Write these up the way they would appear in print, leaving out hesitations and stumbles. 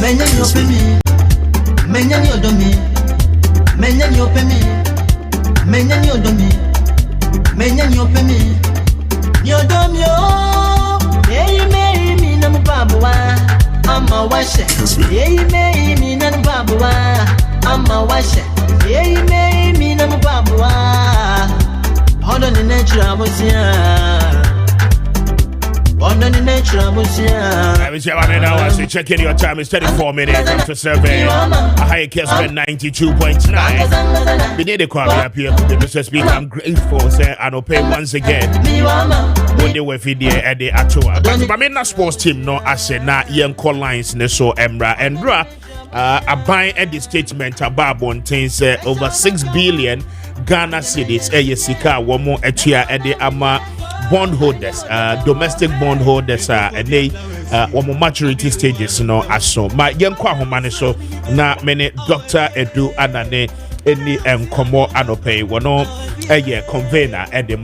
Menya ni opemi. Menya ni odomi. Menya ni opemi. Menya ni odomi. Menya ni opemi. Ni odomi o. Hey me mi na mbabuwa. Ama washe. Hey me mi na mbabuwa. Ama washe. Hey me mi na mbabuwa. Hold on the natural motion. I was checking your time. It's 34 minutes after 7. A high Kessben 92.9. We need a Kwame Appiah Kubi, Mr. Speaker. I'm grateful, sir, and I'll pay once again. When they were video at the actual. But I mean, that sports team, no, I said, not young call lines, so Emra and Ra. I buy at the statement about one thing, over 6 billion Ghana cedis. Yesika, one more at the Ama. Bondholders, domestic bondholders, and they one more maturity stages, as so. My young Kwahomane so na many Dr. Edu Anane any Komo Anope, one convener at the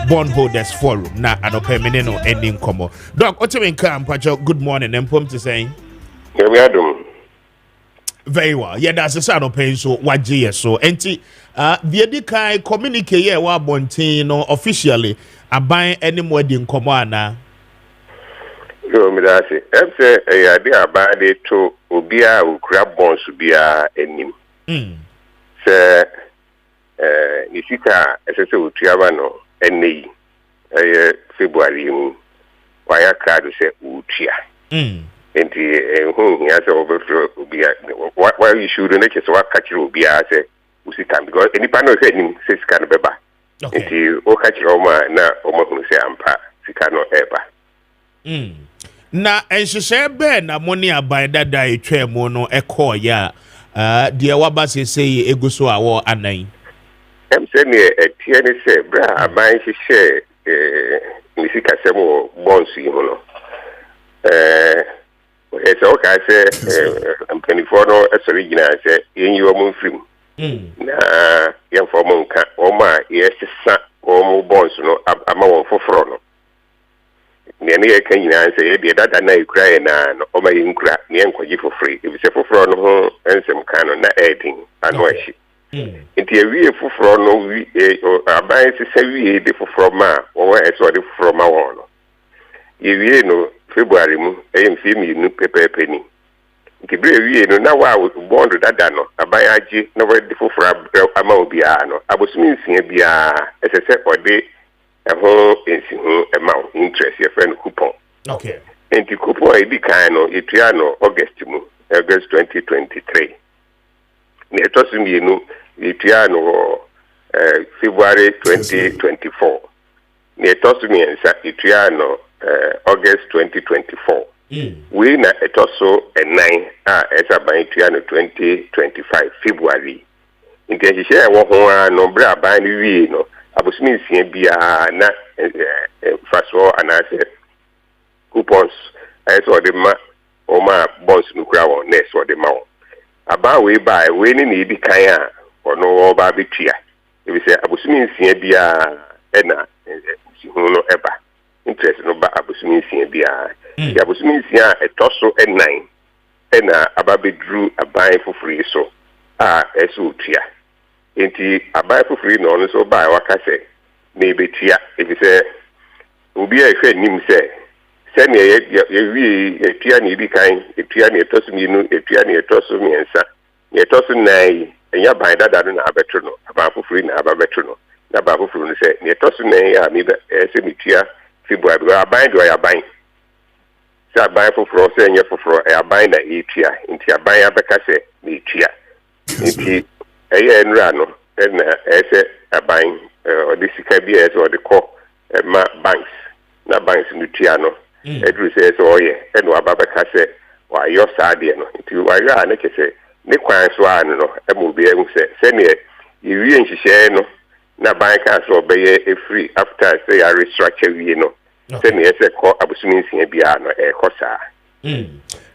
bondholders forum, na Anope Meneno ending Komo. Doc, what's your Pacho? Good morning, and Pom to say. Very well. Yeah, that's a son of pain. So, what year? So, the Edikai communicate wa Bontino officially. I buy any more than Comana. No, Midasi. I'm saying a idea about it to Ubia who grab bonds to be a enim. Sir, Nisika, as I say, Utiavano, and February, why I can't say Utia. And whom he has overflow Ubia. Why you shouldn't let us catch you Ubia, say, Usikan, because any panel said him, says Canabeba. Okay. Okachi Oma na Oma Hunse Ampa, Sikano Eba. Na and she said, Ben, ammonia by that day, Tremono, Echo, ya. Dear Wabasi say, Eguso, our Anai. I'm saying a TNS, Bra, a man she share, Missika Semo, Bonsi, Hono. It's okay, I say, I'm 24, as original, I say, in your moon film. Na young for monka oma yes sa omo bonds no ama for frono nene kan nyina say be dada na ikra na oma yinkra ne enkoji for free if say for frono ho ensem kan no na edin anoashi nti awie for frono wi aban se wie de for froma wo eso de froma wo no yewie no February mu emfi mi nu pepepe ni Kibre wie no na wa bond dada no abayaji no we defofra ama obia no abosumi nsia bia esese ode ho ensihu ema interest your friend coupon. Okay. Enti coupon e di kan no etua no August 2023. Ne etosumi no etua no February 2024. Ne etosumi ensa etua no August 2024. We na etoso a 9 esa ban tua no 2025 February. Nti share wo ho no bra ban ni wi no abosumi nsia bia na faso anase coupons eso de ma o ma bonds no kura won next o de ma won aba we buy we ni di kan a ono wo ba betua e bi se abosumi nsia bia na si hu no eba interest no ba abosumi nsia bia ya busumi nsia etoso e9 na ababedru aban fofori so eso tua enti aban fofori no no so ba waka se na ebetua ebi se obi a hwe nim se ne ye wi etua ne bi kan etua ne etoso minu etua ne etoso miensa ne etoso nai enya ban dada no na abetro no aban fofori na ababetro no na ba fofori no se ne etoso nai a mi be se mitua February aban do ya ban aban foforo se nye foforo aban na etia nti aban abeka se na etia nti eye nra no na ese aban odi sika bi ese odi ko ma banks na banks no tia no edru se ese oye eno ababeka se wa yo saade no nti wa ya na kese ne kwan so anu no emu bi ehun se ne yiwie nhihye no na bank ka so obeye free after say ya restructure wie no. Okay.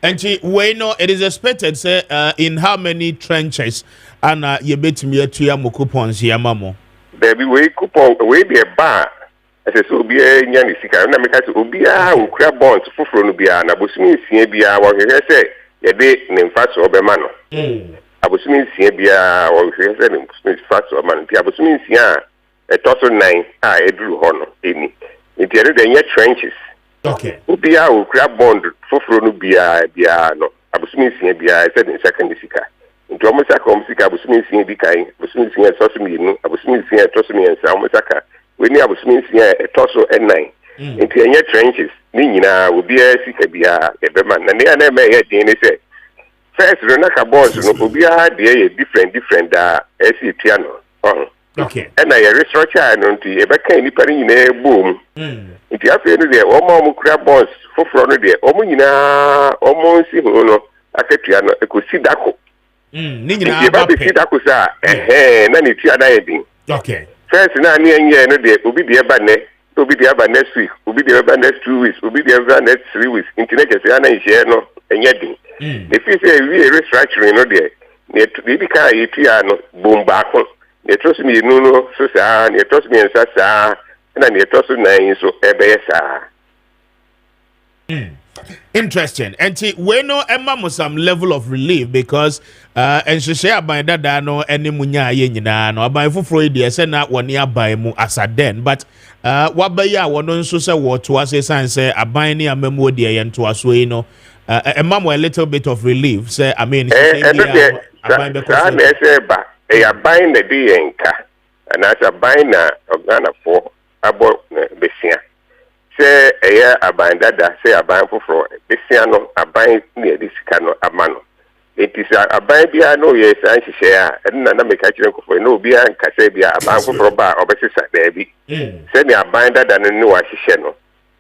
And we know it is expected, say, in how many trenches and you bet me to your coupons here, Mamo. Baby, we coupon, we be a bar. As a so be a Yanisika, and I make us Ubia, who crab bonds for Fronubia, and Abusmi, Siebia, what he say, yɛde ne mfa so ɔbɛma no abosom nsia biara ɔhwɛ sɛ ne mfa so ɔma no nti abosom nsia a ɛtɔ so 9 a ɛduru hɔ no ɛni nti ɛno de ɛnyɛ trenches obiara okura bond foforo no biara no abosom nsia biara ɛsɛ ne nsa ka ne sika nti ɔmo saka ɔmo sika abosom nsia di kan abosom nsia ɛtɔ so mmienu abosom nsia ɛtɔ so mmiɛnsa ɔmo saka wɛni abosom nsia ɛtɔ so 9 nti ɛnyɛ trenches ne nyinaa obiara sika biara ɛbɛma na ne ana ɛmɛ yɛ den ne sɛ first no naka boss no obiara deɛ yɛ different da ɛsi tua no ɛna yɛ restructure no nti ɛbɛka nipa no nyinaa bom nti afei no deɛ ɔmo kura boss foforo no deɛ ɔmo nyinaa ɔmo nsi ho no akatua no ekosi dako ne nyinaa ba bɛsi dako sa na ne tua na yɛ din first na ne nyɛ no deɛ obi deɛ ba nɛ obi deɛ ba next week obi deɛ ba next 2 weeks obi deɛ ba next 3 weeks nti ne kɛse ana nhyɛ no ɛnyɛ din ne fi sɛ wie restructuring no deɛ ne bi ka yɛtua no bom baako ne ɛtɔ so mmienu no so saa ne ɛtɔ so mmiɛnsa saa na ne ɛtɔ so 9 so ɛbɛyɛ saa interesting. And we know Emma must some level of relief because and she share by that no any munya yena no by for Freud say na one year by mu as a den but what by ya one so say what to us say aban ni amemo de yen to us we no Emma a little bit of relief say I mean aban be say ba e aban na de yenka and as aban na Ghana for abo besia say eya aban dada say aban foforo besia no aban ne de sika no amano it is aban bia no ye san hihye a na na meka kire nkofo no bia nka say bia aban foforo ba obesesa da bi say ne aban dada no ne wa hihye no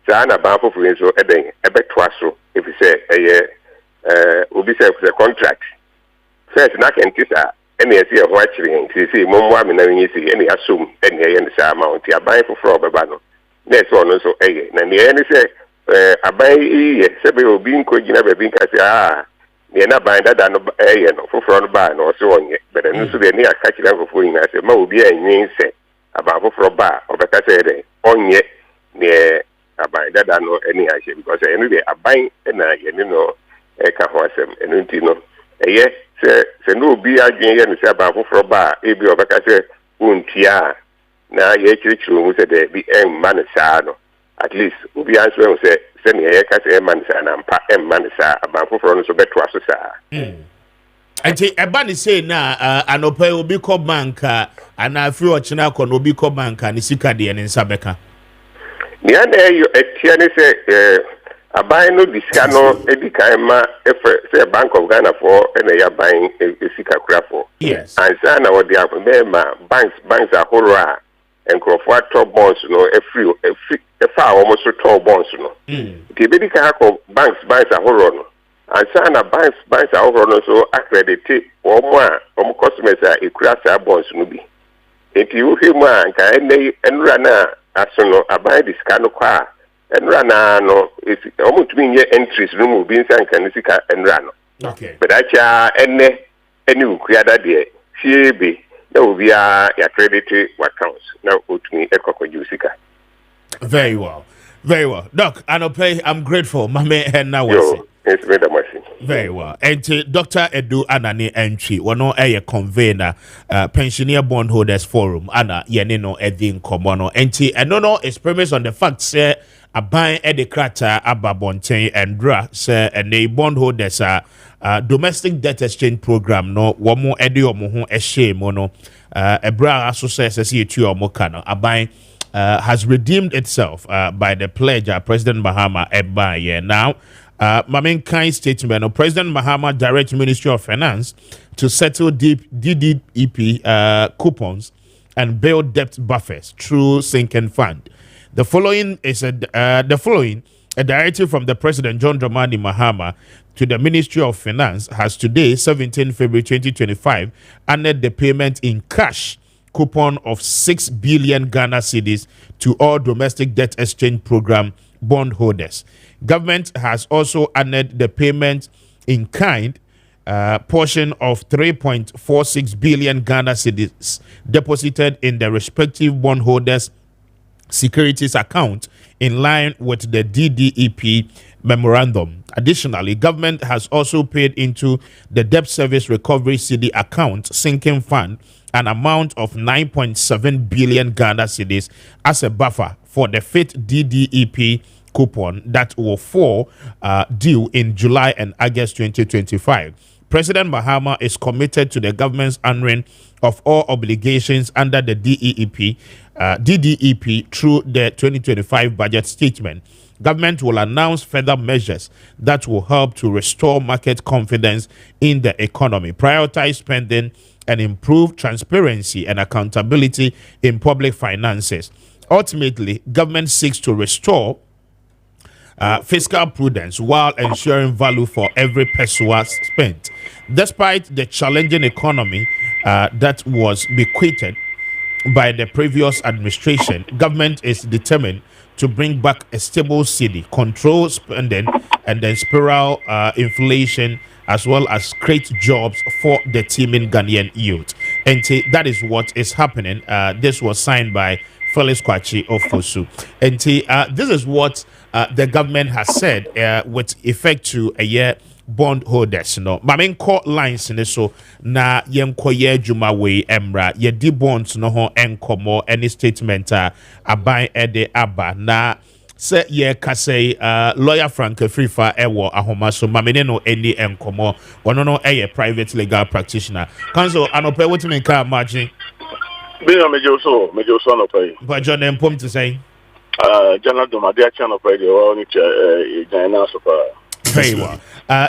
sa na aban foforo nso eden ebeto aso if say eye obi say contract first na kentisa ene yesi e ho akire nti mommo amena nyisi ene asum ene ye ne sa amount aban foforo beba no next one also na ne any say aban ye say be obi nko gina be bi nka say ne na ban dada no no foforo no ba no so onye but no so be ne aka kira foforo yin say ma obi anyin say aban foforo ba obeka say de onye ne aban dada no any ahye because eno de aban na ye ne no ka ho asem eno nti no say no obi adwen ye no say aban foforo ba e bi obeka say untia na ye chirichiru mu se de bi man sa no at least obi answer mu se ne ye ka se man sa na mpa man sa aban foforo no so beto aso sa enti eba ni say na anopa obi ko bank ana afri ochina ko no obi ko bank ni sika de ne nsa beka ni ana yo etia ni se aban no disika no edikan ma efe say Bank of Ghana for ene ya ban sika kura for yes ansa na wo de abem ma banks ahoro and Crawford top bonds no every far almost top bonds no. The baby can have banks ahoro no. And sana banks ahoro no so accredited or more customers are a class bonds no be. If you hear man can and rana as no abide this kind of car and rana no it's almost mean your entries room being san can and run. Okay. But any creator there she be that will be a accredited accounts. Now, me very well. Doc, I'm grateful. Mame and now it's made a machine. Very well. And Dr. Edu Anani Entry, one a convener, Pensioner Bondholders Forum, Anna Yenino Edin Komono. And no, it's premised on the fact, sir, a buying educator, Ababonte and Dra, sir, and the bondholders are. Domestic debt exchange program no one more edio mo a shame mono a bra association mokano abai has redeemed itself by the pledge President Mahama Ebba now my main kind statement of President Mahama direct Ministry of Finance to settle DDEP coupons and build debt buffers through sinking fund. The following is a directive from the President John Dramani Mahama to the Ministry of Finance has today, 17 February 2025, honored the payment in cash coupon of 6 billion Ghana cedis to all domestic debt exchange program bondholders. Government has also honored the payment in kind portion of 3.46 billion Ghana cedis deposited in the respective bondholders' securities account in line with the DDEP memorandum. Additionally, government has also paid into the debt service recovery CD account sinking fund an amount of 9.7 billion Ghana cedis as a buffer for the fifth DDEP coupon that will fall due in July and August 2025. President Mahama is committed to the government's honoring of all obligations under the DDEP through the 2025 budget statement. Government will announce further measures that will help to restore market confidence in the economy, prioritize spending, and improve transparency and accountability in public finances. Ultimately, government seeks to restore fiscal prudence while ensuring value for every peso spent. Despite the challenging economy that was bequeathed by the previous administration, government is determined to bring back a stable city, control spending, and then spiral inflation, as well as create jobs for the teeming Ghanaian youth. And that is what is happening. This was signed by Felix Kwachi of Fosu. And this is what the government has said with effect to a year bondholders. No, main court lines in so na yenkoye juma we emra ye di bonds no ho enkomo any statement aban ede aba na se ye kase lawyer Frank Frifa ewo ahoma so mamene no any enkomo ono no eye private legal practitioner council anope wetin ka margin be no mejo so no pay but John empom to say General Domade channel pay the one China so very well.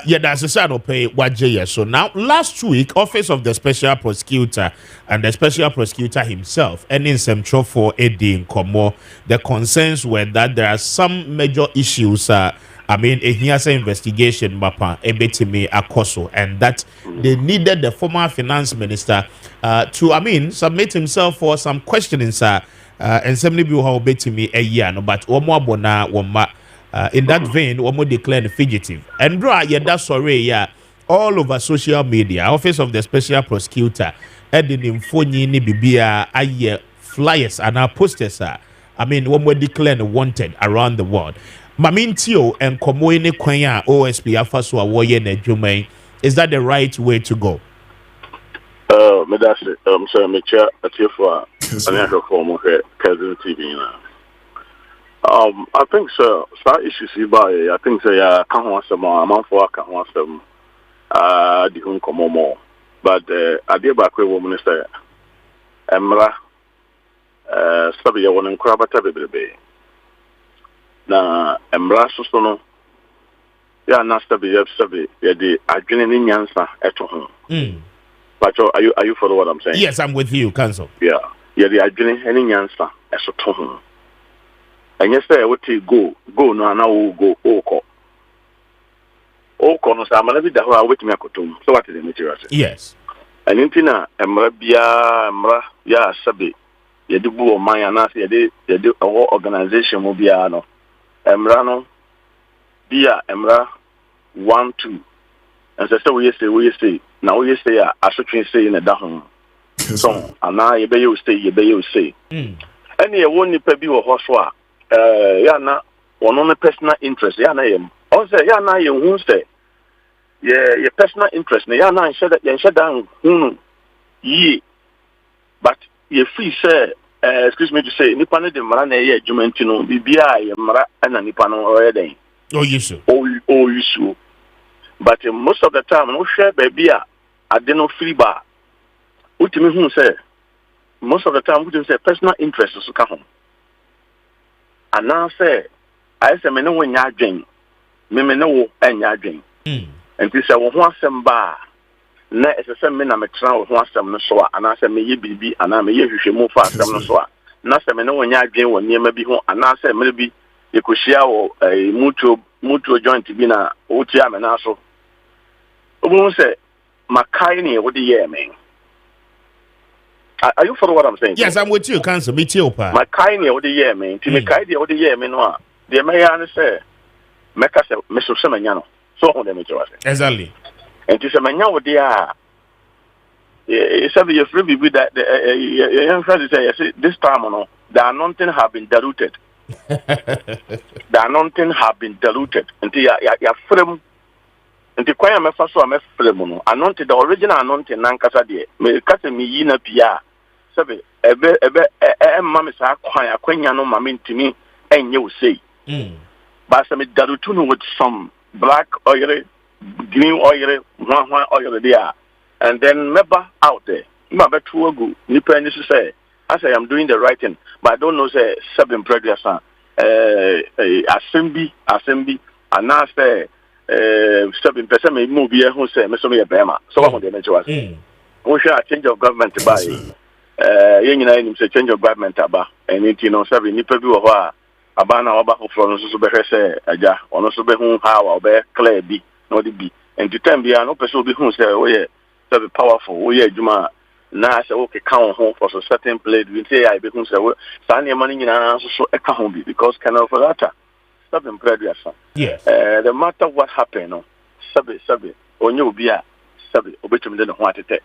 Yeah, that's a sad pay what so now last week, Office of the Special Prosecutor and the Special Prosecutor himself and in some for Eddie Nkomo, the concerns were that there are some major issues a hearsay investigation mapa ebetimi akoso, and that they needed the former finance minister to submit himself for some questioning and somebody will have betimi a year no but bona woma. In that vein, one more declared fugitive. And that's sorry, all over social media, Office of the Special Prosecutor, Edin Infoni ni Bibia, aye flyers and our posters. One more declared wanted around the world. Mamintio and Komoine Kwanya OSP Afaswa Woye Nejume. Is that the right way to go? Medasi, sorry, Mecha, at you for an form of Kessben TV now. I think so. Start issues I think so. Yeah, can't want some more. I'm for can't want some. The home come more. But I did back with woman say, Emra, sabi ya wana nkraba tabe. Na Emra susono. Ya na sabi ya di adwene ni nyansa eto ho. But are you follow what I'm saying? Yes, I'm with you, counsel. Yeah, the adwene ni nyansa eto ho. And yes, I would go no, and I will go oko no. So I'm gonna be the whole wait me akotum. So what is the material? Yes. And intina emra ya sabi ye do bu o man anase ye de our organization mo bia no emra no bia emra 1 2 and so we say now we say asotwe say na da ho so ana ye be you say any ye won nipa bi wo ho so a yana one personal interest yana yem on say yana ye hu say ye personal interest na yana nshe dan hunu yi but ye free say excuse me to say nipa no de mara na ye adwumanti no bibia ye mara na nipa no oyeden but most of the time no share baby ade no free bar ultimate hu say most of the time we say personal interest so ka ho. And now say, I say, me no one yarding, me no and yarding. And this I want some bar. Na it's the same men I'm a crown with some so, and I say, me ye be, and I may you should move fast some so. Na say, me no one yarding when near maybe home, and I say, maybe you could share a mutual joint to be na OTM and also. We say, Maakye, what the year, man. Are you follow what I'm saying? Yes, I'm with you, counsel. Me too, pa. Maakye, what the year, man. To Maakye, what the year, man. The may say, make us a Mr. Semanyano. So on the major. Exactly. And to Semanyano, what they are. It's a free with that. The young friend say, this time, no, the anointing have been diluted. The anointing have been diluted until ya frame. Until Kwame Appiah so am frame anointed the original anointing nankasa de me kasa me yi na pia sabe ebe mama sa kwan akwanya no mama ntimi enye wo sei but some diluted with some black oil, green oil, one oil there, and then member out there. Remember to go. Nipa ni say, I say I'm doing the right thing, but I don't know say seven previous assembly, and now say 7% may move here who say me so me bema. So what they mention was, we shall change of government by. You know, say change of government about, and it you know 7 nipa bi wo abana oba for no so be hwese aja ono so be hu how oba clear bi no de bi and to time bia no person be hu say we be powerful we adwuma na say we can ho for so certain place we say I be hu say sa na man nyina so e ka ho bi because kind of that seven previous yes the matter what happened no sabe onye obi a sabe obetum de ne ho atete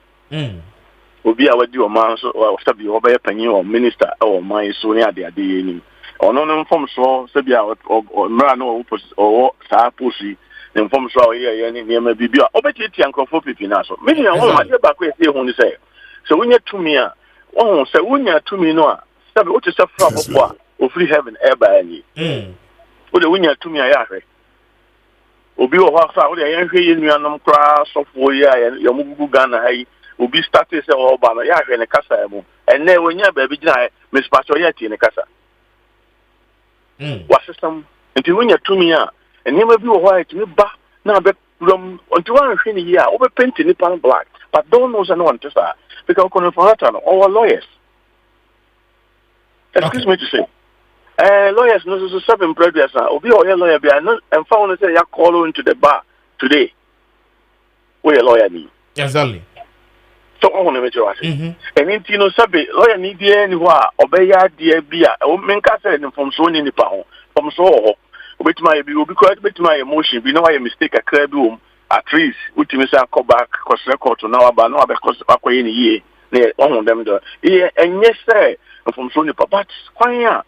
obi a wadi o man so sabe oba ye panyin o minister o man so ni ade ni ono no form so sebia o mra no o sa posi in form so ye ni niam bibia obeti tiankofo pipi na so me ni won ma de ba ko e hu ni say so wonya tumi a won say wonya tumi no a sabe o te se fra bofo a o free heaven e ba ani o de wonya tumi a ya hwe obi o ho fa o de yan hwe ye nuanom kra sofo ye a ye mu gugu Ghana hai obi start say o ba no ya hwe ne kasa mu enne wonya ba bi gina Miss Pastor ye ti ne kasa wa system until when you to me and never be white me ba na be from until one hwe ni ya o be paint ni pan black but don't know no one to say because kono for that no our lawyers excuse me to say lawyers no so seven previous obi o lawyer be no and found say ya call into the bar today we a lawyer ni exactly so I want to make sure and into no sabe lawyer ni die ni ho a obeya die bia o menka say ni from so ni nipa ho from so ho obetima bi obi ko obetima emotion bi no why mistake akra bi wo at least ultimate say come back cause record na wa ba no be cause akoye ni ye na ohun dem do ye enye say from so ni but kwan ya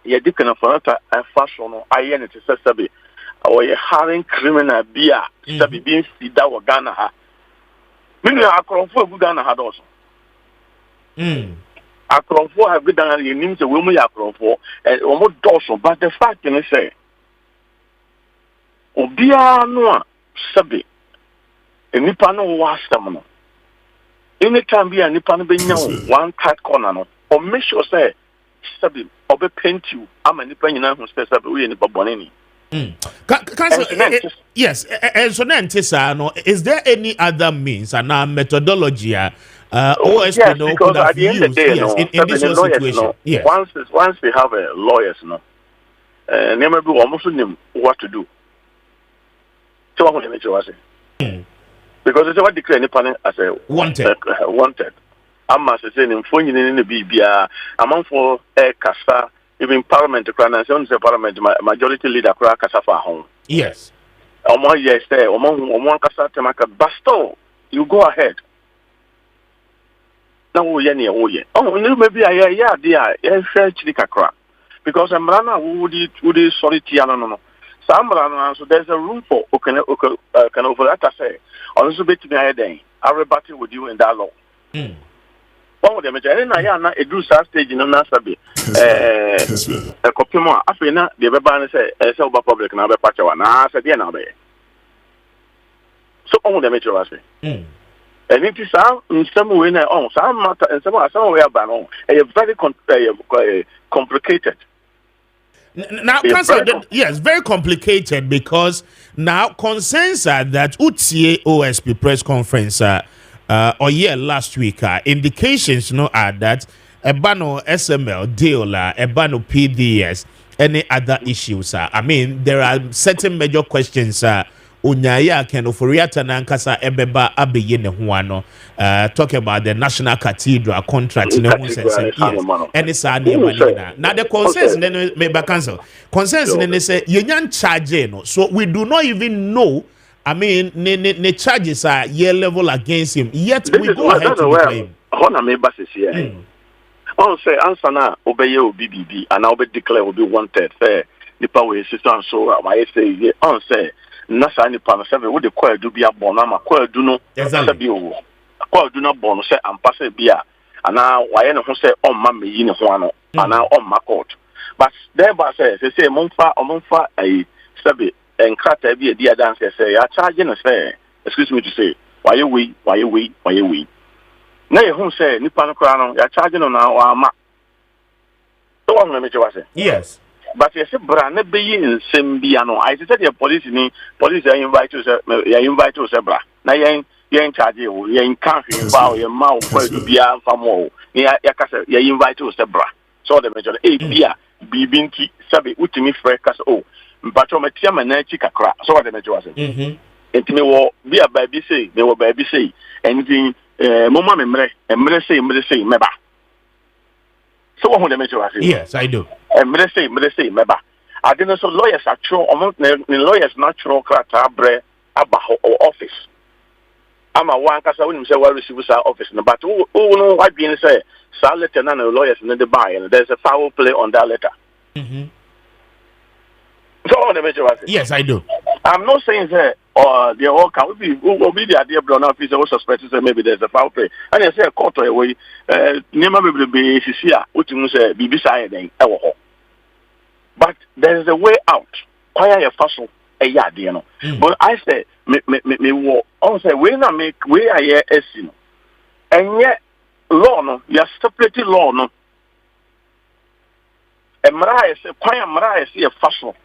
ye dikana for that fashion no aye ne te sabe o ye hiring criminal bia sabe bi sida wo Ghana ha mini akrofo agu Ghana ha do so akrofo agu Ghana ye nim se we mu ya akrofo o mo do so but the fact is say obia no a sabe enipa no wa asem no anytime bi enipa no be nya one tight corner no or make sure say sabe obe paint you am enipa nyina hu say sabe we enipa bonani yes, and so then is there any other means and methodology OSP yes, because at the end of the day, in this situation, yes. Once we have a lawyers, never do almost know what to do. So I want to make sure I say because it's what declare any panel as a wanted. I'm as saying in phone in the BBA amount for a casa. Even parliament and say parliament majority leader kura kasa for home. Yes. Omo yes say omo kasa temaka basto you go ahead. Na wo ye ne wo ye. Oh no maybe ya dia ya share chiri kakra. Because amrana would sorry tiano no. So amrana so there's a room for can over that say. Also bet me then I rebut with you in that law. One of them na na edu stage no na sabe kopimo afi na de beba na say oba public na be pacha na say na be so on dem e try say and it is in some way na on some matter in some way about on very complicated now yes very complicated because now concerns are that utie OSP press conference or last week indications are that ebano SML deal ebano PDS any other issues I mean there are certain major questions unyaya can oforiata nankasa ebeba abeye ne ho ano talk about the National Cathedral contract in yes any sane money now the concerns may be cancel concerns they say yenyan charge no so we do not even know I mean, the charges are year level against him. Yet we go ahead to claim. On say answer na obey you BBB and now be declare will be wanted. Say nipa we sister so why say on say nasa nipa na say we dey call do bia born na ma call do no say bi o call do no born say ampa say bia ana why no say on ma me yi ne ho ano ana on ma court but thereby say momfa ai sabi enkrata bi e dia dance say ya charge na say excuse me to say why you we na ye hu say nipa no kra no ya charge no na wa ma so what me say yes but you say bra na be yin nsem bia no I said the police ya invite you say bra na yen charge you yen kan hwe ba o yen ma o kwa du bia famo ya ka say ya invite you say bra so the major bia bibinti sabe utimi frɛ ka o mpacho metia na chi kakra so what the major say entimi wo bia ba bi say me wo ba bi say anything mama memre say meba so what the major say yes I do emre say meba I didn't so lawyers actual lawyers natural krata bre aba office ama one kasa when say we receive sa office no but who no what being say sa letter na lawyers in the buy and there's a foul play on that letter so what the major say yes I do I'm not saying that they all can be the idea blown up is also suspected that maybe there's a foul play. And I say a court away, never be CCA, which means BB side then. But there is a way out. Quite a fossil a yard, you know. But I say, me walk on say, when I make way I hear a sin. And yet, law no, you are separated law no. And Mariah say, quite a Mariah see a fossil.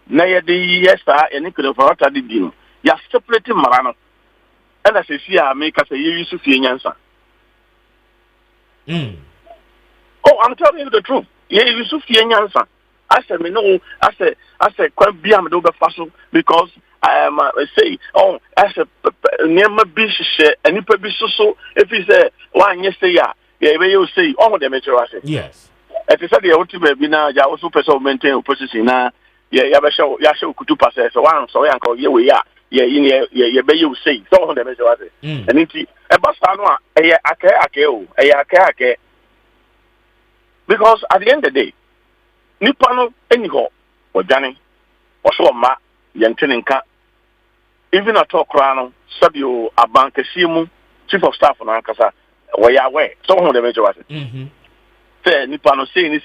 Na ye de yesa ene kudo farata de di no ya separate mara no and as see a make us ye use fie nyansa oh I'm telling you the truth ye use fie nyansa I said me no I said kwa bia me do be faso because I am say oh I said nema bi hye anipa bi so if he say wan ye say ya ye be you say oh the metro I say yes it is said ye oti be bi na ja also person maintain opposition na ya show kutu pass so one so yan ko ye we ya ye be you say so on the measure say and it e ba sta no a ake because at the end of the day nipa no eniho odwane oso ma yentene nka even at talk no sabio abankasi mu chief of staff no ankasa we ya we so on the measure say say nipa no say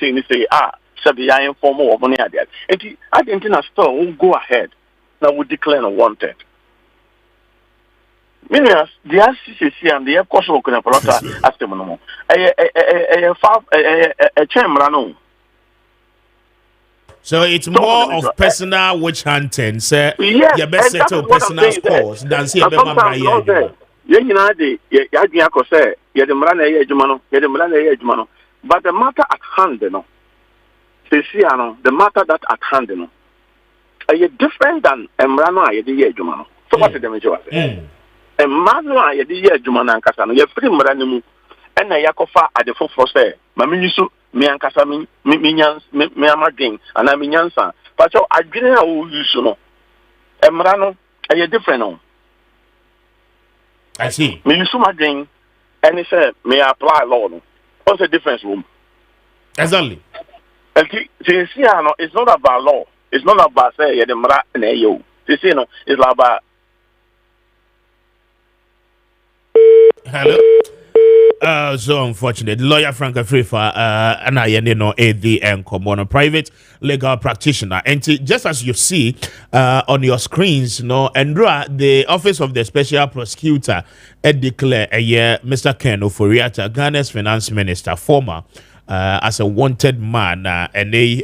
sabi ya inform of money at that. And I didn't store will go ahead. Now we declare unwanted. Meaning the RCCC and the course of Kunapolota ask them no more. A chamber. So it's more of personal witch hunting. Say you best settle personal scores than see a bema but the matter at hand, you know. The matter that at hand, you know, are different than Emrano. I the year Jumano. So what is the major? Emrano, I the year Jumana and Casano. You're free Maranimu, and I Yakofa at the full for say, Maminisu, me and Casami, Minians, me Amading, and I'm Minyansa. But I didn't know you know. Emrano, are you different? I see. Minisuma Ding, and he said, may I apply law? What's the difference, room? Exactly. It's not about law. It's not about say the mara and yo. It's about. Hello. So unfortunate. Lawyer Frank Afrifa, and I know ADN Common private legal practitioner. And just as you see on your screens, Andra, the Office of the Special Prosecutor, declare a year Mr. Ken Oforiatta, Ghana's finance minister, former. As a wanted man, and they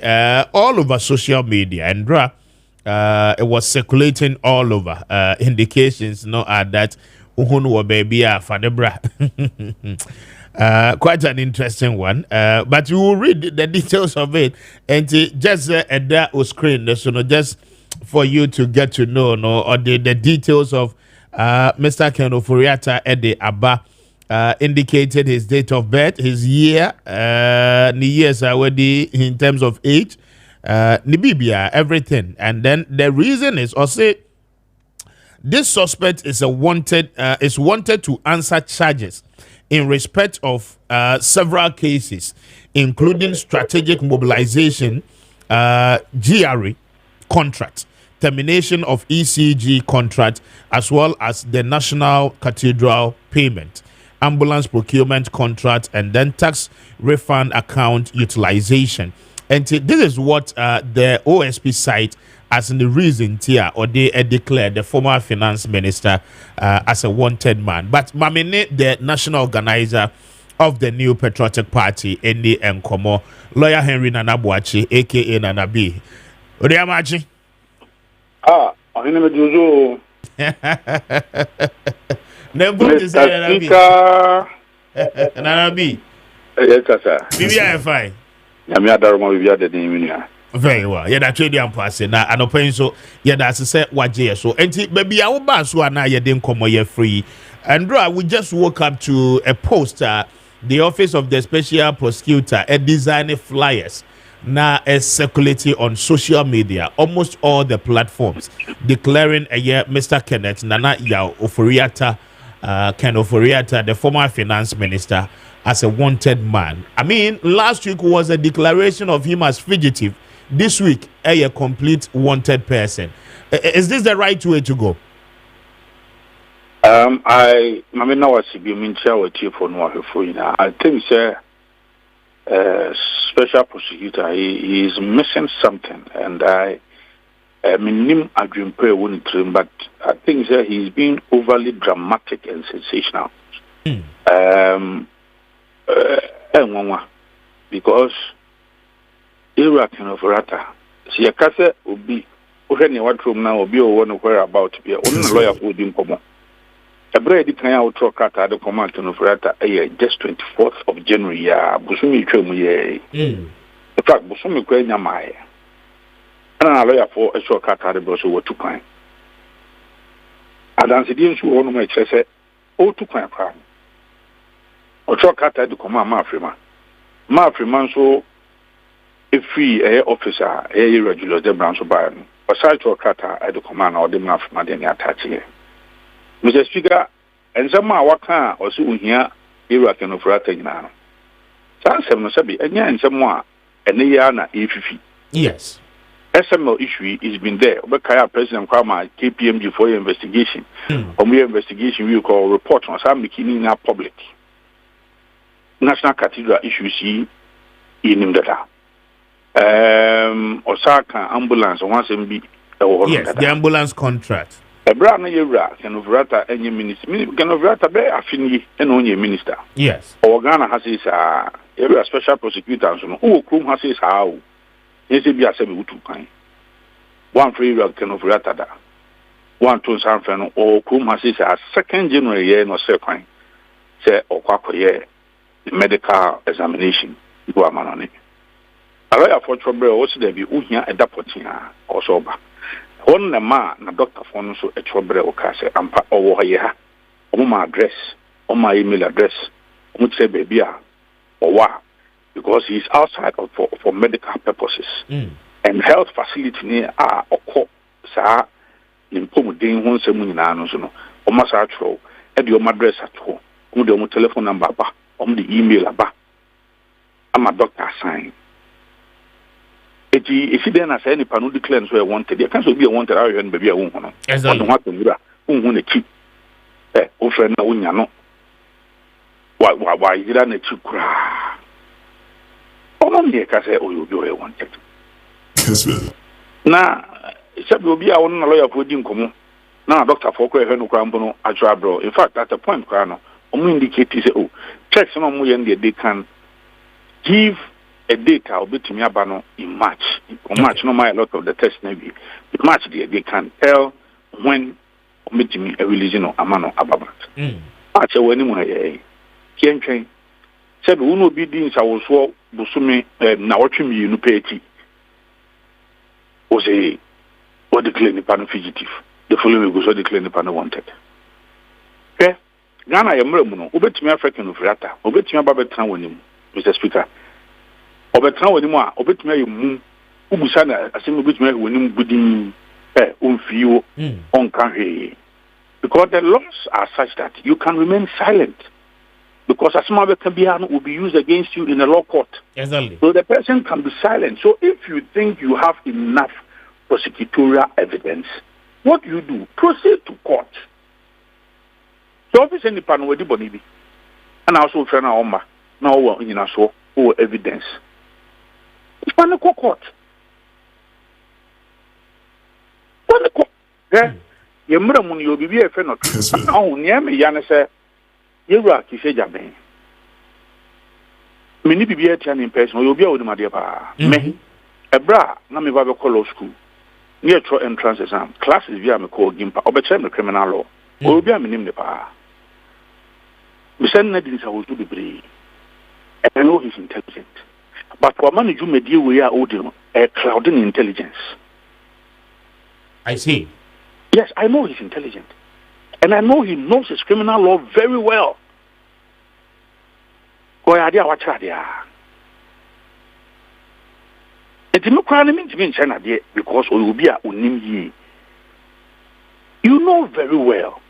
all over social media, and it was circulating all over. Indications that uhunu baby fadebra. Quite an interesting one, but you will read the details of it, and just at that screen, so just for you to get to know, or the details of Mr. Ken Oforiatta Ede Abba. Indicated his date of birth, his year, the years already in terms of age, Nibibia, everything. And then the reason is also this suspect is wanted to answer charges in respect of several cases, including strategic mobilization, GRE contract, termination of ECG contract, as well as the National Cathedral payment, ambulance procurement contract, and then tax refund account utilization. And this is what the OSP cite as in the reason here, or they declared the former finance minister as a wanted man. But Mamene, the national organizer of the New Patriotic Party, ND Nkomo, lawyer Henry Nanabuachi, aka Nanabi. Odiamachi. I'm in the Juzo. Nanabi. Yes, sir. Bibi, I'm fine. I'm here to the very well. Yeah, that trade and passing now. And open so yeah, that's a set what year. So and baby, our boss who now you didn't come here free. And we just woke up to a poster, the office of the special prosecutor, a designer flyers. Now is circulating on social media, almost all the platforms, declaring a year Mr. Kenneth Nana Yao Oforiata, Ken Oforiata, the former finance minister, as a wanted man. I mean, last week was a declaration of him as fugitive. This week, a complete wanted person. Is this the right way to go? I know what you mean. I think, sir, special prosecutor, he is missing something, and I mean, him agreeing wouldn't dream, but I think, sir, he's being overly dramatic and sensational. Because Iraq and Oferata, see a cassette would be any what room now will be or one where about to be only lawyer for him. A bread can out truck at the command to Oferata just 24th of January. Busumi Tremu. In fact, Busumi Quenya Maya. And a lawyer for a short cut at the bus over 2 kind. I dance against you on my chest, 2 kind crime. Or truck at the command Mafrima so a free officer, a regular the branch of Bayern, or side to a cutter at the command or the Mafrima then attach here. Mr. Speaker, and some what can or soon here, Iraq and Ofrata now. Some Sabi, and someone, and the Yana EFF. Yes. SML issue has been there. But President Kwame KPMG for your investigation. Or mere investigation we call report on some beginning now public. National Cathedral issue in data. Osaka ambulance once be yes, the ambulance contract. A brand new can overrata any minister. Can overrata be affini and only minister. Yes. Or Ghana has his area special prosecutors who Krum has his how. Yes, it be a semi kind. One free can overrata that. One to San Fernando or Krum has his 2nd January year no second. Say or Quacoye. Medical examination go on it. A lawyer for trouble also there be unia a dapotina or sober. One the man na doctor phone so a trouble or case ampa or here on my address, on my email address, would say baby or what because he's outside of for medical purposes and health facility near or co sa in Pomodin one seminano so no or massatro at your address at home, who the telephone number on the email about. I'm a doctor sign. If you then as any panel declares where wanted, there can't be a wanted area and baby a woman. As I don't want to do that. Who cheap? Oh, friend, no, no. Why did I cheap cry? Oh, only I say, oh, you'll be a wanted. Kessben. Now, except will be our own lawyer for Jim Como. Now, Dr. Foucault, Henry Crampono, I try, bro. In fact, at the point, Crano. Indicate say, oh, checks on they can give a data or bit to me about in March. In March, no matter a lot of the test maybe. In March, they can tell when meet me a religion or amano ababat. March, when you can't train. Said, who no be deans, I was so Busumi, now watching me, you pay tea. Was a what declare the panel fugitive. The following was what declare the panel wanted. Okay? Ghana Yamremuno, Obetimi African of Rata, Obetimi Babetran with him, Mr. Speaker. Obetran with him, Obetimi Moon, Ubusana, a single bit with him, Budding, Umfio, on Kanhe. Because the laws are such that you can remain silent. Because Asma Kabiano will be used against you in a law court. Exactly. So the person can be silent. So if you think you have enough prosecutorial evidence, what you do, proceed to court. So office any panel with the body, and also friend Oma now in a so or evidence. It's panel court. Panel court. Yeah, your mother when you be a friend of oh, near me, Yana said, you're right, you say, Jamin. Many be a in person, you'll be with my dear pa. Me, a bra, Nami Baba Colo School. Near to entrance exam, classes via me call Gimpa, or the criminal law, or be a minimum the power. We send Nedins I will do the brave. And I know he's intelligent. But for manage you may deal with our audio, a clouding intelligence. I see. Yes, I know he's intelligent. And I know he knows his criminal law very well. Go ahead, watch it. It's no crime in China because we will be a unim. You know very well.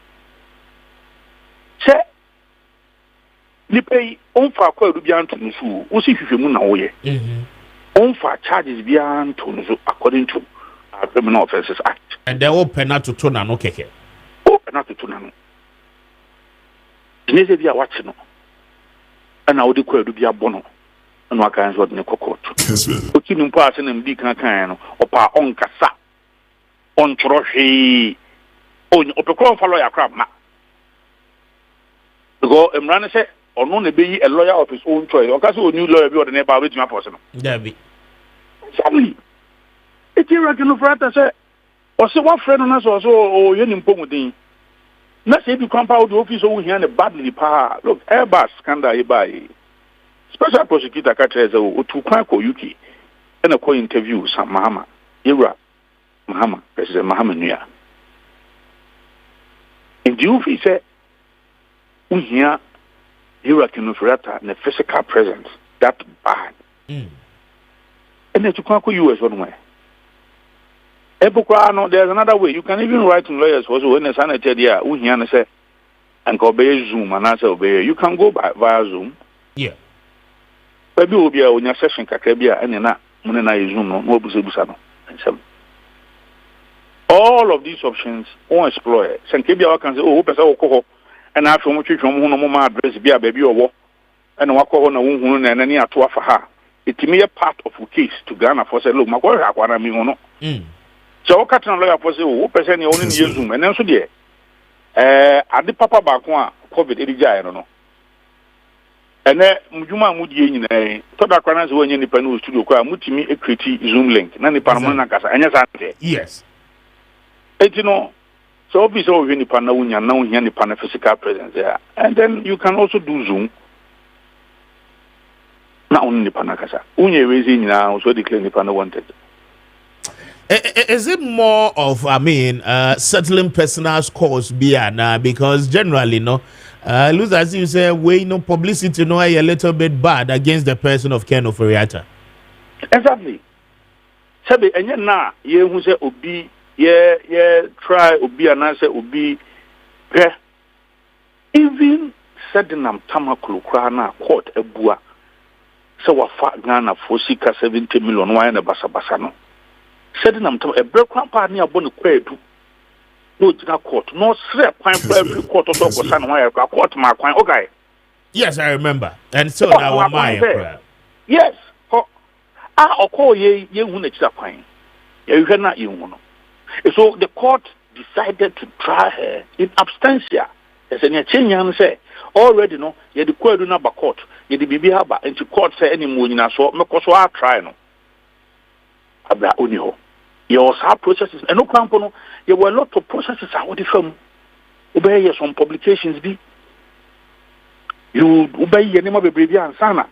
Say, you pay on for quite beyond to Nusu, who see if you know way. On for charges beyond to Nusu according to our Criminal Offences Act. And they open up to Tona no keke. Open up to Tona. You need to be a watching. And I would declare to be a bono. And what kinds of the cocoa. Put in passing and be can or pa on cassa on trophy on Opecron follow your crab. To go and run say, or no, be a lawyer of his own choice, or cast a new lawyer be the neighbor with my person. Debbie. Family. It's irregular for us, say, or so one friend on us or so, or you didn't put with let's say you come out the office over here and a badly power. Look, Airbus scandal by. Special prosecutor catches to crack or UK and a call interview some Mahama, Ira, Mahama, President Mahama Nia. In the office, said, we hear Ira Kinofrata and the physical presence that bad. And then to crack US one way. There's another way. You can even write to lawyers also when the sanitary there, we hear and say, and go obey Zoom and answer obey. You can go via Zoom. Yeah. Maybe will be a when your session Kakabia and then Zoom no Busabusano. All of these options won't explore it. Sankabia can say, oh, Pesa, and after much from Hunoma address be a baby or war, and walk on a woman and any atua for her. It may a part of a case to Ghana for say, look, my boy, what I mean, so, Captain Lawyer for say, oh, Pesa only Zoom, and then so dear. At the Papa Bakwa, COVID, I don't know. And then Mujuma Mudi in a Todakwanas when you Panu studio, Mutimi a pretty Zoom link, Nani Paramana Casa, and yes. You know, so obviously, when you Panawunya, now any Pana physical presence there. And then you can also do Zoom. Not only Panacasa. Unya raising now, so declare the Pana wanted. Is it more of, settling personal scores because generally, no, lose as you say, we no publicity, no, a little bit bad against the person of Ken Oforiatta. Exactly. Sabi, and yet now, you who say, Obi, yeah, try Obi and answer Obi, even Sedinam Tamakulu Krana court a bua, so what fat Ghana for 70 million wine a basabasano. Sedinam Tam a break grandpa near Boniquedu. No dinner court, no slap pine for every court of San Wire, court mark, okay. Yes, I remember. And so now my yes. Or call ye won a pine. You cannot you. So the court decided to try her in absentia. As a change, say, already no, you the query number court, you the BB Haba, and to court say any more in a so, because I try no. Abra Unio. Your processes, and no crampono, there were a lot of processes I would film. Obey some publications be. You obey your name of a baby and sana.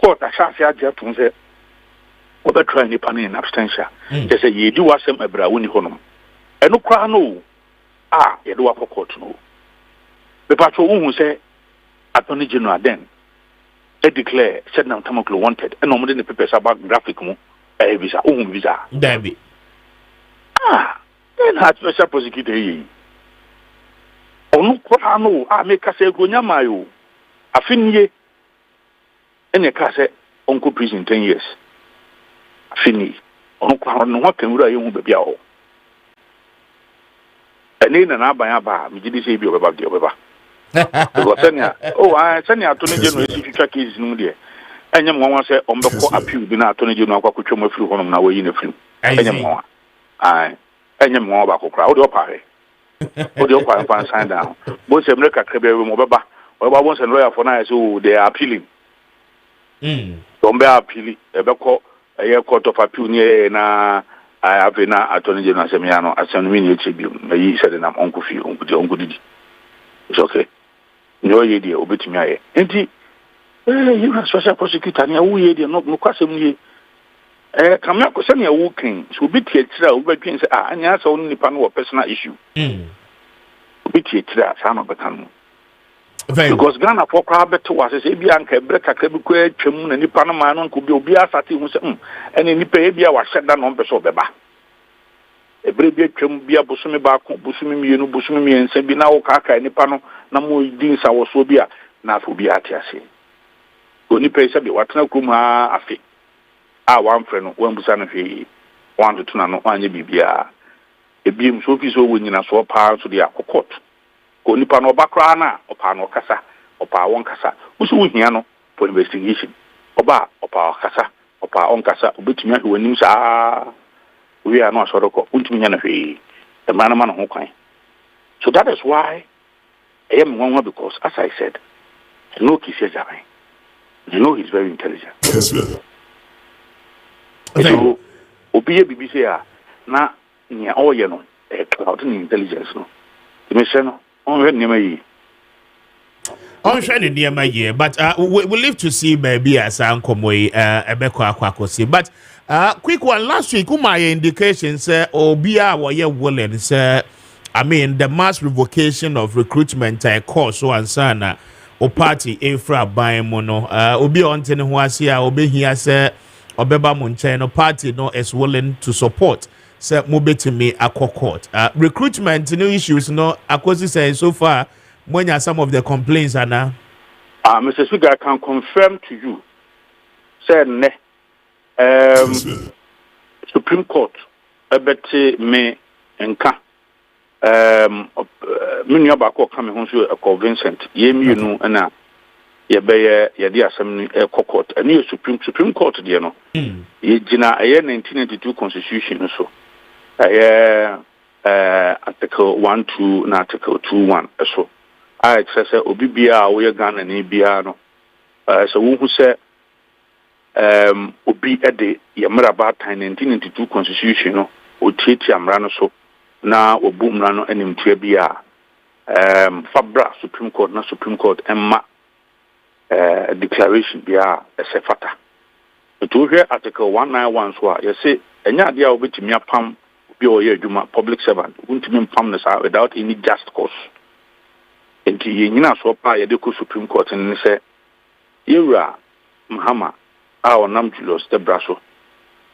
Court, I shall say, I just say, over trying the panel in absentia. They say, you do ask them a Brauni honum. And no crown, no. You do a court, no. The patrol who say, Attorney General then, they declare, said now Tamaklo wanted, and normally the papers about graphic visa, visa. Debbie. Then had special prosecutor. Oh, no, make us say, Gunyamayo. Afinye ene ka say onko prison 10 years. Afini onko no wa kan wura ye hu bia o. Ene na na ban aba me gidi say bi obeba de obeba. Because senya to ne je no esi twitwa case no de. Enyem nwa say ombeko appeal bi na to ne je no akwa kwetwa mafiri honom na wayi na firim. Enyem nwa. Enyem nwa ba kokra. O de opare. O de opare pan sign down. Bo se mreka krebe we mo beba. O ba bon se lawyer for na say they are appealing. Don't appeal ebeko eye court of appeal ni na avena attorney general semiano asemi ni echebi yi said na onko fi onko didi. It's okay. No ye dia obetimi aye. Enti you are special prosecutor ni awu ye dia no kwasem ni kamya ko se na awu kan so obetie tira obetwen se anya asa woni nipa no personal issue. Obetie tira sa no bekan. Because Ghana for crowd to was say be anka breka krabu twam na nipa no ma no ko bi obi asate hu se ene nipa e bia wa hyeda no mpe so beba ebre bi twam bia bosome ba ko bosome mienu bosome miensa bi na wo kaka nipa no na mo din sa wo so bia na afo bi ate ase ko nipa se bi watena krum ha afi wan frɛ no wan busa no hwe wan to na no anye bibia ebiem so fi so wonyina so pa so dia kokot ko nipa no bakra na opa no kasa opa won kasa usu wuhia no for investigation opa kasa opa on kasa obetumi ahwe wanim saa we are no asoroko untumi nya na hwe e mana ma no ho kwan. So that is why I am one because as I said I know Kisi Japan. You know he's very intelligent. Kessben. So obiye BBC na nya oye no e cloud ni intelligence no. Dimese no on nneema yi but we live to see maybe as ankomwe ebeko akwakosi but quick one last week my indications say obia woye willing say I mean the mass revocation of recruitment course so ansana o party infra ban mo no obi onte ne ho ase a obehia say obeba mo nchen no party no is willing to support say mobetimi akokot recruitment no issues no akosi say so far when are some of the complaints are now Mr. Speaker, I can confirm to you say Supreme Court ebeti me enka menu abako kame ho so convincent yemi nu na ye be ye di asem ni court ani Supreme Court de no ye gina 1992 constitution so article 12 na article 21 so I say obi bia wo Ghana ni bia no so wo hu say obi ede ye mraba 1992 constitution no o tieti amra no so na obu mra no anim tua bia fabra Supreme Court emma declaration bia esefata to hear article 191 so you say enya dia obetimi apam bi o ye adwuma public servant untimi pam na sa without any just cause. Enti yenyina so pa ye de ko Supreme Court ni se yewura Mahama a onam Julius de braso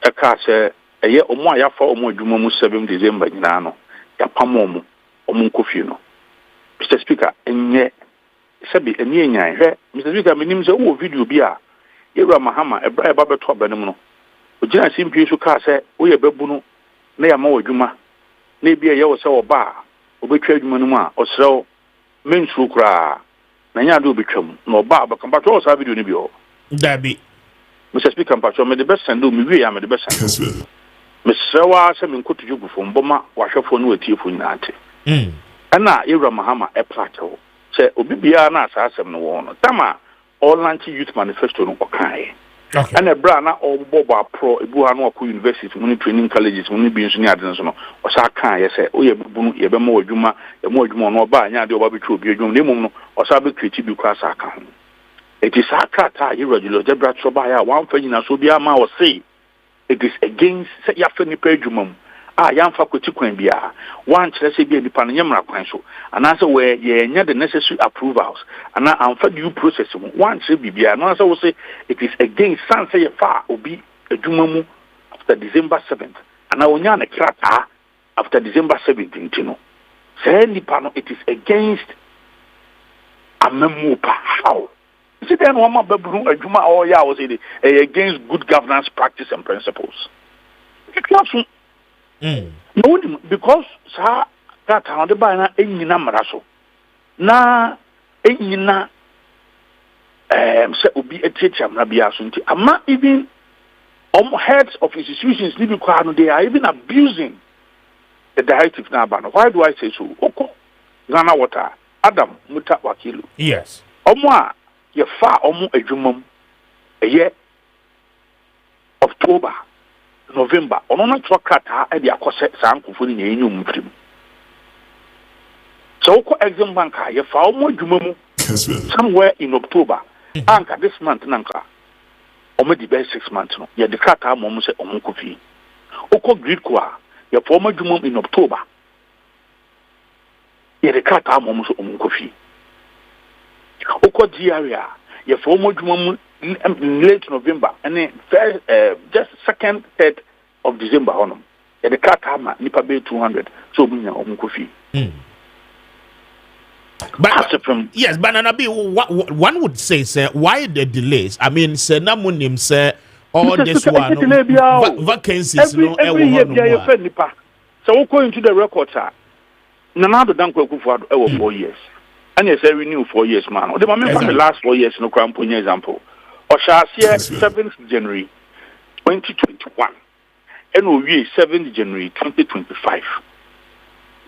e ka se eye omo ayafa omo adwuma mu 7 December nyina no ya pam omo nkofie no. Mr. Speaker enye sabi eni enyan hwe Mr. Speaker menim se wo video bi a yewura Mahama ebra eba beto abanim no ogina simpie so ka se wo ye bebu no na ya ma adwuma na bia ye wo se oba obetwa adwuma no mu a osrew mensu kra na nya do betwam no ba bakampa to sa video ni bi o dabi Mr. Speaker mpacho me the best send me wi ya me the best send me sewa se me nkoto jugufo mboma wahwefo no atiefo nyina ate ana yewura Mahama e plateau se obi bia na asasem no wo no tama all launch youth manifesto no okai ana bra na obobo pro ebu ha no akọ university mu training colleges mu bi nso ni ade nso no o sa kan ye se o ye bubu no ye be ma adwuma ye ma adwuma no ba anya de oba betwe obi adwuma ne mum no o sa be create bi kwa sa kan it is akata ye regular debra troba ya wan fa nyina so bia ma o say it is against say ya fa ni pa adwuma mu ya fa kwoti kwan bia wan kire se bia nipa no nyemra kwan so ana se we ye nya the necessary approvals ana amfa due process mu wan kire bibia no se wo say it is against san say ye fa obi adwuma mu after December 7th ana onya na krata after December 17th no say nipa no it is against amemu pa how See, then one more bedroom, a Juma or ya was against good governance practice and principles. No, because sir, that how the banner in Namaraso. Na, na, say, will be a teacher, Rabia Sunti. I'm not even heads of institutions, they are even abusing the directive now. Why do I say so? Oko, Ghana water, Adam, Muta Wakilu. Yes. Omwa, ye fa omu ejumum, a year, October, November, on a truckata, and the accoset sanku for the new mutrim. So, exam banka, ye fa omu jumum, somewhere in October, Anka this month, Nanka. Already by 6 months, no. Yeah, the kata mom say omunkufi. Oko Greek kwa, your former jumum in October. Yeah, the kata mom say omunkufi. Oko area, your former jumum in late November, and then first, just 2nd, 3rd of December on. Yeah, the kata ma nipa be 200. So bunya omunkufi. But yes, but one would say, sir, why the delays? I mean, sir, namunim sir, all this one vacancies, every year, nipa. So according to the records, sir, Nanado Danko Kufu 4 years, and yes, I renew 4 years, man. The moment from the last 4 years, no crime, for example, or shall see 7th January 2021, and we 7th January 2025.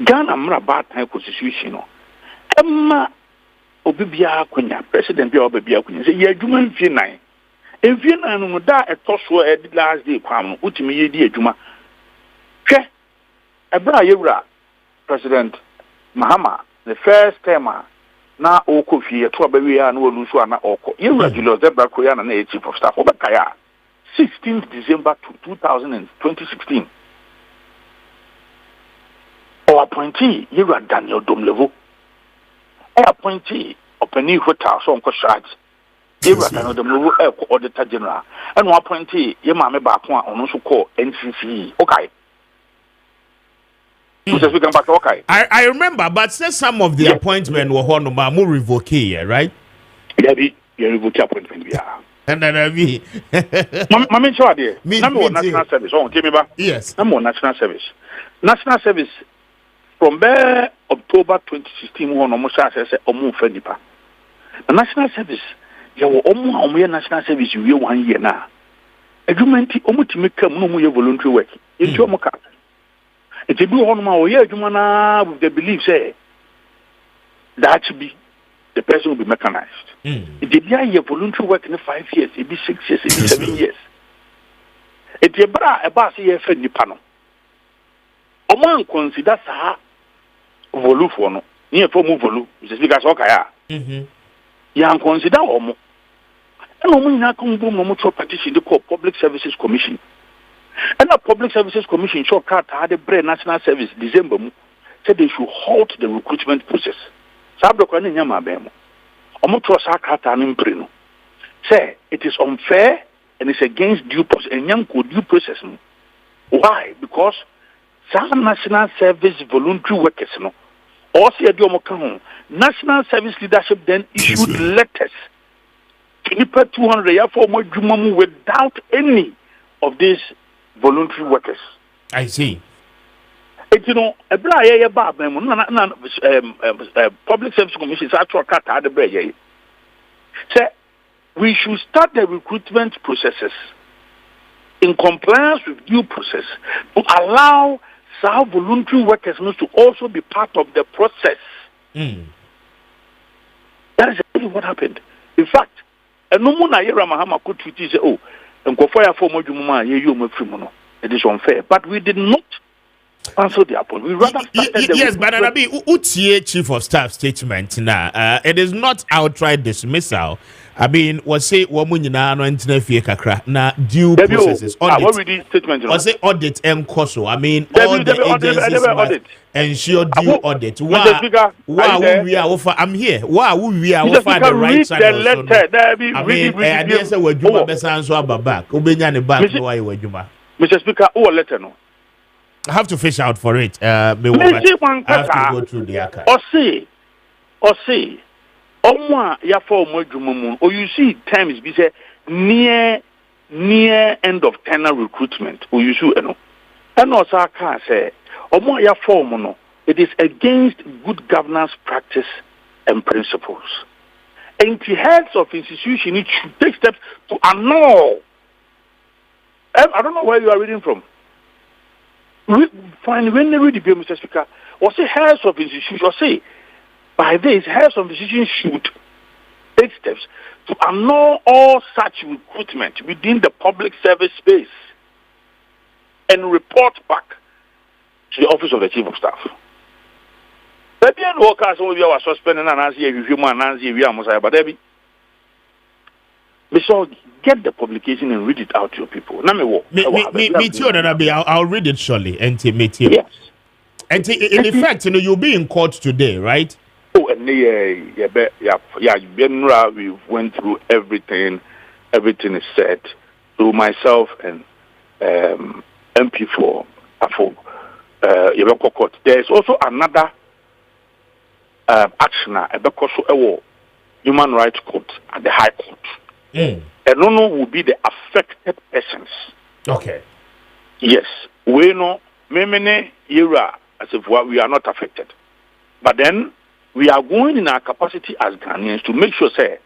Ghana mra bad time constitution. Emma Obibia Kunya, President Bia Obibia Kunya, say, yeah, Juma in Vienna. In Vienna, no, that a toss were at the last day, Kwame, ultimately, dear Juma. Che, Abra Yura, President Mahama, the first timer, now Okofi, a 12 baby, and no Lusuana Oko. You regular Zebra Koyan and a chief of staff, Obakaya, 16th December 2016. Or appointee, you are Daniel Domlevo. Appointee opening hotel so on charge. They were the move auditor general and one appointee your mamma back one on also call NCC. Okay. Okay. I remember, but say some of the appointment were on more revoke, right? Yeah, you revoke appointment. Yeah. And then I mean, Mamma, sure, dear. Number one national service. Oh, give me back. Yes. Number one national service. National service. From there, October 2016, one almost says Omu Fenipa. The national service, you were Omu national service, you 1 year now. Agreement, Omu to make no more voluntary work. It's your mocha. It's a blue on my year, Jumana, with the belief, say, that should be the person will be mechanized. It did be a voluntary work in 5 years, it be 6 years, it be 7 years. It's a bra, a bass year Fenipano. Oman consider Saha. Volu for no near for move volu just because okay ya consider omo and omo na come boom no to petition the Public Services Commission and the Public Services Commission show card had a national service December said they should halt the recruitment process sabdo kwa ni nyama be mo omo to sakata no mpre no say it is unfair and it's against due process and yanko due process no why because some national service voluntary workers no also national service leadership then issued letters to Nipa 200 for more Jumamu without any of these voluntary workers. I see. It's a Public Service Commission say we should start the recruitment processes in compliance with due process to allow some voluntary workers to also be part of the process. That is exactly what happened. In fact, no one Mahama could say, oh, and go fire for more Jumuma, it is unfair. But we did not answer the appointment. We rather yes, but Anabi, Utie Chief of Staff statement now. It is not outright dismissal. I mean, was say womunina no entine fie kakra na due processes audit statement was say audit enkoso. I mean all the agencies must ensure due audit. I'm here. We are offer the right channel. I mean, I dare say we juma besan so ababa. Obenya ne back no why we juma. Mr. Speaker, who letter no? I have to fish out for it. I have to go through the archive. Or say Omwa ya for omo or you see times be say near end of tenure recruitment or you see and also can say omwa ya for no it is against good governance practice and principles. And the heads of institutions should take steps to annul. I don't know where you are reading from. When they read the bill, Mr. Speaker, or say heads of institutions, or say by this, heads of institutions should take steps to annul all such recruitment within the public service space and report back to the office of the chief of staff. The workers will be our suspending and answer human answer we are but Debbie. So get the publication and read it out to your people. Me too, I'll read it shortly. And yes. And in effect, you'll be in court today, right? Oh, and we went through everything. Everything is set. So myself and MP for court. There is also another actioner at Human Rights Court at the High Court. And no will be the affected persons. Okay. Yes. We know many era as if we are not affected. But then we are going in our capacity as Ghanaians to make sure say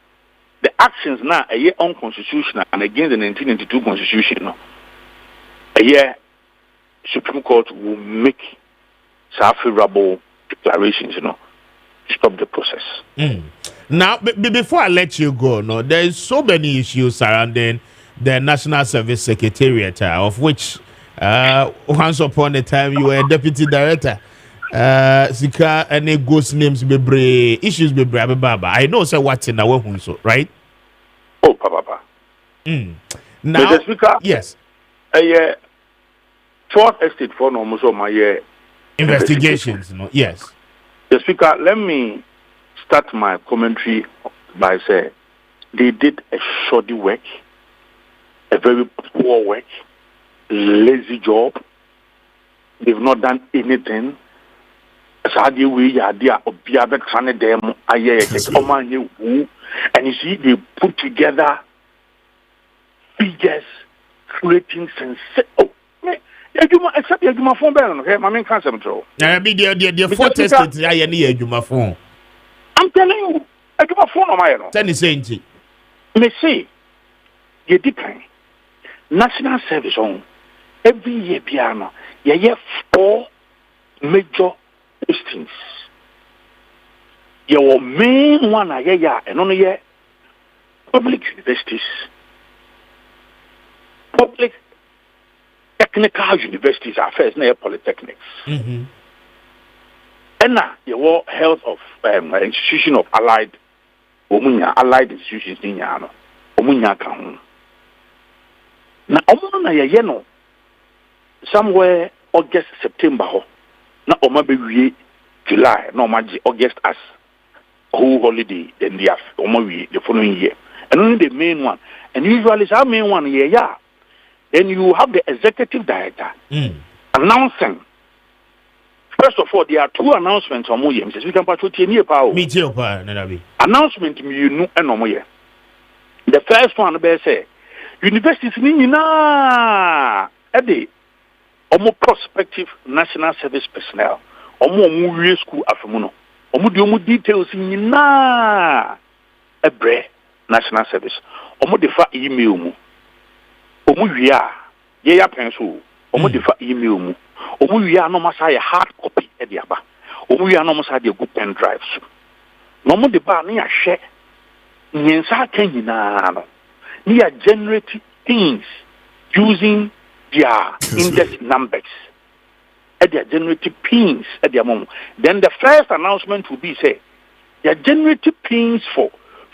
the actions now a year unconstitutional and against the 1992 constitution. A year Supreme Court will make favorable declarations, stop the process. Now, before I let you go, there is so many issues surrounding the National Service Secretariat, of which once upon a time you were a deputy director. Sika any ghost names be issues be baba. I know say what's in our home, so right? Oh, papa. Now, Mr. Speaker, yes. Fourth estate for almost my investigations. Yes. The Speaker, let me start my commentary by saying they did a shoddy work, a very poor work, lazy job. They've not done anything. And you see, they put together figures creating sense. Except your phone bell, okay? My main concept. I'm telling you, I do my phone on my own. Tell me, saying, me say, you decline national service on every year piano. You have 4 major postings. Your main one, and only here public universities, public technical universities are first, near polytechnics. And now your health of institution of allied institutions in Yano, Omunya Kahun. Now, Omuna somewhere August, September, now Omabe July, no Maji August as whole holiday, then the Omawi the following year. And only the main one. And usually it's our main one year, yeah. Then you have the executive director announcing. First of all, there are 2 announcements on Moyem. We can put it near power. Announcement you know and no more. The first one be say universities nina ede omo prospective national service personnel omo school afemuno omo di omo details nina ebre national service omo defa email mu omo wia ye ya penso omo defa email mu omo wia no masa ye hard copy e de aba omo wia no masa de go pen drives no mo de ba na ya hwe nyensa kan nyina no they are generating things using their index numbers. They are generating pins at their moment. Then the first announcement will be say they are generating pins for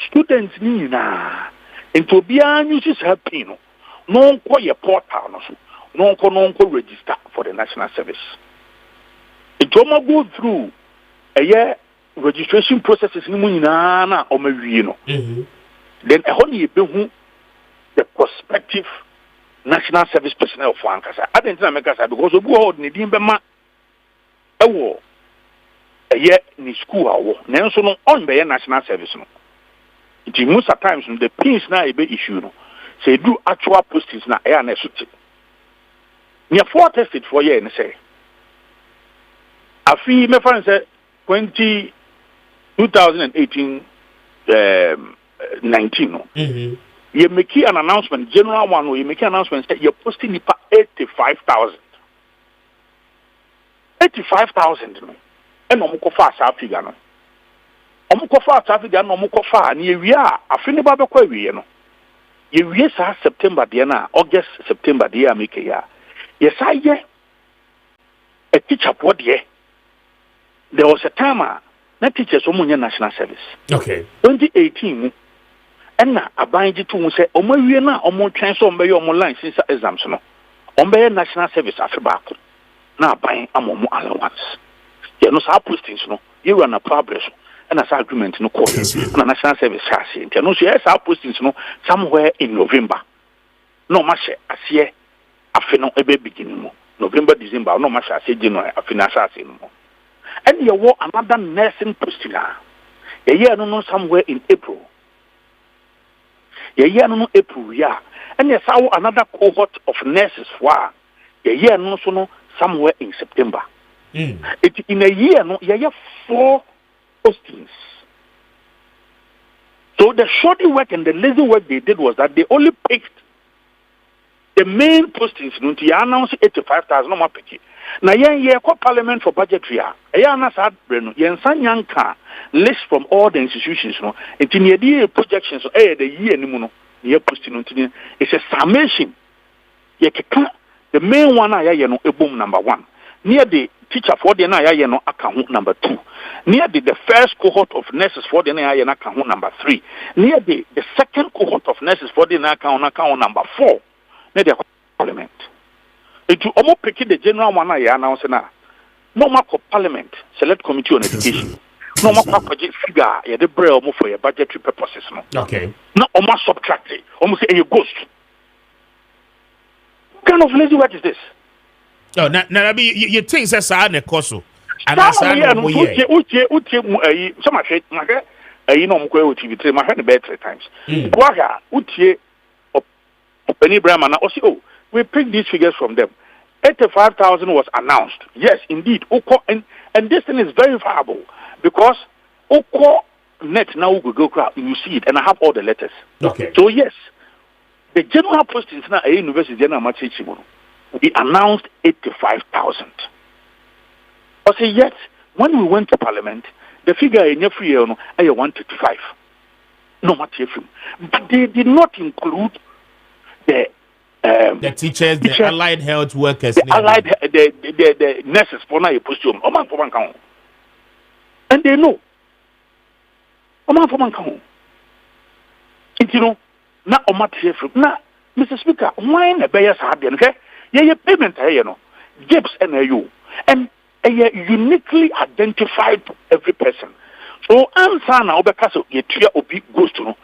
students nina. And to be uses her pin. No call your portal no call register for the national service. It will go through a year registration processes nina or maybe then a whole year the prospective national service personnel for Ankasa. I didn't make us because of what Nidim Bema year in school or nanso no on be national service no. It most at times the pins na e be issue no. Say do actual postings na e na suit. Near 4 tested for year and say. Afi me fan say 2018 19 no. You make an announcement, general one, or you make an announcement that you're posting it 85,000. 85,000 no. And no fast figure no. Fast figure no far and we are a fin about the query no. Yes, September Diana, August, September dear make a year. Yes, I a teacher what year. There was a time that teachers Omunya National Service. Okay. 2018 and na abanji to say omo na omo twen so mbe yo line since exams no. Ombe National Service afi back. Na aban amomo allowance. You know sa postings no. You run a progress and as agreement no call. Na National Service chassis. You know so yes sa postings no somewhere in November. No mashe asie afi no ebe beginning mo. November December no mashe asie January afi na chassis no. And you want another nursing posting. A year no somewhere in April. A year no April, yeah. And yes, another cohort of nurses for a year no somewhere in September. It in a year no, you have 4 postings. So the shorty work and the lazy work they did was that they only picked the main postings. No, they announced 85,000 no more picky. Now, parliament for budgetary. List from all the institutions. No, it's in the projections. The year no, posting. It's a summation. The main one a boom number 1. Near the teacher for the account number 2. Near the first cohort of nurses for the account number 3. Near the second cohort of nurses for the account number 4. Near the parliament. It will almost pick the general one I announce now. No more parliament, select committee on education. No more budget figure, the braille almost for your budgetary purposes. No. Okay. No, almost subtract it. Almost say a ghost. What kind of lazy work is this? Oh, now, you think that's a nekoso. And I said, some of it, you know, TV3, my friend, bed 3 times. Waga, Utie, Penny Brahman, oh, we picked these figures from them. 85,000 was announced. Yes, indeed. And this thing is verifiable because Oko net now will go crowd. You see it, and I have all the letters. Okay. So yes, the general postings now at University General Maakye, we announced 85,000. I say yes. When we went to Parliament, the figure in every year, 135. No matter but they did not include the teachers, the allied health workers, the nurses for now post you and they know. You know, not on material now, Mr. Speaker, why the bayers have been okay? Yeah, payment, you know, GIPS and you, and uniquely identified every person. So, answer now because you goes to know.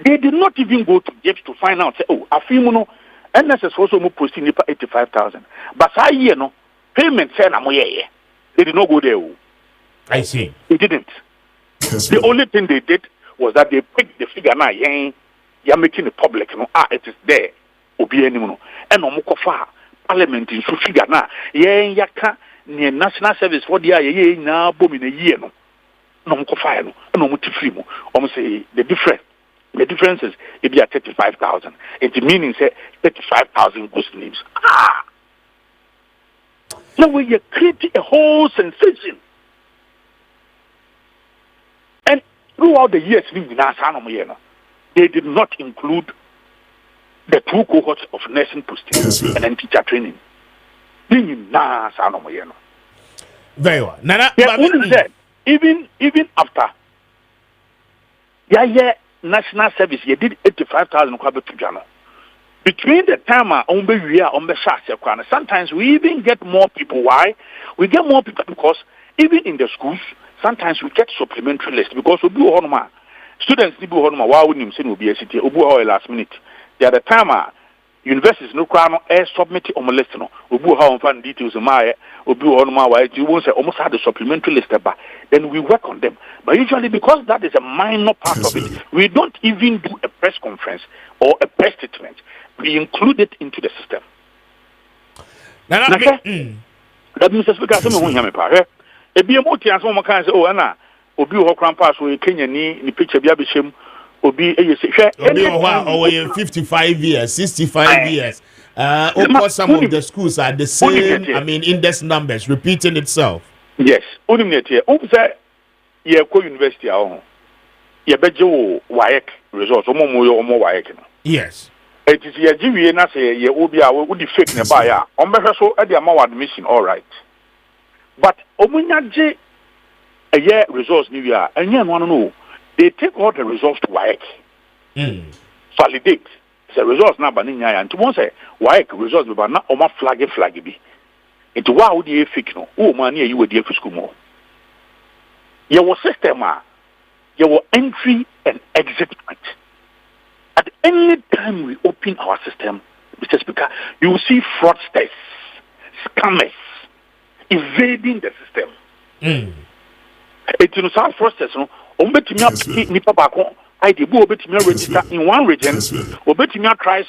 They did not even go to GIPS to find out, say, oh, I feel no. NSS also posting 85,000. But I hear no payment say na moye. They did not go there. I see. They didn't. The only thing they did was that they picked the figure now. You're making it public. No, it is there. Obi anymore. And no mokofa parliament in figure now. Yaka near national service for the na boom in a year no. No mokofa no. No motifri mo. Say the difference. The difference is it be at 35,000. It meaning say 35,000 ghost names. Now we are creating a whole sensation. And throughout the years, they did not include the 2 cohorts of nursing postings and then teacher training. Very well. Nana, even after national service, you did 85,000 between the time sometimes we even get more people. Why? We get more people because even in the schools, sometimes we get supplementary list because we do students need to be last minute. They are the time universities no crano submit on list no obu how on details my obu on my way you won't say almost had the supplementary list but then we work on them, but usually because that is a minor part of it, we don't even do a press conference or a press statement. We include it into the system. That means because some of them are a be a multi and some kind of oh Anna obi ho crampa so Kenya ni picture bia be shem obi or 55 years 65 years of course some of the schools are the same, I mean index numbers repeating itself. Yes, only here say ye ko university ahụ ye beje wo WAEC results omo WAEC no. Yes, it is ye giwie na say ye obi a wo di fake na ba ya on behwe so e dey am admission, all right, but omunya je ye results ni wi a enye no no, they take all the results to WAEC validate the results na ba ni nya ya nti won say WAEC results be ba na o ma flag bi into wa wo di fake no o ma na ye we di school mo. Your system, your entry and exit point. At any time we open our system, Mr. Speaker, you will see fraudsters, scammers invading the system. It's in some fraudsters, no. Nipa bako, I did register in one region, try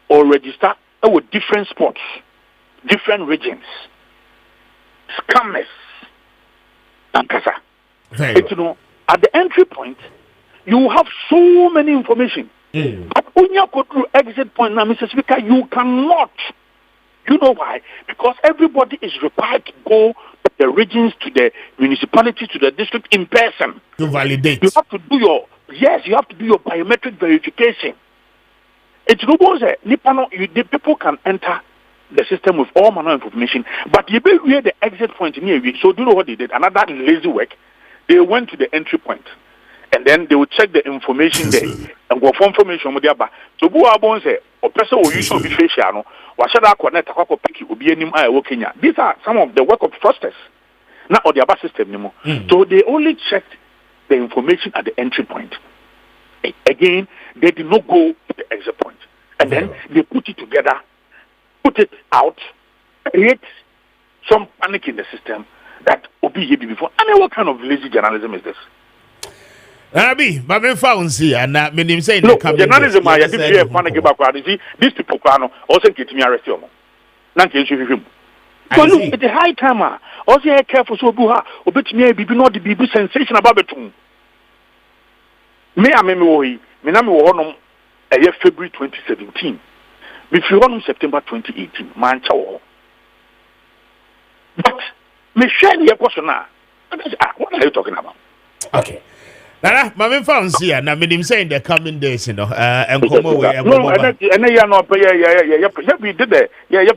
or register with different spots, different regions. Scammers. Ankasa. It's, at the entry point, you have so many information. But when you go through exit point now, Mr. Speaker, you cannot. You know why? Because everybody is required to go to the regions, to the municipality, to the district in person. To validate. You have to do you have to do your biometric verification. It's no more the people can enter the system with all manner of information, but you be where the exit point near you. So do you know what they did? Another lazy work. They went to the entry point, and then they would check the information there and go for information with their back. So who are born say or person will use be facial. What should I connect a couple picky will be any working? These are some of the work of fraudsters, not on the other system anymore. So they only checked the information at the entry point. Again, they did not go to the exit point, and then they put it together, put it out, create some panic in the system that Obi here before. I mean, what kind of lazy journalism is this? Abi, but me found see, and that mean saying no journalism. I did hear panic about crowd. See, these people can also get me arrested. Nanti you him. So look, it's a high timer. Also, I careful so buha. Obet me be not the bibi sensation about it. Me a me me na me wo honom February 2017. If you want September 2018, man chawo. But me share the question now. What are you talking about? Okay. Nana, my found here. Now, me saying the coming days, you know, and come away. No, and you know, we did the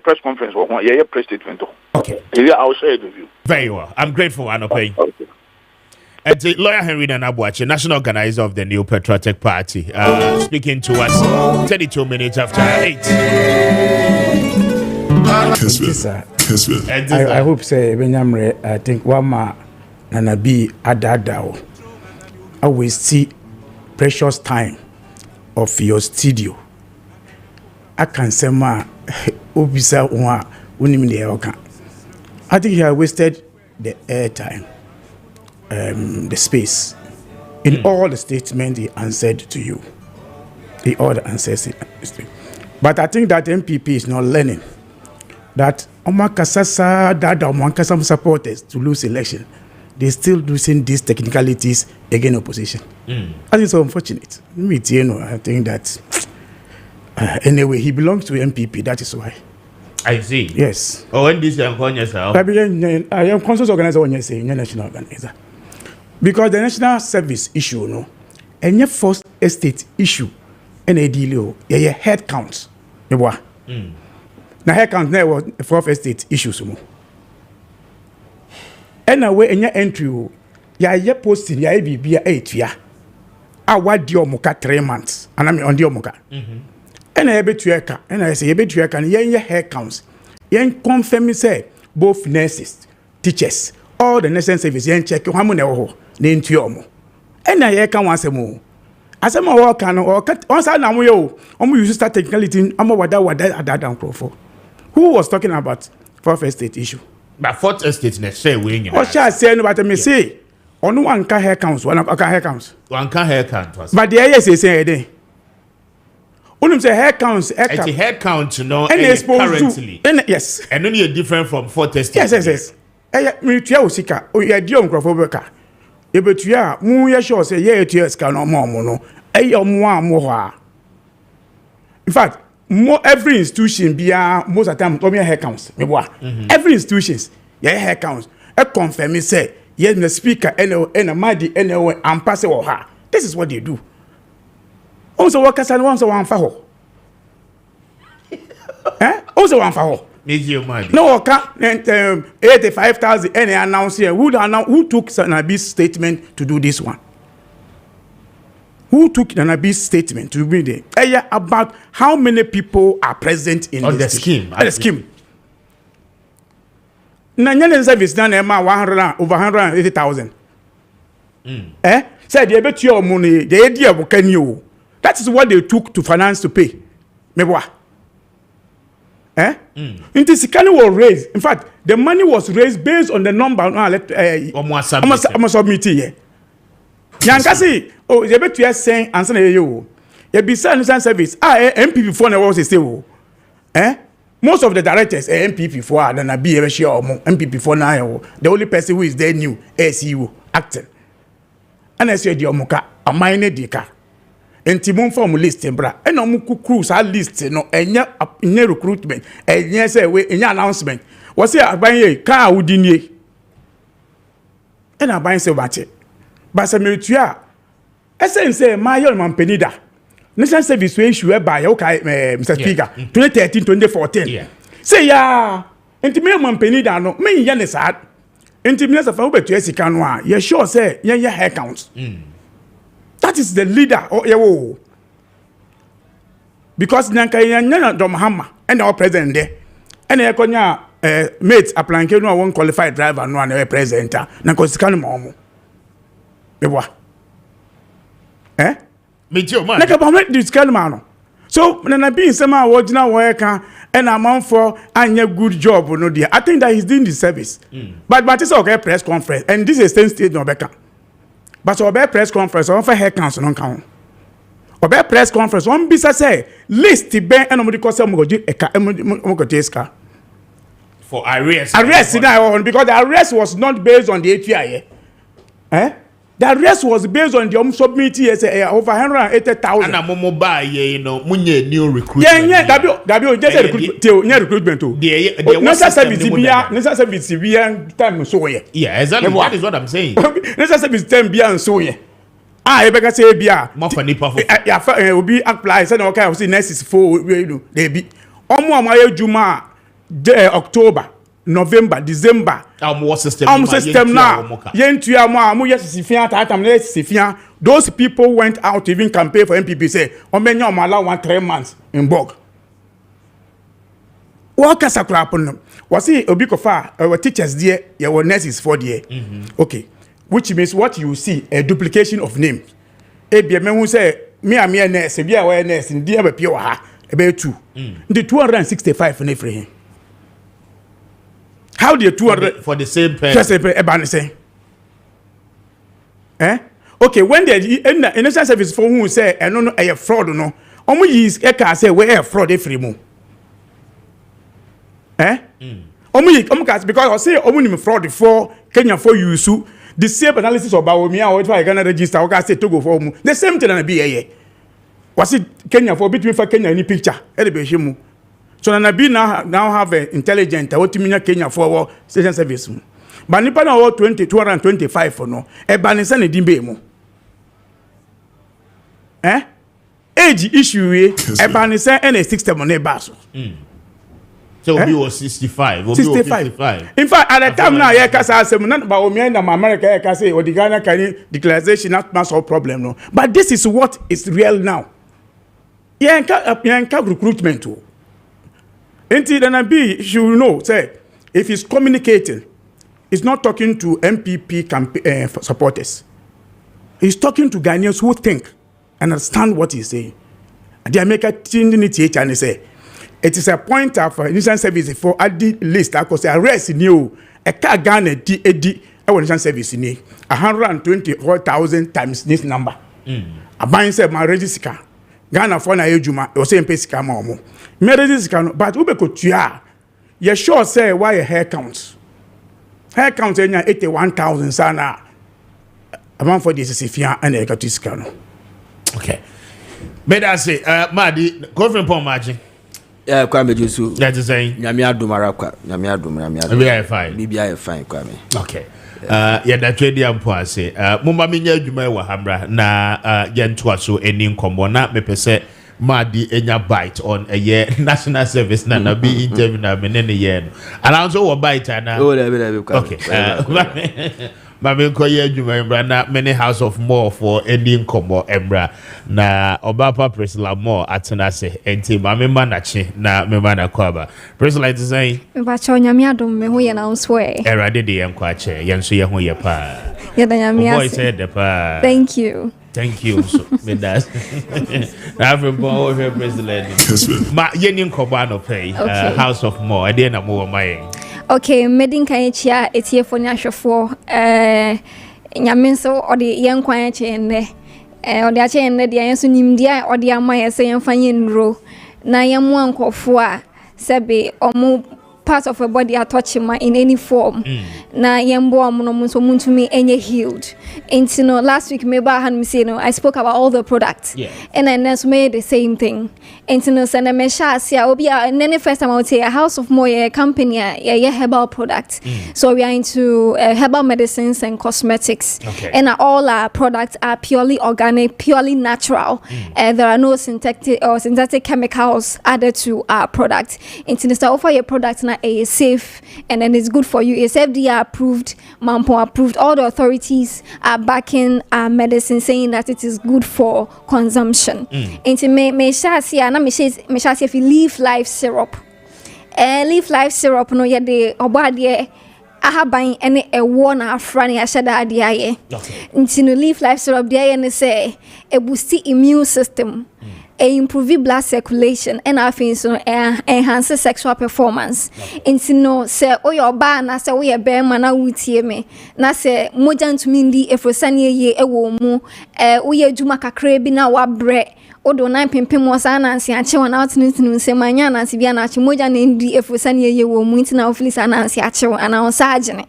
press conference or press statement. Okay. Yeah, I'll share it with you. Very well. I'm grateful, Anope. Okay. And the lawyer Henry Nanabuache, national organizer of the New Patriotic Party, speaking to us 32 minutes after 8. I hope say Benyamre, I think Wama Nanabi Adadao always see precious time of your studio. I can say ma Obisa Uma Unimide Oka. I think he has wasted the airtime. The space in all the statements he answered to you. He all the answers. But I think that MPP is not learning that Omakasasa that Omakasam supporters to lose election. They still losing these technicalities against opposition. I think it's so unfortunate. I think that anyway he belongs to MPP. That is why. I see. Yes. Oh, when this young yourself. I am conscious organizer when you say national organizer. Because the national service issue, no, and your first estate issue, and a deal, yeah, head count, now head count now was fourth estate issues, and away in your entry, yeah, posting, yeah, be 8 year. I want your mocha 3 months, and I'm on your mocha. And I bet you and I say, I bet you can, yeah, head counts, yeah, confirm say both nurses, teachers, all the national service, yeah, check how many. N'intuomo ena ye ka wanse mu asem o kan o once na mo yo omo use start technicality amo wada adadan crofo. Who was talking about fourth estate issue? But fourth estate na share we nyina. O sha say no but me say ono wan ka hair counts, one ka hair counts. One ka hair count was. But the yes say dey. Onum say hair counts, it's a head count no currently. Yes. And only different from fourth estate. Yes. Me tua osika, o ye di omkrofo beka. E betua mu ye sure say ye etua sika no mo no. Omo amo ho a. In fact, every institution bia most of the time come hair counts. Me boa. Every institutions ye hair counts. E confirm say ye the speaker and a madi anyway and pass or ha. This is what they do. Also workers and once one for ho. Also one for ho. No, 85,000 any announce here. Who took Nanabi's statement to do this one? Who took Nanabi's statement to be there? About how many people are present in the scheme? The scheme. Nanyana service done over 180,000. Said they bet your money. The idea of can you? That is what they took to finance to pay. Meboa. Into Sikani was raised. In fact, the money was raised based on the number. Almost submitted. Yankasi, oh, they bet you are saying, answer you. You be selling service. MPP for the was still. Most of the directors are MPP for than a be or MPP for now. The only person who is there new SEU acting. And I said, Yomuka, a minor dika. Enti form list bra e na mu cruise a list no enya recruitment enya say we enya announcement wo say aban ye ka awudi nie e na aban say bache ba say metua essence ma yo man penida national service we issue e ba ya okay Mr. Speaker 2013 2014 say ya enti me man penida no me nya ne sad enti minister fa wo betua sika no a ye sure say ye hair count. That is the leader. Because Nyanka Domhama and our president there. And I konya mates applying no one qualified driver no one presenter. Nankosikano momo. Beboa. Me too man. Naka ba this kalmano. So na be sema original worker and amount for anya good job no there. I think that he's doing the service. But it's okay press conference and this is state no beka. But our press conference, on for hair council on count. Our press conference, on bisa say list the bank and nobody cause some eka for arrest. Arrest because the arrest was not based on the ATI. The arrest was based on the submitting over 180,000. And a momo buy you know munye new recruitment. Yeah, Gabi just recruitment too. Necessary severe time so yeah. Yeah, exactly. That is what I'm saying. Necessary time be and so yeah. You better say bia. More for nipa for. Yeah, will be apply. Say okay, I see next is for they be. Omo Juma October. November, December. System now. Those people went out to even campaign for MPP. Say, allow 3 months in Bog. What was it a big of our teachers there? Your nurses for the okay, which means what you see a duplication of names. Who say me a mere nurse, be awareness in dear pure about 2. The 265 in every. How do you 200 for the same person? Okay, when they in national service for who say no a fraud no. Omo use eka say we a fraud free mo. Omo because I say omo ni fraud for Kenya for use the same analysis about me or if I can register I say Togo for mu. The same thing na be here. Was it Kenya for between for Kenya any picture? Elebe so Nanabi now have intelligent what mean Kenya for station service. But nipa na 225 for no. E banisa ne dimbe mo. Age issue we e banisa and 60 money baso. So we was 65. 65. In fact, at the time now, yeah, kasa asem na ba omi na America yeah kasa o the Ghana can declaration not solve problem no. But this is what is real now. Yeah, recruitment too. Until then, you know, say, if he's communicating, he's not talking to MPP supporters. He's talking to Ghanaians who think understand what he's saying. They make a change and they say it is a point of insurance service for at the list. I could say arrest new a car gun a insurance service in 124,000 times this number. A buying said my register Ghana for na ejuma o say pay sika ma omo me register no but we be ko tua you sure say why a hair count enya 81,000 sana amount for this is fia and e ka to sika no. Okay, but I say Madi government pon margin Kwame Jusu that is saying nyame adumara kwa nyame adumara bibia fine Kwame. Okay, yeah, that trade ampo ase mumba minya adwuma wa hamra na yentoa so eni nkombo na mepese Madi enya bite on a year national service na be interview na menene ye no and also wo bite na okay Mami koye adwuma embra na many house of more for eni nkombo embra na obapa Priscilla more atena se enti mami manachi na memba na kwaba Priscilla is saying ba cha nyame adom me ho ye na nso erade de yenko ache yenso ye ho ye pa ye da nyame ase boy said the pa thank you so me das African over President ma yeni nkombo no pay house of more ade na mo my okay medin kan chia etiefo ni ahwefo nyame so ode yen kwan che ne ode a che ne de yen so nimdia ode ama ye se yen fanye nro na yemu ankofo a sebe omo part of a body are touching my in any form na yembo amuno so muntumi enye healed and you know last week maybe I had me say I spoke about all the products and I next made the same thing and you know send a mesha see obi and then the first time I would say a house of more company herbal products so we are into herbal medicines and cosmetics and all our products are purely organic, purely natural. There are no synthetic chemicals added to our products and to offer your products now is safe and then it's good for you. It's FDA approved, Mampo approved. All the authorities are backing our medicine, saying that it is good for consumption. And to me shall see if you leaf life syrup. Leaf life syrup no ye de obade ahaban ene ewo na afra ne ashada ade aye. Ntino leaf life syrup de aye ne say e boost immune system. Improve blood circulation and I think so enhance sexual performance. Into no say oh your ba na say we bear man na wutie me na say moja ntumi ndi efrosane ye ewo mu we adwuma kakra bi na wa bre odo na pimpim wasa na ansi ache wona otinu se manya na ansi bia na ache moja na ndi efrosane ye wo mu ntina ofilisa na ansi ache ana on sagene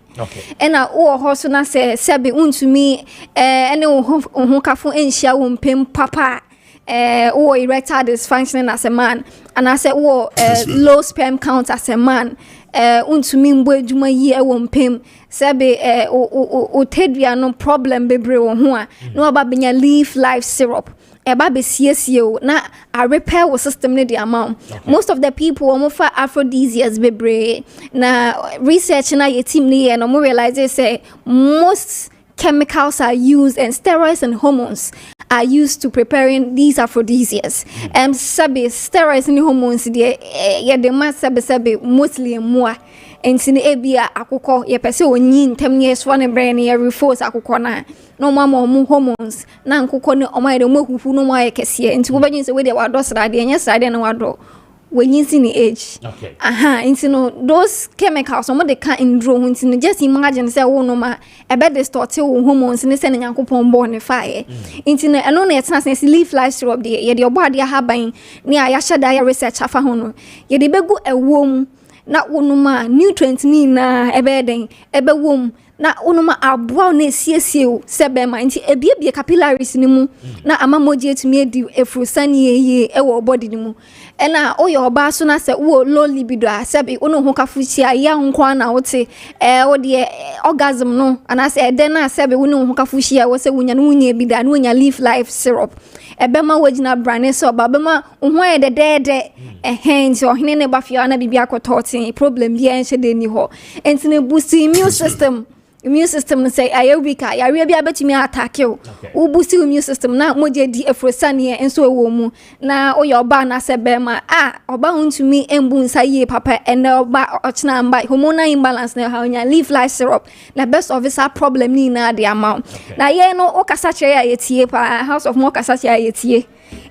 ena wo ho so na say sebe untumi ene wo kafo enhia wo mpem papa or erectile dysfunction as a man and I said low sperm count as a man untumi mbo adwuma yi e wo mpem sebe o tedua no problem bebre wo ho a no ba benya leaf life syrup eba be siesie na a repair wo system ne the amount most of the people wo for aphrodisiacs bebre na research na your team ne no mo realize say most chemicals are used and steroids and hormones are used to preparing these aphrodisiacs. Sabi steroids and hormones de sabi mostly more. And sin ebia akoko ye pese onyi ntem ye so ne brain ye reforce akoko na no mama mu hormones na nkoko ne omai de mohuhu no ma ye kese nti wo banyin se we de wado srade enya srade na wado when you see the age into no those chemicals some they can't indro into just imagine say oh no ma e be distort hormones ni say nyankopon born fire into no eno na etna say leaf life syrup de ye de obade haban ni aya shada ya research afa ho no ye de begu ewom na wonuma nutrient ni na e be den e be wom na onuma aboa na esiesie sebe ma nti ebiebie capillaries ni mu na amamoji etumi edi efrosane ye e wo body ni mu ena oyo oba so na se wo low libido a sebe ono ho kafuchia ya nkwa na wote wo de orgasm no ana se eden na sebe ono ho kafuchia wo se wunya no wunya bi da no wunya leaf life syrup ebema wagina brane so babema ho ye de hands or hine ne bafia na bibia akototin problem bi enche de ni ho enti ne boost immune system immune system say aye weaker ya we bia betimi attack you wo boost immune system na moje di efrosane enso ewo mu na oyo ba na se be ma oba huntumi embu nsa ye papa ene oba ochina mba hormonal imbalance na ha nya leaf life syrup na best of this problem ni na the amount na ye no okasa kire ya yetie pa house of more kasa kire ya yetie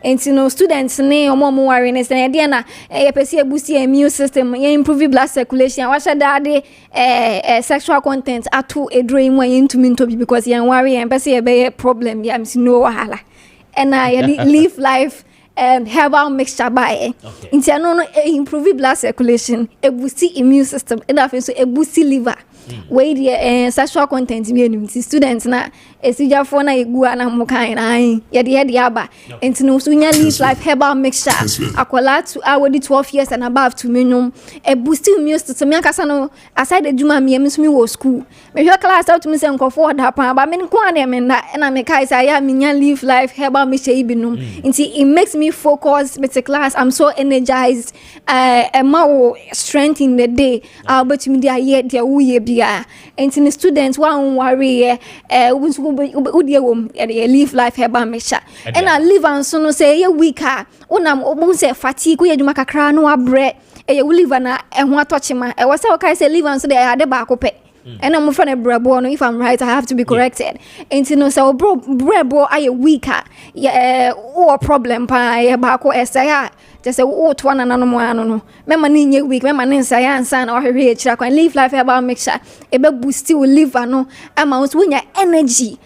enti no students ne omo worry ne say dey na ye pese boost immune system ye improve blood circulation wa sha dade sexual content atu edro mu ye ntumi ntobi because ye worry ye pese ye be problem ya msi no wahala and I live life herbal mixture by enti no improve blood circulation e boost immune system and after so e boost liver wey the sexual content me enu students na esijafo na egua na mukan na ye de aba enti no so nya live life herbal mixture akola to awodi 12 years and above to menum e boost immune system me akasa no aside ejuma me me wo school me hwe class out me say nkofo da pa ba me nko na me na me kai say ya me nya live life herbal mixture ibinum enti it makes me focus with the class. I'm so energized more strength in the day but me dia ye dia uye bia enti the students wan worry udie wom e live life herbal mixture and I live and so no say ye weaker una obo say fatigue ko ye dwuma kakra no abre e ye live na e ho atochema e wo say o kai say live and so dey ade ba ko pe and I'm from a brabo no if I'm right I have to be corrected and you know so brabo are weaker or problem pa ya ba ko esaya just say to one no mo ano no mema ni nye weak mema ni science and or hwe chira kwan live life about mixture e be boost your liver no ama us wonya energy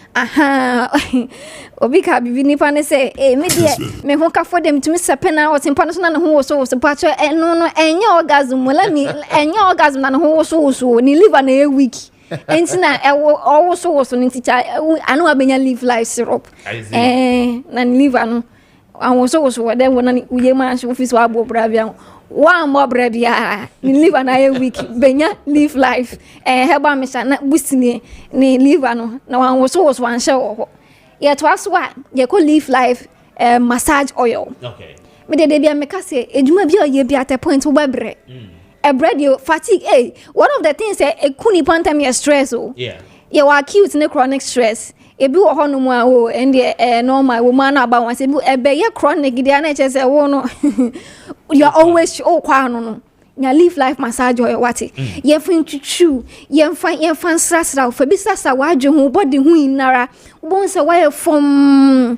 obi ka bibi nipa ne say me de me ho ka for dem to me sepena o timpa no so na ho so pacho no enye orgasm la mi enye orgasm na ho so ni liver na e weak entina e so ni teacher anu abenya live life syrup na liver no awon so dem wona uye man office wa bo bravia wa mo bravia ni liver na e week benya live life heba me sha na boost ni liver no na wan so wan sha wo ye to aswa ye ko live life massage oil me de bia me ka say ejuma bia ye bia at point wo babre e bread you fatigue one of the things e kuni pantam ye stress ye wa acute ne chronic stress ebi wo hono mu a o ende normal wo ma na aba wan se bi ebe ye chronic dia na che se wo no you are always kwa no nya live life massage oil wati ye fin chuchu ye fan srasra fa bi sasa wa adwe ho body hu inara wo se wa ye from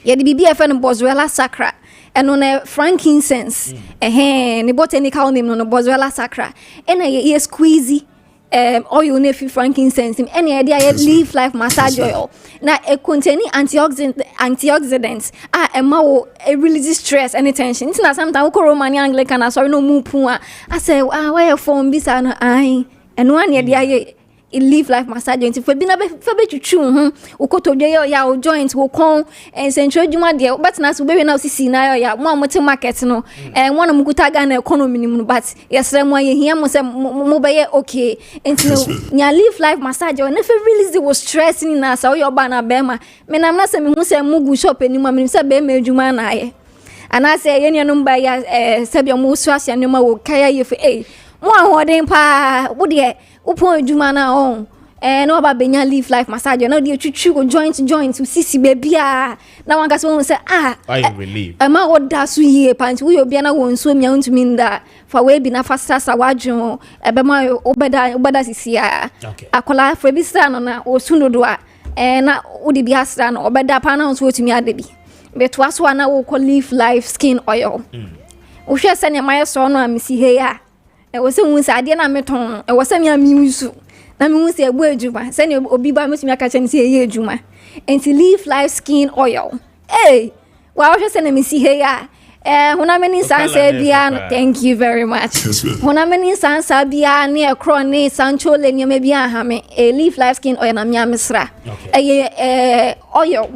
ye di bibia fa no boswella sacra eno na frankincense ne botanical name no boswella sacra ena ye squeezy oil ne fi frankincense any idea live life massage oil na e contain antioxidants ema wo release stress and tension it's na sometimes ko Roman Anglican na sorry no mu pu I say why form bisa no eno an ye live life massage nti fa bi na fa be twutwu ukotodwe ya o joint wo kon central djuma de but na so be na sisi na ya mo amote market no wona mukuta ga na economy ni mu but yesre mo ye hia mo se mo be ye okay nti no nya live life massage na fa release the stress ni na sa yo ba na be ma me na na se me hu se mugu shop ni ma me se be ma djuma na ye ana se ye ne no mba ya se bi mo so asia ne ma wo kaya ye fe mo ahoden pa wo de upon adwuma na on no ba benya live life massage na de twutwu joint sisi bebia na wanka so say I relieve ma oda so yie pant wo obia na won so mia ntumi nda fa we bi na fastasa wadwo ebe ma obeda sisi akola fa bi sra no na osunodo na odi bi asra no obeda pa na so otumi ade bi beto aso na wo ko live life skin oil wo hwe se ne maye so no amisi he ya e wo se hu se ade na meton e wo se me amiusu na me hu se egbo ejuma se ne obi ba mesumi aka che ne se ye ejuma enti live life skin oil wa wo hwe se ne misi he ya hona meni sansa bia thank you very much hona meni sansa bia ne ekro ne sancho le ne me bia ha me live life skin oil na me amsra oil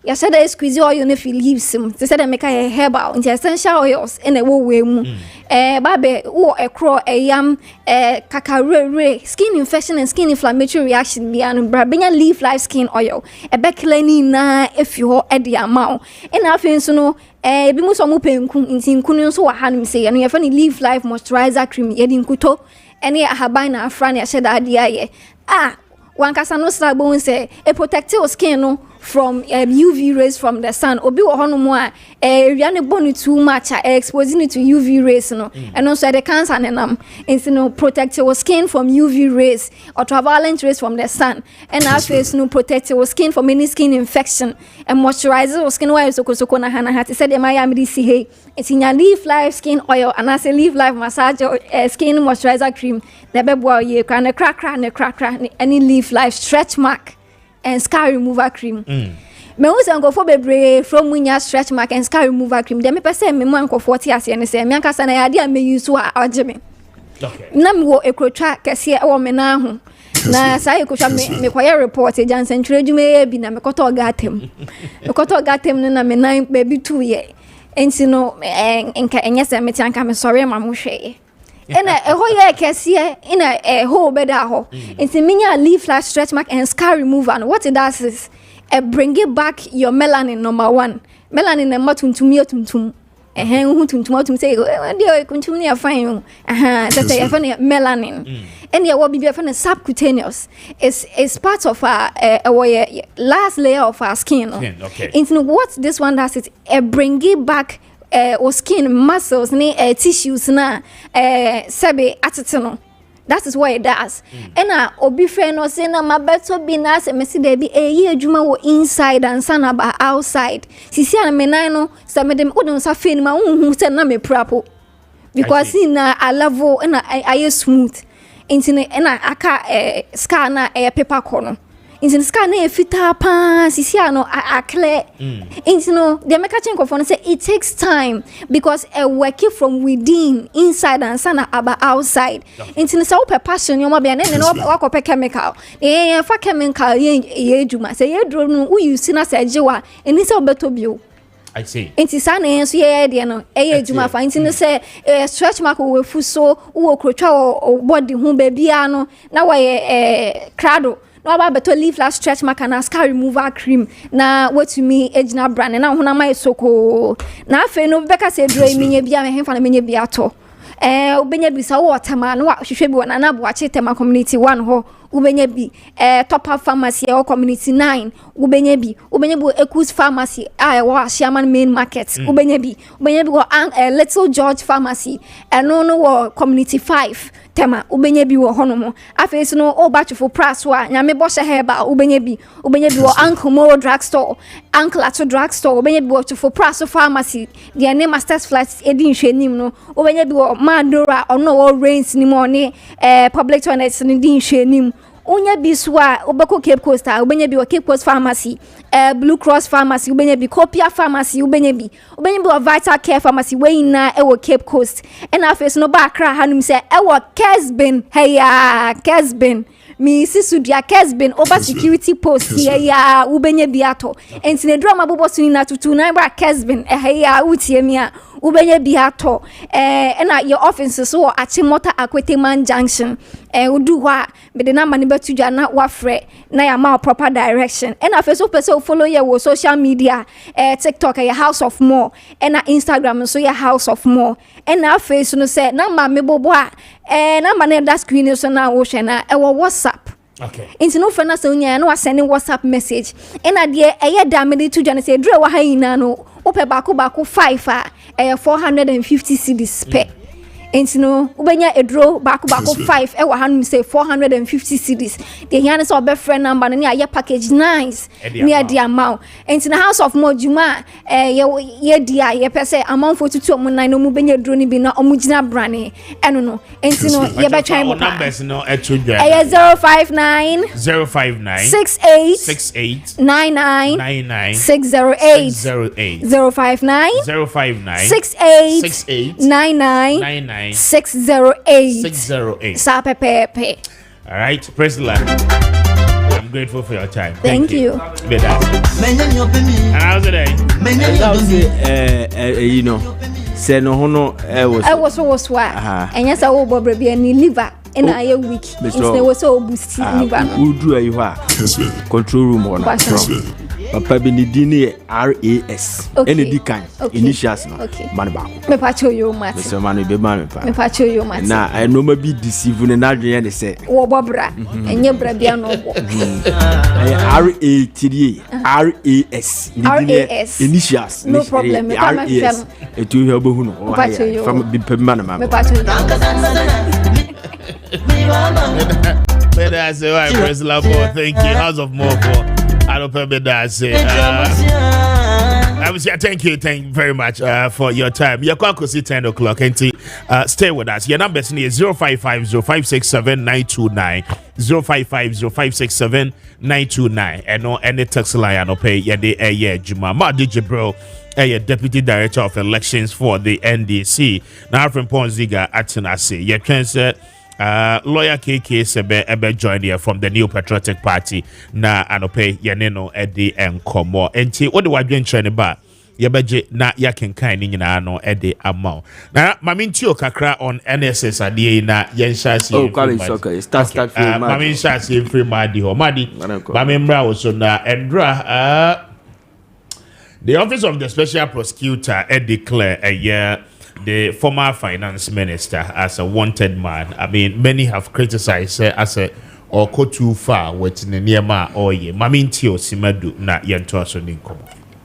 ya said I squeeze oil ne feel leaves they said I make a herbal and essential oils in a wo mu babe wo ekro yam kakarere skin infection and skin inflammatory reaction bia no bra leaf life skin oil e be cleaning na if you ho e de amount and afin so no bi mu so mu penku nti nkunu so wa hanum say no ye fa ni leaf life moisturizer cream ye di nkuto ene ahaban na afra na ye da ade aye one kasa no sabo say e protect your skin no from UV rays from the sun obi wo hono mo a area ne bonu too much exposing it to UV rays no and also the cancer nenam and no protect your skin from UV rays ultraviolet rays from the sun and our face no protect your skin from any skin infection and moisturize your skin while so na hana hat said my MDC hey it's in your Leaf Life skin oil and I say Leaf Life massage skin moisturizer cream the bebo ye can crack any Leaf Life stretch mark and scar remover cream. Me who say go for bebre from munya stretch mark and scar remover cream. Dem me say me mo 40 ase ne say me ankasa na yade me use a ageme. Okay. Na me wo ekrotwa kese e wo me na ho. Na say ekotwa me kwaye report Jansen tredwuma bi na me koto gatem. Me koto gatem na me nan baby 2 ye. Enti no enka enye say me tianka me sorry ma mo hwe. Ena ho ye kese ina ho beda ho. Enti minya Leaf Life stretch mark and scar remover and what it does is bring it back your melanin number 1. Melanin na matuntum ye tuntum. Hu tuntum say dey kuntum ne afan say afan melanin. And your be afan subcutaneous is part of our last layer of our skin. Okay. Enti what this one does is bring it back or skin muscles ni tissues na sebe atitino. That is what it does. And obi friend no say na mabeto bi na se mesi dey bi ye adwuma wo inside and sana ba outside. Sisi an me nan no se me dem odun sa fe ni ma hu se na me prapo. Because na I level na I smooth. Intine na aka scar na paper corner. Inti scan na fita pa sisi ano clear. Inti no the make change for say it takes time because working from within inside and sana about outside. Inti no say wo passion yo ma be na no wa pe chemical. Fa chemical ye adwuma say ye dro no we use na say jewa eni say obeto bio. I see. Inti sana enso ye de no adwuma fa inti no say stretch mark we fu so wo krotwa body hu ba bia no na wa ye crado. No about better Leaf Life stretch mark and scar remover cream. Na what to me ejina brand na hona mai soko. Na afa no beka say dro emi bia me hemfa na menye bia to. Ubenya bi sa water ma no hwehwe bi na bo ache tema community 1 ho. Ubenya bi top up pharmacy or community 9 ubenya bi Ekus pharmacy wa Shaman main market ubenya bi Little George pharmacy no community 5 tema ubenya bi wo honomo afeso no obachufo price wa nyame bo hye heba ubenya bi wo Uncle Moro drugstore Uncle Ato drugstore ubenya bi wo chufo price pharmacy the name masters flat edin hwenim no ubenya bi wo Mandora ono wo rains ni mo ne public toilets ni din hwenim Unya biswa ubeko Cape Coast ubenya bi Cape Coast pharmacy Blue Cross pharmacy ubenya bi Copia pharmacy ubenya bi Vital Care pharmacy we na ewo Cape Coast and afes no ba kra hanum se ewo Kessben heya Kessben mi sisu dia Kessben over security post ya ubenya bi ato entine drama bobo suni na tutu na ba Kessben heya utie mi a ubenya bi ato na your office so Achimota Akweteman Junction udu wa be the number ni betu ja na wafre na ya ma proper direction and after so person follow your social media TikTok your House of More and Instagram so your House of More and na face no say na ma mebobo na ma na that screen so na wo hwe na WhatsApp. Okay. Into no friend so nya no sending WhatsApp message and adie damage to ja say dre wa ha ina no ope bako 5 450 cedis per. And no ubenya edro bako 5 e wa hanum say 450 cedis the yan so be friend number na ya package nice near the amount and in the House of More juma ye dia ye pese amount for 22 9 no ubenya edro ni bi na omugina brane eno no and no ye be try mo numbers no eto 059 68 99 608 059 68 99 608 Sa pepe. All right, praise the Lord. I'm grateful for your time. Thank you. And how's it? You know, say no hono was what and yes I will bobre be any liver in a week. It's never so boosty liver. Who do you are? Control room on. Papa Benedini RAS. Any decan. Initials no. Manaba. Me pacho you mat. Mr. Manu be man. Me pacho you mat. Now I know maybe deceiving and Adrian say. Oh Bobra. And your brabia no. RAS. RAS. Initials. No problem. RAS. It will help who know. From the man. Me pacho you. But I say, why press love for thank you. House of more for I don't remember that. Say, I would say thank you very much for your time. You're going to see 10 o'clock and stay with us. Your number is 055-0567-929 055-0567-929 and no any tax line I don't pay yeah Juma Ma DJ Bro Deputy Director of Elections for the NDC. Now from Ponziga Atenase. You can say lawyer KK Sebe join here from the New Patriotic Party na anope yeneno edi enkomo enti what do I doing training ba yebeje na yakenkan ni nyina no edi amount na maminti okakra on NSS ade na yenshasi Kwame soccer start maminshasi free madi ho madi mamembra also na endra the office of the special prosecutor declare a year the former finance minister as a wanted man. I mean, many have criticized as a or go too far with the Niema or ye. Mamintio Simadu na Yantoso Ninko.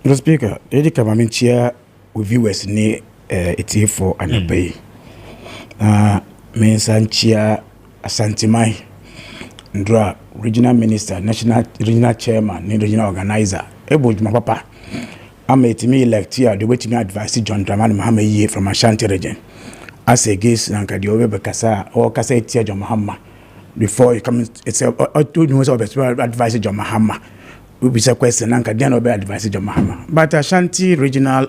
The speaker, Lady Kamamintia with viewers near it for an obey. Mensanchia Santimai, Ndra, regional minister, national regional chairman, regional organizer, Ebo Papa. I'm a me elect here, the way to me advise John Draman Muhammad from Ashanti region. As a guest, Nanka the Obe Kasa or Kasa Tia John Muhammad. Before you come, it's a 2 news of advice John Muhammad. We be a question, Nanka then Obe advice John Muhammad. But Ashanti regional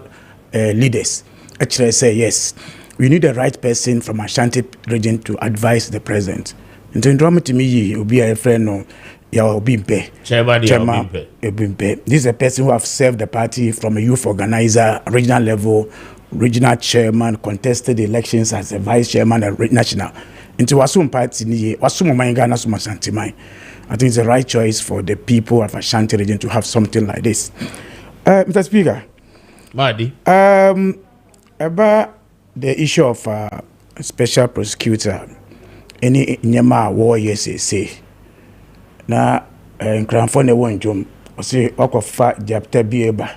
leaders actually say yes, we need the right person from Ashanti region to advise the president. And to drama to me, you'll be a friend no. Chairman Obimpe. This is a person who have served the party from a youth organizer, regional level, regional chairman, contested the elections as a vice chairman at national. Into Wasum party, Wasum Mayangana Suma Santimai. I think it's the right choice for the people of Ashanti region to have something like this. Mr. Speaker, Madi. About the issue of special prosecutor, any Nyama warriors say. Na nkranfo ne won jom o se okofa japta bieba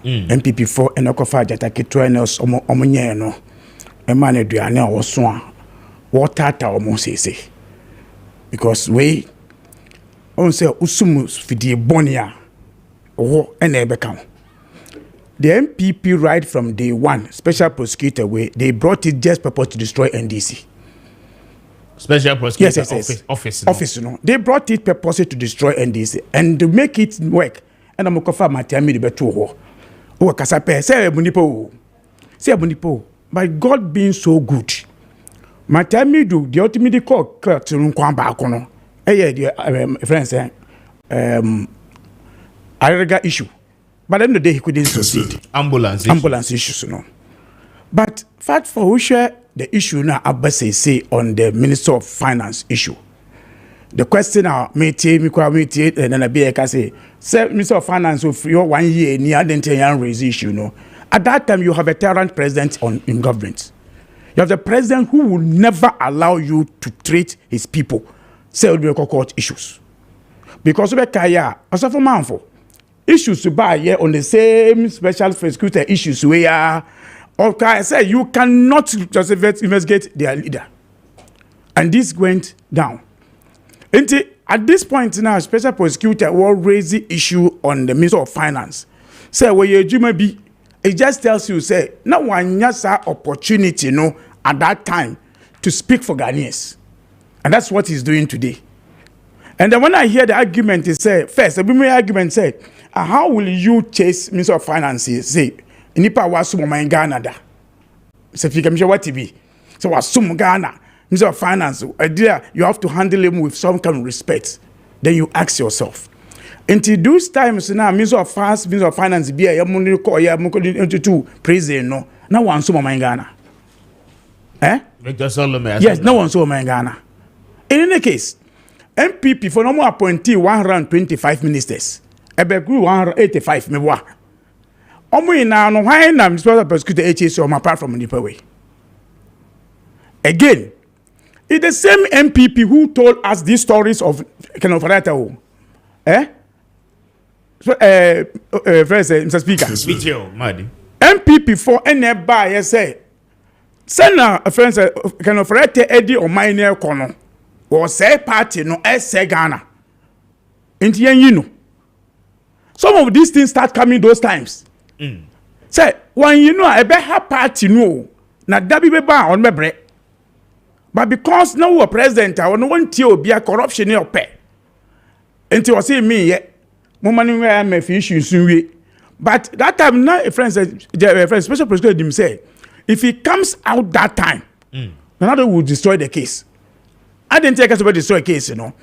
MPP4 en okofa jata ketwa ne omonye no e ma ne duane o so a wotata o mo sese because we on say usum fidie bonia wo en e beka the MPP right from day one special prosecutor way they brought it just purpose to destroy NDC. Special prosecutor office. No. They brought it purposely to destroy NDC and to make it work. And I'm going to Matiami the better. Oh, Kasape, say Bunipo. But God being so good, Matiami do the ultimate call to Nkwamba Kono. Dear friends, Arega issue. But then the day he couldn't succeed. Ambulance issues, no. But fact for who share the issue now Abbas say on the Minister of Finance issue. The question now and then I be say Minister of Finance of your 1 year near the raise issue. No, at that time you have a tyrant president in government. You have the president who will never allow you to treat his people. Say court issues. Because we kaya also for manful issues to buy here on the same special prosecutor issues where okay, I say you cannot just investigate their leader. And this went down. And at this point now, special prosecutor will raise the issue on the Minister of Finance. Say, where you may be, it just tells you, say, no one has an opportunity, at that time to speak for Ghanaians. And that's what he's doing today. And then when I hear the argument, he said, first, the argument said, how will you chase Minister of Finance? Say, nipa wasu mo Ghana da se fika mje what be so wasu Ghana Minister of Finance idea you have to handle him with some kind of respect. Then you ask yourself until those times now Minister of Finance be a money call ya into prison no na wan so mo Ghana Victor Solomon yes no one so mo Ghana in any case MPP for no more appointee 125 ministers. Ebe grew 185 mewa. Omo ina no why na special prosecutor HSO apart from the way. Again, it's the same MPP who told us these stories of Kenofarata. So, Mr. Speaker. MPP for any buy, say, Sena, friends, Kenofarata Eddie or Minor Kono, or say party no say Ghana. Into you know. Some of these things start coming those times. Say, when you know, I better party no, na dabi beba on my bread. But because now we're president, I don't want to be a corruption or pay. Until I say me, yeah, money where I'm a fish in Sunway. But that time, now a friend said, special prosecutor him say, if he comes out that time, another will destroy the case. I didn't take us to destroy the case, you know.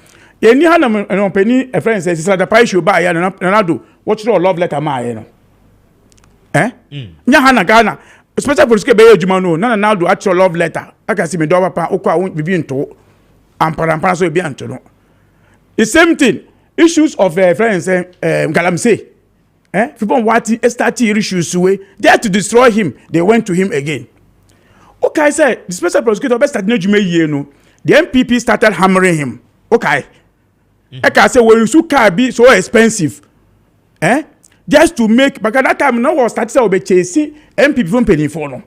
Any hand penny a friend says, it's like the price you buy, and I do. What's your love letter, my, you know? Nyahana Ghana. Special prosecutor be Jumano, none now do actual love letter. I can see me do pa okwa won't be into ampara so be anto. The same thing. Issues of friends Galamsey. People what start issues way. They had to destroy him. They went to him again. Okay, I said the special prosecutor best start no. The MPP started hammering him. Okay. I can say when you car be so expensive. Just to make, because that time no was started to be chasing MPP from penny for no.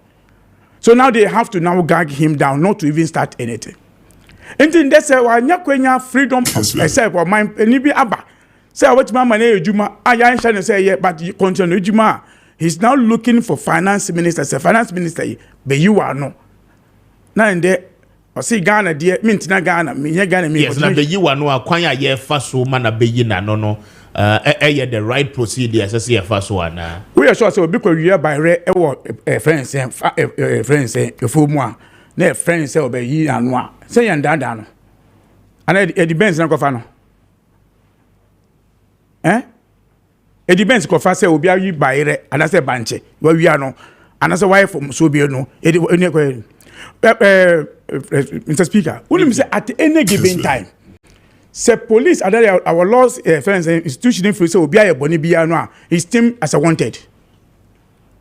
So now they have to now gag him down, not to even start anything. And then they say, "Well, nyakwenye freedom of myself or mind, any be abba." Say, "What my money Juma?" I ain't say yeah, but you continue Juma. He's now looking for finance minister. Say finance minister, but you are no. Now and there, I see Ghana dear, mint na Ghana, me Ghana me. Yes, na be you are no akwanya ye faso man be you na no. The right procedures as a first one. We are sure so because you are by friends and friends say your full one. Ne friends say obey ye and one. Say and down. And it depends on Kofano. It depends Kofa say obi you by and I say banche. Where we are no. And as a wife from Sobio no. Mr. Speaker, wouldn't you say at any given time? Say police and our laws friends institution for so be a boni bia no is deemed as a wanted.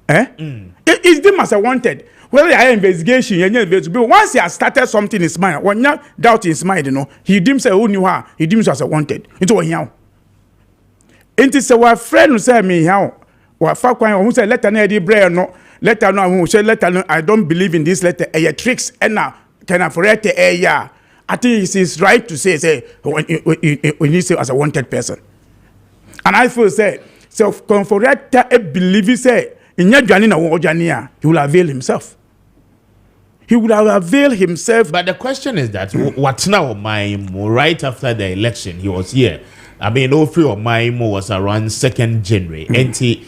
It is deemed as a wanted. Well, the investigation once he has started something in his mind, when you doubt in his mind, you know, he deems who knew her, he deems as a wanted. Into one now. It is our friend who say me how or Fakwan who say letter no bread no letter no who say letter no I don't believe in this letter tricks and now can I forget yeah. I think it is right to say when you say as a wanted person. And I feel say self-confident believe say in your journey he will avail himself. He would have availed himself. But the question is that what's now my right after the election he was here. I mean, all three of my was around 2nd January. And the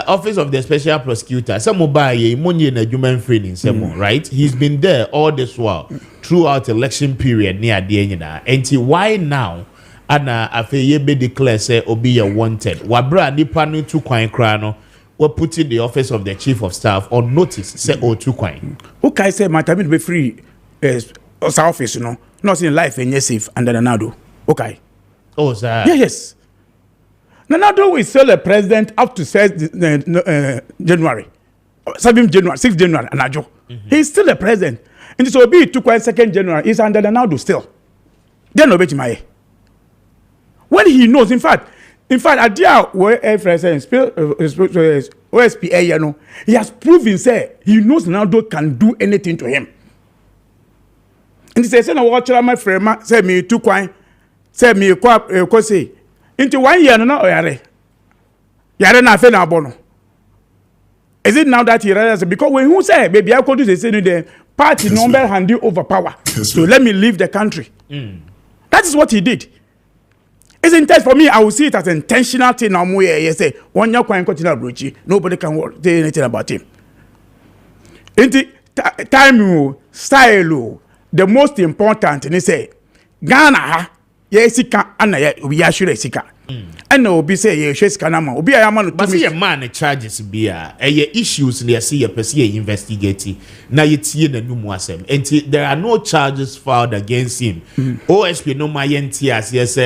office of the special prosecutor, some mobile money in a human freeing, right? He's been there all this while throughout election period near the end. And why now? Anna afeye be declare say obi a wanted. Wabra nipa no tu kwan kra no. We putting the office of the chief of staff on notice say o tu kwan. Okay, say my time be free. Office, you know, not in life and safe under Nanado. Okay. Oh, sir. Yes. Nanado will sell a president up to 6th January, 7th January, 6th January, Anajo. He's still a president. And so be 2nd January, he's under Nanado still. Then no bet my. When he knows, in fact, at the where OSPA, you know, he has proven say he knows Ronaldo can do anything to him. And he says, "No, watch my friend, say me too quiet, say me say into 1 year no yare na fe na bono." Is it now that he realizes because when who say baby I could do the same the party number hand you over power, so let me leave the country. That is what he did. Isn't it for me? I will see it as an intentional thing. Now, you say, one year, nobody can say anything about him. In the time, style, the most important, and they say, Ghana, yes, and we are sure. And no be say ye share scanama obi a man but see a man charges be issues near see a person investigate na ye tie na numu asem enti there are no charges filed against him. OSP no my NTS yes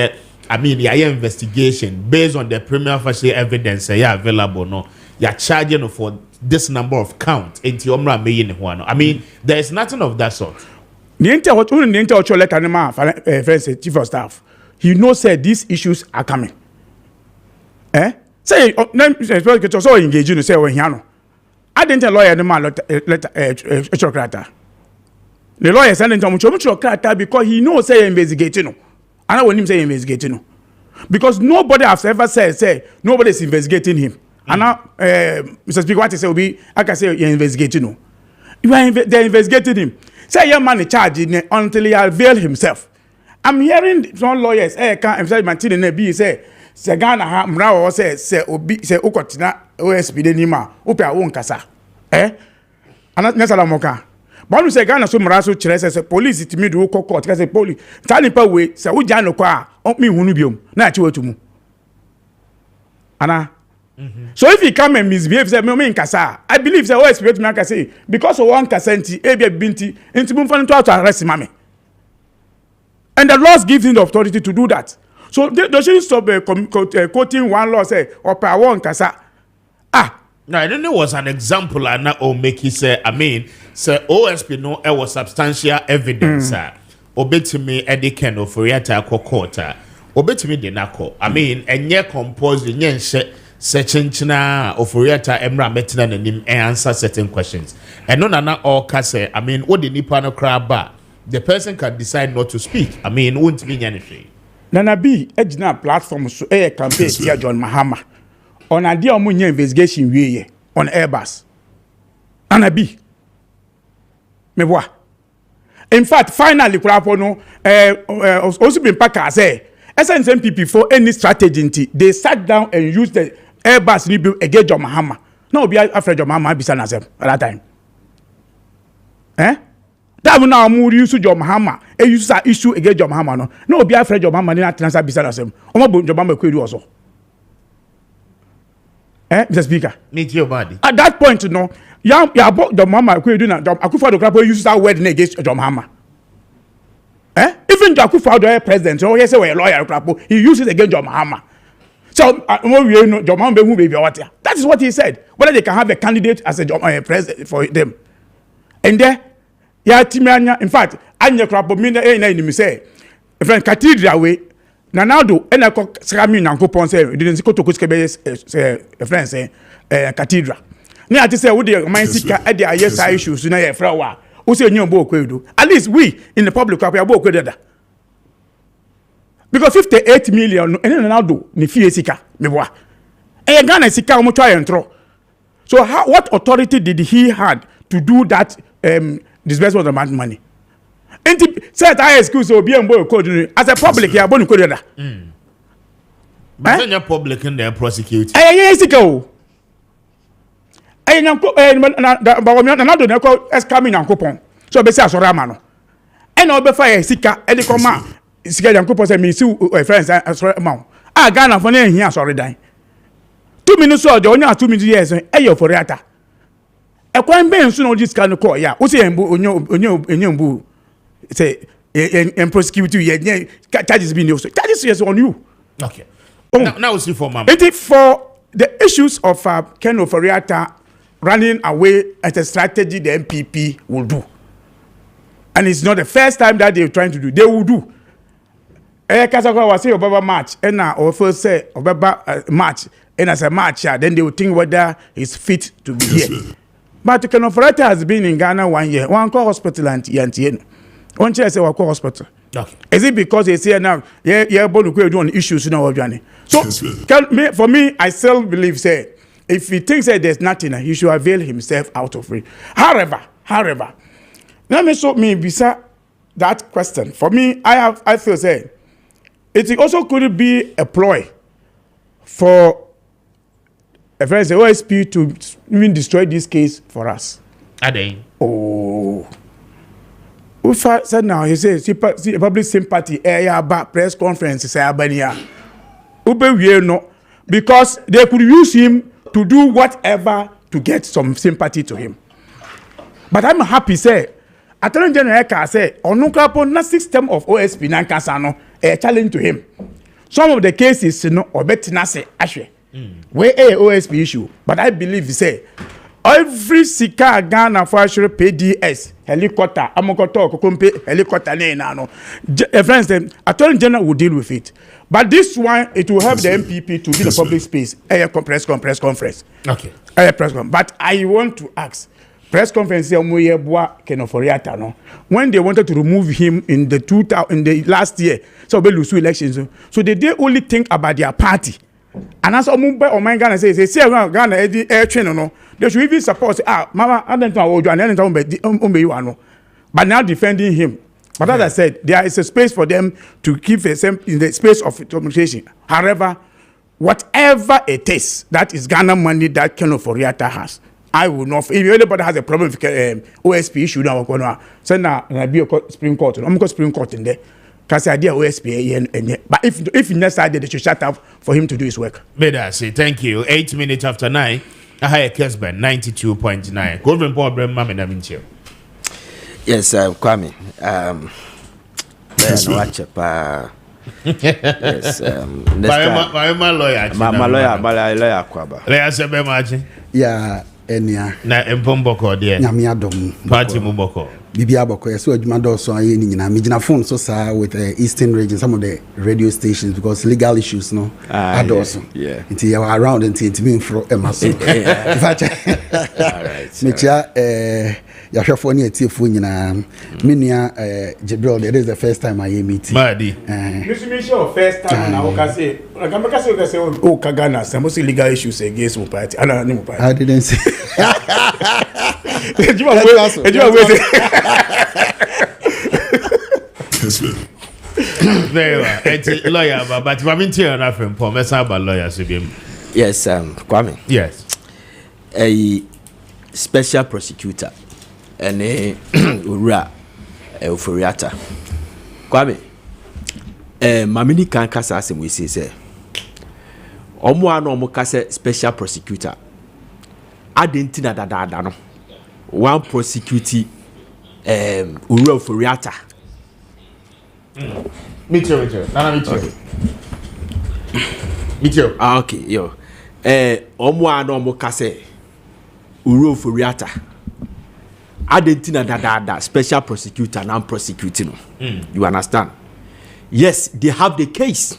I mean your investigation based on the prima facie evidence available no you're charging for this number of count enti omra me yin ho no. I mean there is nothing of that sort. Niente what un niente ocho letter ma friends chief of staff. He knows that these issues are coming. Say, so engage you say when he I didn't tell lawyer the man letter. The lawyer sent him to because he knows say investigating. I don't want him say investigating. Because nobody has ever said nobody is investigating him. And now Mr. Speaker, what he say will be I can say you're investigating. They're investigating him. Say your man in charge until he avail himself. I'm hearing some lawyers can't say Martin and be say Ghana ha mra o say obi say ukotina OSP de nima opia won kasa ana nesala moka but you say Ghana so mra so kire say police it me do court say police tani pa we say wo ja no kwa me hunu biom na achi watu mu ana so if he come and misbehave say me kasa I believe say OSP me kasa because of one kasenti ebia binti ntibum fa to arrest mame. And the laws give him the authority to do that. So they shouldn't stop quoting one law say or per one kasa. No, I don't know was an example and not make he say I mean say OSP no it was substantial evidence obetimi ediken of Oriata Kokota obetimi de nako. I mean enye compose nye sechenchina of Oriata Emra metina nim answer certain questions. And no na all kase I mean what the nipa no crab the person can decide not to speak. I mean, won't mean anything. Nana B, ejina platform so campaign here John Mahama. On a dear omunya investigation we on Airbus. Nana B. Me boy. In fact, finally, Krapono also been packed say SNMPP for any strategy. They sat down and used the Airbus rebuild against John Mahama. No, be after John Mahama be at that time. That will now move use to John Mahama. A use issue against John Mahama. No, be afraid John Mahama not transfer beside us. Omo John Mahama could also. Mr. Speaker. Meet your body. At that point, you know, ya about John Mahama could do not. Akufo the Krapo uses that word against John Mahama. Even Akufo the president, so he say we a lawyer Krapo, he uses against John Mahama. So we know John Mahama who be what. That is what he said. Whether they can have a candidate as a president for them, and there. Ya timanya in fact anya krapo mi na enemy say friend cathedral we na now do ena ko sami nyankopon say didn't go to kuskebe say friend say cathedral na ati say we dey man sika e dey ayesa issues na ye fra wa o say nyon bo okwedo at least we in the public we bo okwedo da because 58 million ena na do ni fie sika me boa e Ghana sika o mo twa entro so what authority did he had to do that disbursement of money. And said I excuse or be on board code as a public here, Bonnie Coda. But then you're public and they're prosecuted. Yes, go. I know, another call as coming on coupon. So besides Ramano. And all before a sika, and the command is getting coupons and me, friends as amount. I got for name here, sorry, die. 2 minutes or the only 2 minutes years, and ayo for Rata. A crime ben soon this kind of call, yeah. What's onyo say and prosecute you, charges being also. Charges yes on you. Okay. Now we see for Mama. It is for the issues of Ken of Oriata running away as a strategy the MPP will do. And it's not the first time that they're trying to do. They will do. Kasakwa was say Obaba match, and now or first say Obaba match, and as a match, then they will think whether he's fit to be here. But Ken of Oriata has been in Ghana 1 year. One call hospital and Yantian. One chair say call hospital. Okay. Is it because they say now, born to do on issues now, Johnny? So for me, I still believe say if he thinks that there's nothing, he should avail himself out of it. However, let me show me visa that question. For me, I feel say it also could be a ploy for a friend say OSP to even destroy this case for us. Are they? Oh. If I said now, he says, see public sympathy, about press conference, say Albania. Ube no, because they could use him to do whatever to get some sympathy to him. But I'm happy say Attorney General can say onukapo na system of OSP na nkasa no a challenge to him. Some of the cases no obetina say ahwe. Where a OSP issue, but I believe say every sika Ghana for sure PDS helicopter amokoto kokompe helicopter na no. Friends, them Attorney General will deal with it. But this one, it will help the MPP to be the public space. Press conference. Okay. Press conference. But I want to ask, press conference when they wanted to remove him in the last year, so we lose elections. So they only think about their party. And as Mumbai or my Ghana says, they say Ghana air train no, they should even support. Mama, I don't know. But now defending him. But as I said, there is a space for them to keep in the space of communication. However, whatever it is, that is Ghana money that Keno Foriata has. I will not. If anybody has a problem with OSP issue, now we're going to send a Supreme Court. I'm going to Supreme Court in there. Because idea OSP, but if in that side they should shut up for him to do his work. Better say thank you. 8 minutes after 9. I have Kessben 92.9. Golden Paul Bremma and Yes, Kwame. Yes, my lawyer. My lawyer, Kwaba. Let's say, Maakye. Yeah, Enya. Na Mpomboko, dear. Nyamiadom. Party Muboko. Bibia Boko, so Jumado, so I in phone so with the Eastern region, some of the radio stations because legal issues, no. Yeah. Until you are around until me from Emerson. All right. Mecha, Yashafoni at Tifuina, Minia, Jibril, it is the first time I meet. Madi. Sure, first time now, can say, oh, Kagana, some mostly legal issues against Mupati. I didn't say. There you are. It's lawyer, but I'm in here enough from Pomesa lawyers. Yes, Kwame. Yes. A special prosecutor and a Ura Euforiata. Kwame. Mamini can cast us and we say, Omo no kase special prosecutor. I didn't think that no. One prosecute Ura Euforiata. Me too. Okay, yo. Omo no kase Uro Furiata. I didn't think that special prosecutor and prosecuting. You understand? Yes, they have the case.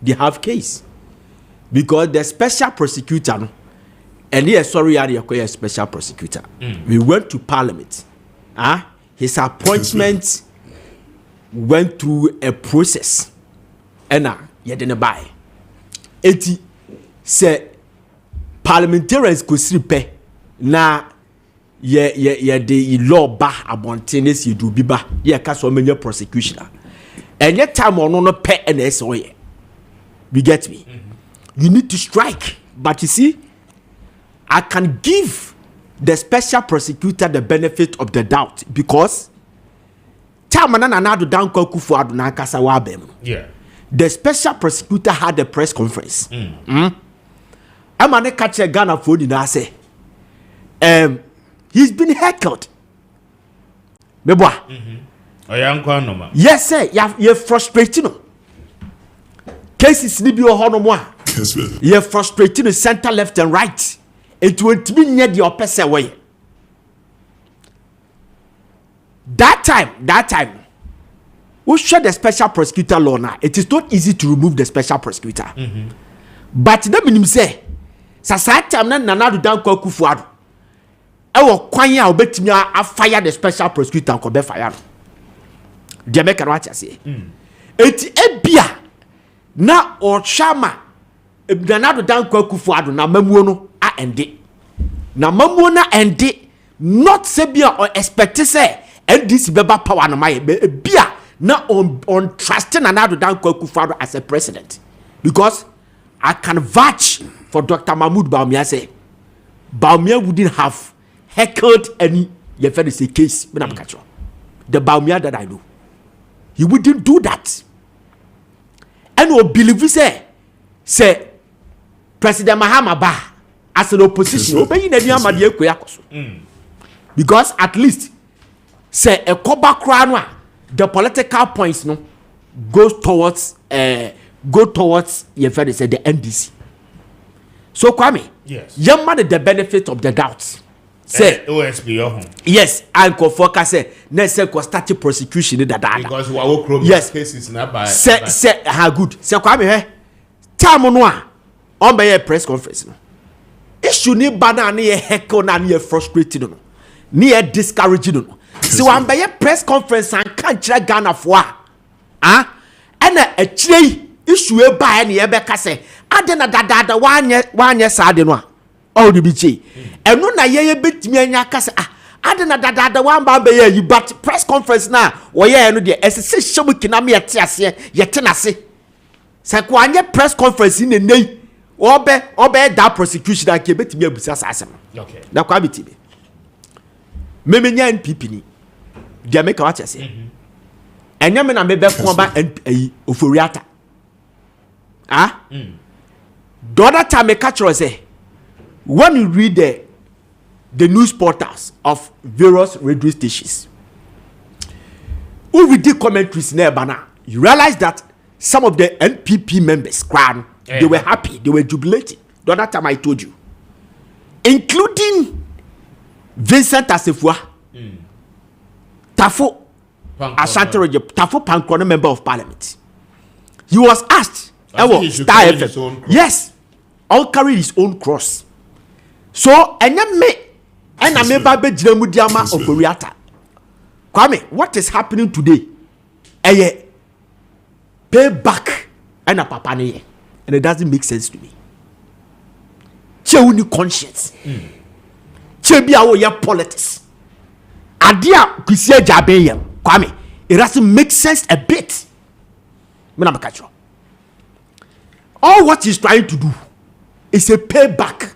They have case. Because the special prosecutor and yes, sorry, a special prosecutor. We went to Parliament. His appointment went through a process. And you didn't buy. 80 say parliamentarians could sleep na the law ba abontenes you do biba ye ka so many prosecution and yet time on no pay NSO. You get me? You need to strike, but you see, I can give the special prosecutor the benefit of the doubt because time na do down Kufu adu na kasa wa bem. Yeah. The special prosecutor had a press conference. I'm an catch a Ghana for the say. He's been heckled. Yes, sir. You're frustrating. Cases need be a you're frustrating the center, left, and right. It won't be near the opposite way. That time. We share the special prosecutor law now. It is not easy to remove the special prosecutor. But that means say, society am na do down Kufu adu. Ewo kwanya obetimi a fire the special prosecutor ko be fire. Dia make no atia say. Eti ebia na o chama na do down Kufu adu na mamuo no a ende. Na mamuo na ende not say bia or expect say NDC beba power na my bia na on trusting another down Kufu as a president because I can vouch for Dr. Mahmoud Bawumia say Bawumia wouldn't have heckled any case. The Bawumia that I know, he wouldn't do that. And we believe say say President Mahama Ba as an opposition obey na dia amade akua akoso because at least say a cover crown the political points no goes towards your friend say the NDC. So Kwame, yes, young man the benefit of the doubt. Say OSP yes, Uncle Foka say next say start prosecution because we are yes cases na by say how good. Say Kwame he time no on by press conference no. Issue ni bana na ye heckle na ye frustrated no. Ni ye discouraging no. So one by press conference and can't kire Ghana for and a chire issue e ba na ye be ka say adena dada wanye sade no all the biche eno na ye betimi anya ka say adena dada wan ba be ye but press conference na wo ye no de esese hyebu kina me yete ase yete na se say ko anye press conference ni nei obe that prosecution and ke betimi abusa asem okay na kwa bitibi memenya NPP ni dia make what say enya me na me be ko ba oforiata the other time I catch you say when you read the news portals of various radio stations, who read the commentaries now, you realize that some of the NPP members they were happy, they were jubilating. The other time I told you, including Vincent Asefua, Tafo Ashanti Tafo Pankrono, member of parliament. He was asked, Star FM. Yes, all carry his own cross. So, and I may babe Jiramudiama of Oriata. Kwame, what is happening today? Pay back and a papane, and it doesn't make sense to me. Cheuni conscience. Chebi awo ya politics. Adia kisia jabe Kwame, it doesn't make sense a bit. Menamakacho. All what he's trying to do is a payback.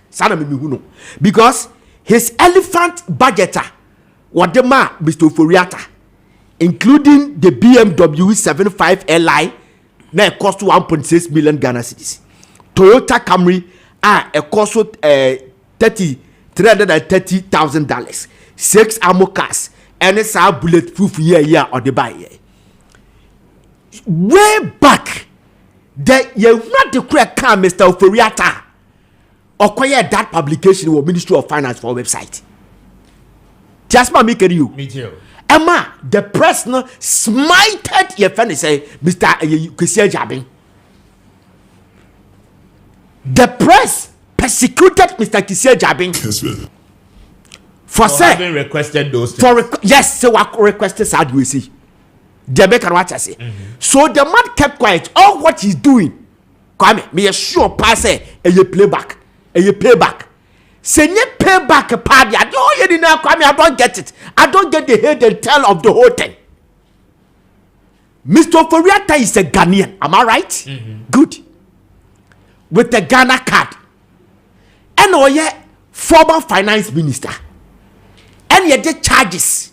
Because his elephant budgeter, Wadema Mr. Foriata, including the BMW 75 Li, now it cost 1.6 million Ghana cedis. Toyota Camry, it cost $330,000. 6 armor cars, and it's a bulletproof year or the buy. Way back. That you not the correct car, Mr. Oforiata, acquire that publication or Ministry of Finance for website. Just my make you. Me too. Emma, the press no smited your friend say, Mr. Kessben Jabin. The press persecuted Mr. Kessben Jabin. For having requested those things. For yes, so I requested sad we see. The make what I say. So the man kept quiet. All what he's doing, Kwame, me sure pass a playback, a payback. Say ye payback a party. I don't know, Kwame. I don't get it. I don't get the head and tail of the whole thing. Mr. Foriata is a Ghanaian. Am I right? Good. With the Ghana card, and oh yeah, former finance minister, and yet the charges.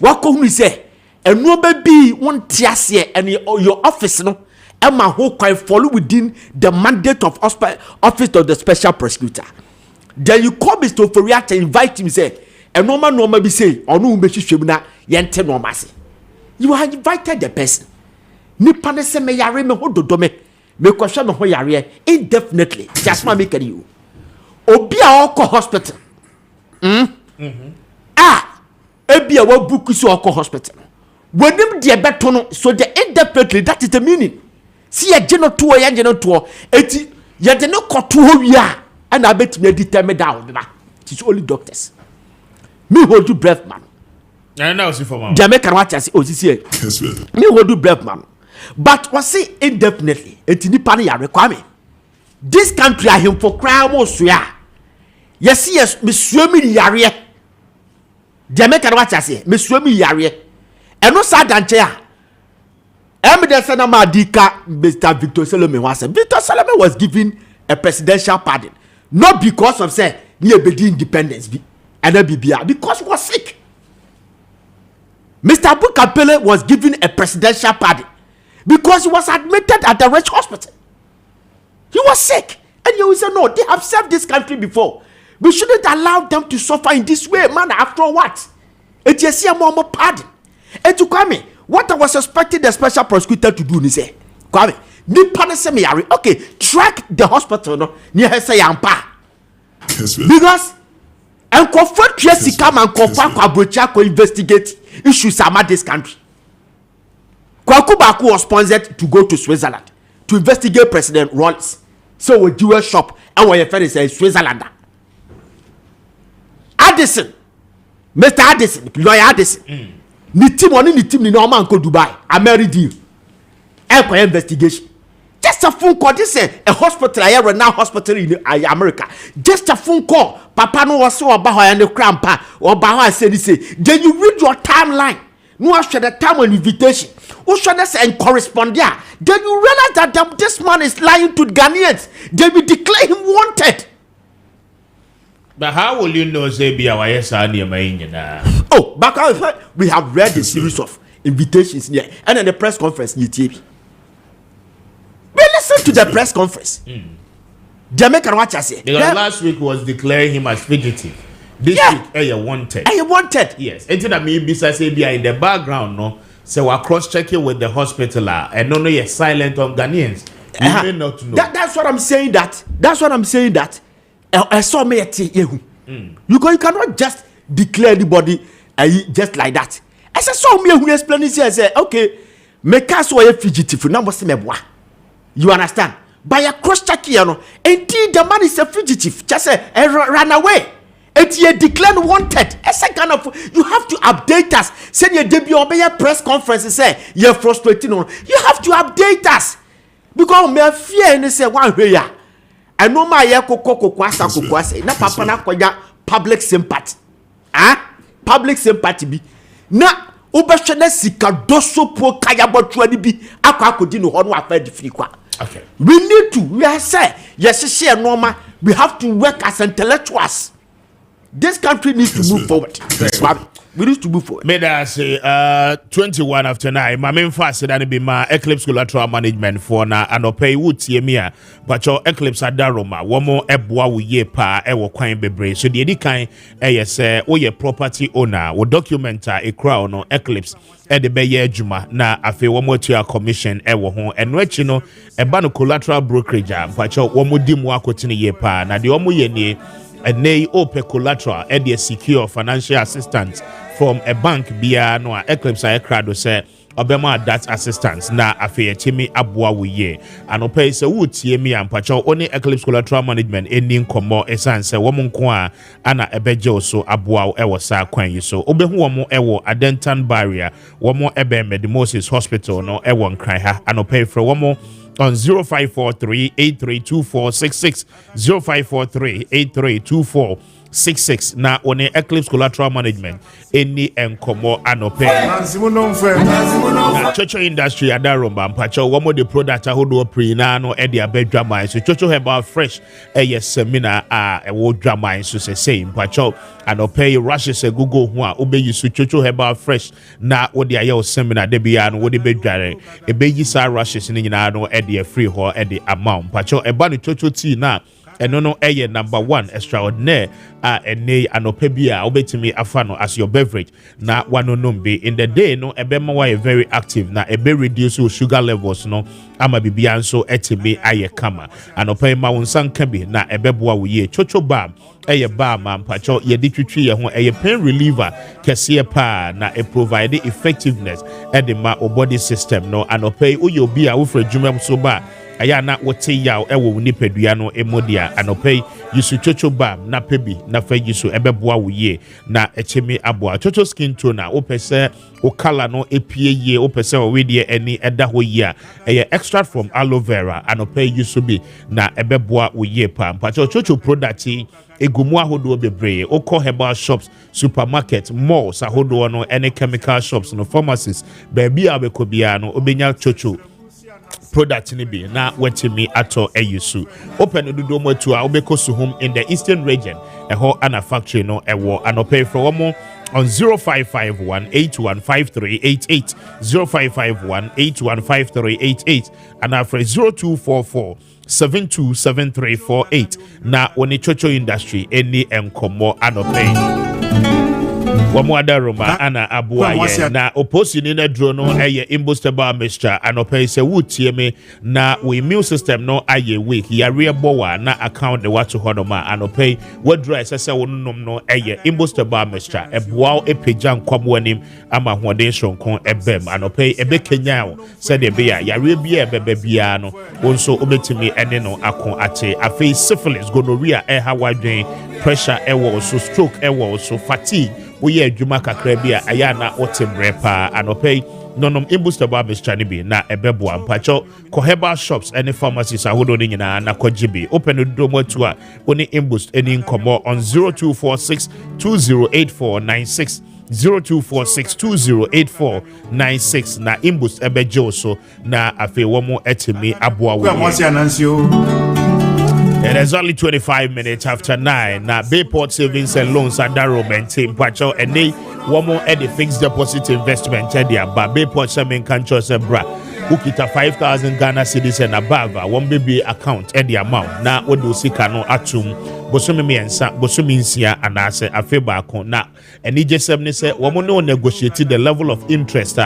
What can we say? And no baby one tiasie and your office no Emma who quite follow within the mandate of office of the special prosecutor. Then you call Mr. Foriata invite him say and normal be say or no be shwebna yente normal say. You have invited the person. Nipa ne se me yare me hododo me kwahwe me ho yare indefinitely. Just ma make you. Obi a okọ hospital. Ebi a wa book so okọ hospital. When them dear better so the indefinitely that is the meaning. See a general tour, eti ye de no koto wia and I bet me determine down. It is only doctors. Me hold you breath man. And now see for man. Jamaican watch as Kessben. Me hold you breath man. But was say indefinitely eti ni pani ya require. This country are him for cry almost ya. Yes, me swemi yare. Jamaican watch as me swemi yare. And no sad and chair. Mr. Victor Salome was Victor Salome was given a presidential pardon, not because of say near the independence and BBR, because he was sick. Mr. Bukapele was given a presidential pardon because he was admitted at the Rich Hospital. He was sick. And you will say, no, they have served this country before. We shouldn't allow them to suffer in this way, man. After what? It is here more pardon. And to Kwame, what I was expecting the special prosecutor to do, he say, Kwame, okay, track the hospital no near her say yampa. Because and confront Tracy come and confront Kwabocha investigate issues about this country. Kwaku Baku was sponsored to go to Switzerland to investigate President Rawlings. So a Jewish shop and what your friend is Switzerland. Addison, Mr. Addison, lawyer Addison. Ni team ni normal go Dubai. I married you. Investigation. Just a phone call. This is a hospital. I have now hospital in America. Just a phone call. Papa no was so about and the grandpa or about I said this. Then you read your timeline. No, I should the time on invitation. Who should I say and correspond there? Then you realize that this man is lying to Ghanaians. They will declare him wanted. But how will you know say be our Oh, back we have read a series of invitations here and in the press conference we listen to the press conference. Jamaican watch us say because last week was declaring him as fugitive. This week wanted. Wanted. Yes. Until that me be say be in the background no. So we're cross-checking with the hospital and no you're silent on Ghanaians. You may not know. That's what I'm saying that. I saw me at you cannot just declare anybody just like that. As I saw me who explain this here, I say, okay, make us a fugitive. Now what's the you understand? By a cross-check here, no, indeed the man is a fugitive. Just say run away. And you declared wanted. As a kind of you have to update us. Send your debut or your press conference and say you're frustrating on. You have to update us because me fear and say one way. I know my kwasa na papa na kwanya public sympathy. Public sympathy bi. Na obehwe na sika doso po kaya botwa ni bi akodi no ho no afa difiri kwa. Okay. We are say yes share normal. We have to work as intellectuals. This country needs to move forward. We need to move forward. May I say 21 after 9. My main fast that be my Eclipse collateral management for na and pay wood mia. But your Eclipse adaroma one more ebwa we ye pa ewo kwan bebre. So the kind yes ye property owner or documenta a crown no Eclipse e de beye juma na afi one more to commission ewo ho enwe no eba no collateral brokerage but your one more dim wa kotini ye pa na de omo ye ni and nay open collateral and the secure financial assistance from a bank bia no Eclipse crowd say obema that assistance na afi chimi aboa wuye anope se wutie mi ampacho oni Eclipse collateral management eni nkomo esanse wo nko a ana ebeje so aboa ewo sa kwan yi so obehu wo mo ewo Adentan barrier wo mo ebe Medimosis hospital no ewo nkran ha anope fro wo mo on 0543-832466 0543-832466 na one Eclipse collateral management any enkomo anope na chocho industry adaromba mpacho wo mo the product ahodo pre na no e de abedwa man so chocho herbal fresh yes seminar e wo dwa man so say mpacho anope rushes google ho a obeyi so chocho herbal fresh na wo de aye seminar de bia no wo de bedware e beyi sa rushes ni nyina no the free ho the amount pacho eba no chocho tea na eno no eye number 1 extraordinaire ene anope bia obetimi afa no as your beverage na wanonom be in the day no ebema wa very active na ebe reduce sugar levels no ama bibia nso etimi aye kama anope ma wonsan ka bi na ebeboa wo ye chocho ba eye ba ma pacho ye di twitwi ye ho eye pain reliever kese pa na e provide effectiveness e the ma body system no anope uye obi a wo fra dwuma so ba aya na wote yaw ewo nipadua no emodia anope yisu chocho bam na pebi na fa yisu ebeboa wo ye na echemi aboa chocho skin toner opese o color no epie ye opese o we de eni eda ho ye eye extract from aloe vera anope yisu bi na ebeboa wo ye pam pacho chocho product egumu ahodo bebre okọ herbal shops supermarket malls ahodo no any chemical shops no pharmacies baby abekobia no obenya chocho product ni bi na wetimi ato eyusu open dudo motu a obeko su home in the eastern region eho ana factory no ewo anope for one on 0551815388 0551815388 and after 0244 727348 na woni chocho industry eni enkomo anopay Wamwada Roma ana abua ye na oposi ni na dro no eye imbustable mixture anopay se wutie me na we immune system no aye weak yare bowa na account de watu hodoma anopay wadra esese wonnom no eye imbustable mixture eboa epeja nkwam anim ama hoden shonkon ebem anopay ebe kenyao se de be ya yare bia ebebe bia no wonso obetimi ene no akon ate afei syphilis gonorrhea hawadwen pressure ewo so stroke ewo so fatigue we adwuma kakra bia ayana otembre pa anopay nonom imbustable mixture bi na ebeboa mpacho ko herbal shops any pharmacies ahodo ni nyina na kogibi open do motu a oni imbust any nkomo on 0246 208496 0246208496 na imbust ebejo so na afi womo etimi aboa we. It is only 25 minutes after 9. Now, Bayport Savings and Loans and Enrollment Team Pacho and they one more at the fixed deposit investment. But Bayport Savings can choose a bra. Ukita 5,000 Ghana cedis and above. One baby account at the amount. Now, what do you no atum? Bosumi and Sa Bosuminsia and I say a favor account now. And he just say, one no negotiated the level of interest.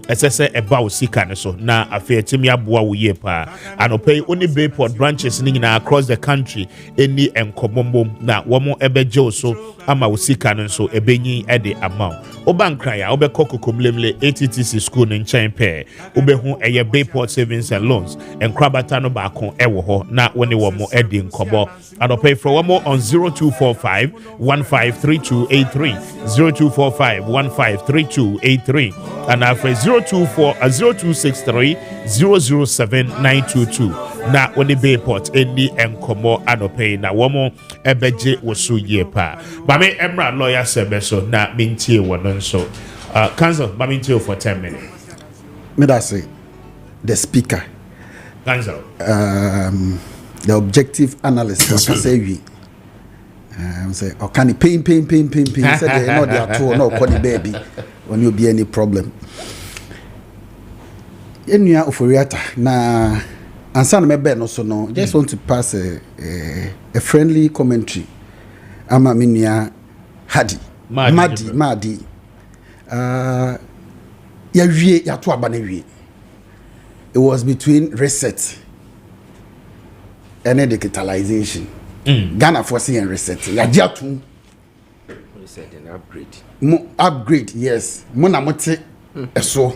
As I say about Sikane so na affair Timia Bua Yepa and pay only Bayport branches across the country any enkomombo na wamo ebejo so ama Sikane so ebenyi ede amount. Obankraya obe koko kumlemle ATTC school in Champe obehu eye Bayport Savings and Loans and Krabatano Bakon ewo ho na woni wamo ede nkobo and pay for wamo on 0245 153283 0245 153283 and after 0263 007 922 na woni Bayport eni enkomo anopay na womo ebeje wosu yepa ba me emra lawyer sebeso na mintie wono so council ba mintie for 10 minutes me that say the speaker council the objective analyst say we say o can pain say they not there too no call the baby when you be any problem enua oforiata na ansa na mebe no so no just want to pass a friendly commentary ama menua hadi madi ya wie ya to aba na wie it was between reset and digitalization Ghana for seeing reset ya jatu reset and upgrade yes mo na mote eso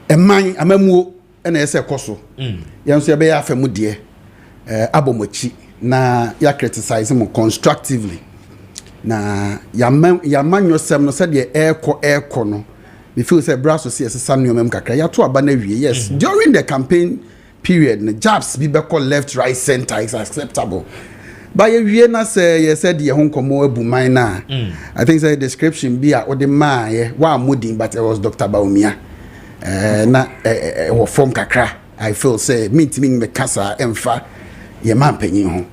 eman amamuo na ese koso yanso be ya afemu de abomochi na ya criticize mo constructively na ya manyo sem no se de eko no me feel say braso see ese sanyo mem kakra ya to aba na wie yes during the campaign period the jobs be call left right center is acceptable but you na say you said ye honkomo abuman na I think say description be a ode man ye wa modin but it was Dr. Baumia na form kakra I feel say me kasa emfa ye man panyin ho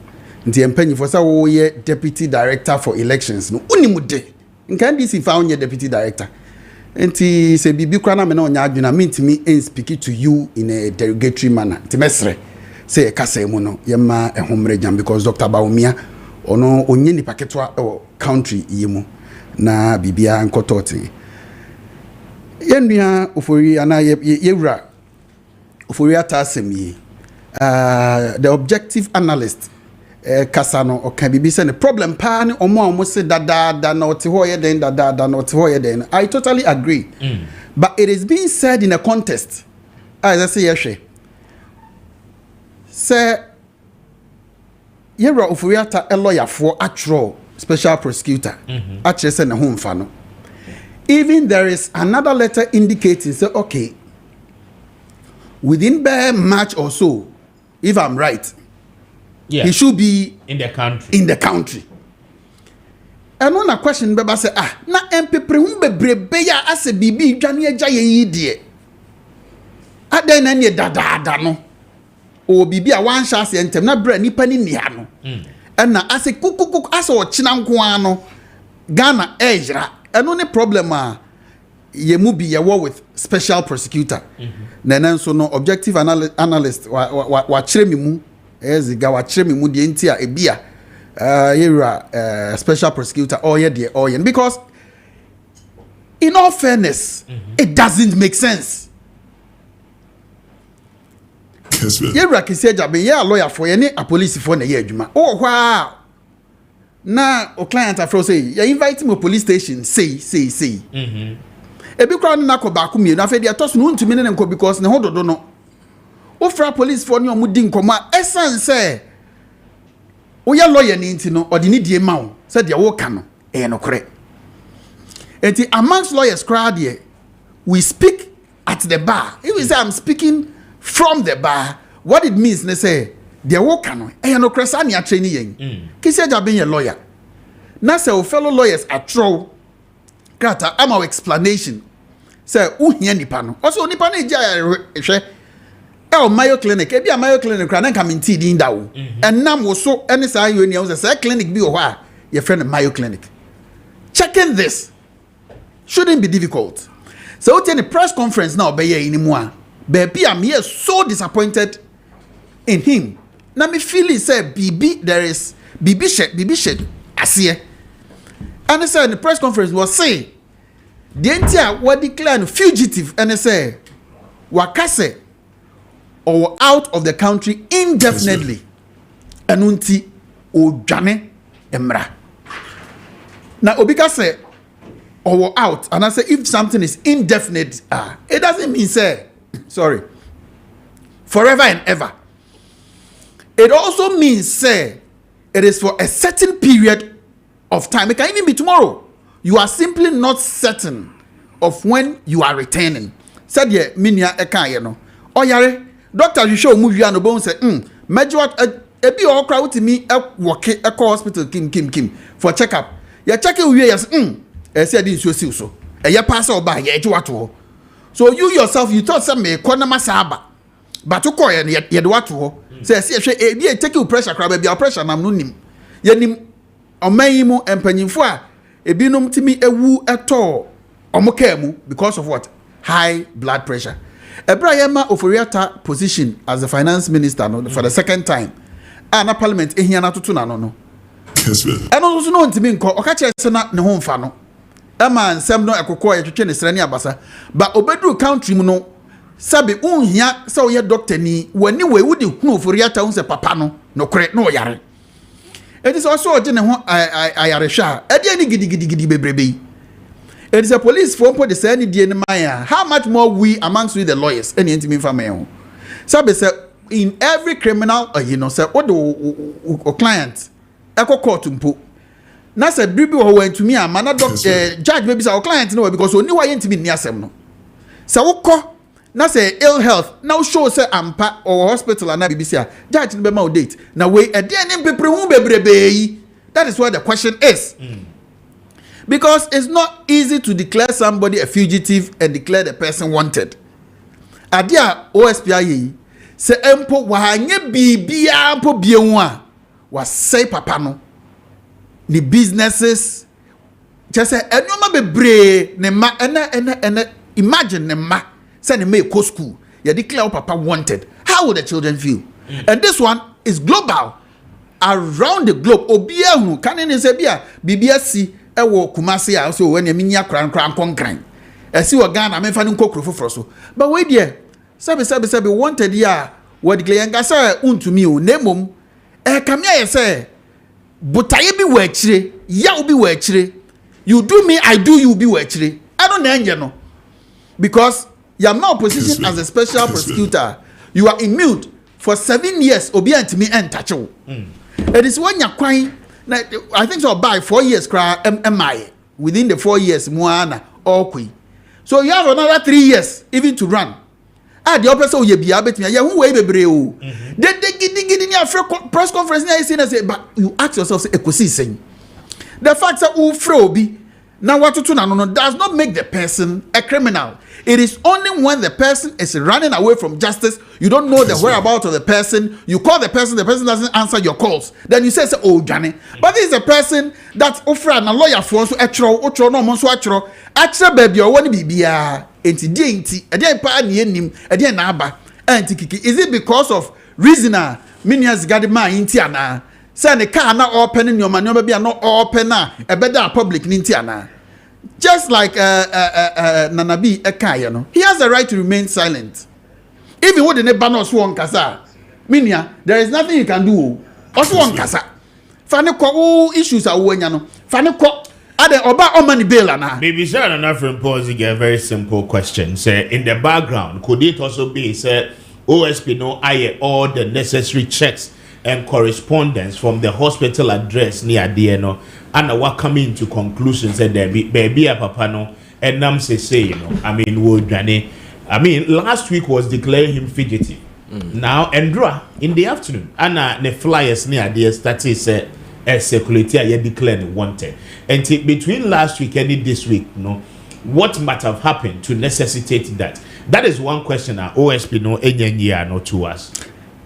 nti empanyin for say wo ye deputy director for elections no unimude nkan DC fa onye deputy director enti se bibi kwa na me na onya adwuna mintimi speak to you in a derogatory manner timesre say kasa mu no ye ma ehomre jam because Dr. Baumia ono onye ni paketwa country yemu na bibia nkototi yenua ofori ana yewura ofori atasem yi the objective analyst kasano o kan bibi say the problem pa ni omo say dada na oti ho ye den dada na oti ho ye den I totally agree but it is being said in a context as I say yehwe say yewura ofori ata a lawyer for atro special prosecutor actually say na ho mfa no even there is another letter indicating say okay within March or so if I'm right he should be in the country and on a question beba say na empepre hu bebrebe ya ase bibi dwane agya ye de adan na ne dada no o bibi a wan sha ase entem na bra nipa ni nia no na ase kukuku ase o china nko ano Ghana ejra eno ne problem a ye mu bi ye war with special prosecutor na so no objective analyst wa kire me mu eziga wa kire me mu de ntia ebia special prosecutor or ye because in all fairness it doesn't make sense. Yewra Kiseja be a lawyer for any a police for na ye adwuma oh wow na o client afro say you invite me police station say ebi kwa na ko ba ko mi na fe dia toso no ntumi ne nko because ne hododo no o fra police for ne omudi nkoma essence say o ya lawyer ni nti no odi ni die ma wo say dia wo ka no e no kore enti amongst lawyers crowd here we speak at the bar. If we say I'm speaking from the bar, what it means they say dia wo ka no e no kore sa ne a training yen Kiseja be a lawyer na say fellow lawyers atro krata am our explanation say uhia nipa no also nipa na eja hwe Mayo Clinic e bia Mayo Clinic kra na nka menti din da wo enam wo so ene sa yo ni wo say clinic bi wo ha your friend Mayo Clinic checking this shouldn't be difficult. So what any press conference now be here anymore baby I'm here so disappointed in him na me feel he say BB there is BB shit asiye and he said in the press conference was say the entire what declare fugitive and he say wakase or out of the country indefinitely anunti odwane emra na obika say or out and I say if something is indefinite it doesn't mean say sorry forever and ever. It also means say it is for a certain period of time. It can even be tomorrow. You are simply not certain of when you are returning. Said ye minya eka ye no. Oyare doctor you show movie and bon say mejo ebi o kra utimi work e hospital kim for check up. You check it we yes say din so e ye pass oba ye eji wato. So you yourself you thought say me konama saba. But to call ye de wato. Say e bi take you pressure kra ba bi pressure nam no nim. Ye nim oman mu empanyimfo a ebinom timi ewu eto omoka mu because of what? High blood pressure. Ebrayema Oforiata position as the finance minister no, for the second time. Na parliament ehia na tutu na no. Kessben. Eno so no ntimi nko okache se na ne ho mfa no. Ema nsem no ekokọ ye twetwe ne srani abasa. Ba obedru country mu no sabe unhia se wo ye doctor ni wani we wudi hunu Oforiata hu se papa no kore no yare. It is also oje ne ho ayaresha. Ede ani gidi bebrebe. It is a police for the say any die maya. How much more we amongst we the lawyers any intimi family. Sabe say in every criminal say what the client eko court mpo. Na say bribi wo went to me am na doctor judge maybe say client no because oni wa intimi ni asem no. Say wo ko na say ill health now show say ampa or hospital na BBC judge no be ma date. Na we e dey any people hu bebrebe. That is what the question is. Because it's not easy to declare somebody a fugitive and declare the person wanted. Adia OSPI say empo wahanye bibia empo bienwa was say papa no ni businesses just say enoma bebre ne ma ena imagine ne ma say ne make school you declare papa wanted. How would the children feel? And this one is global around the globe obia hu kanene say bia bibia si ewo Kumasi a so when yeminya kran konkran esi wo Ghana memfa ne nkokro foforo so but we there sabe wanted ya what declare nga say untumi o nemom kamia ye say botaye bi wa akire ya obi wa akire you do me I do you bi wa akire I don't know no because you are not position as a special prosecutor you are immune for 7 years obi antimi entache it is when you kwan I think so by 4 years MI within the 4 years Moana Okwi. So you have another 3 years even to run. The opposite so you be abet me. Who way bebre o. They get press conference na say but you ask yourself say ekosi sen. The fact that who fro bi Now, what to no does not make the person a criminal. It is only when the person is running away from justice, you don't know the whereabouts of the person, you call the person doesn't answer your calls. Then you say oh, Johnny. But this is a person that's offering a lawyer for so actual no monso actual baby or one bibia enti dienti ade pa na enim ade na aba anti kiki. Is it because of reasoner minias gadima inti ana? Say the car na open your man be no open na e better public ninti ana. Just like Nanabi Ekaya, no, he has the right to remain silent. Even with the banner swan kasa, Minia, there is nothing you can do. Also one kasa. Faniko issues are when you know. Faniko ade oba omani bail na. Maybe sir enough from posing a very simple question. Say in the background, could it also be say OSP no aye all the necessary checks and correspondence from the hospital address near DNO and what coming to conclusions and there be a papa no and nam say you know I mean last week was declaring him fugitive. Now Endra in the afternoon and the flyers near the started say circulator ye declared wanted and between last week and this week no what might have happened to necessitate that is one question OSP no enya no to us.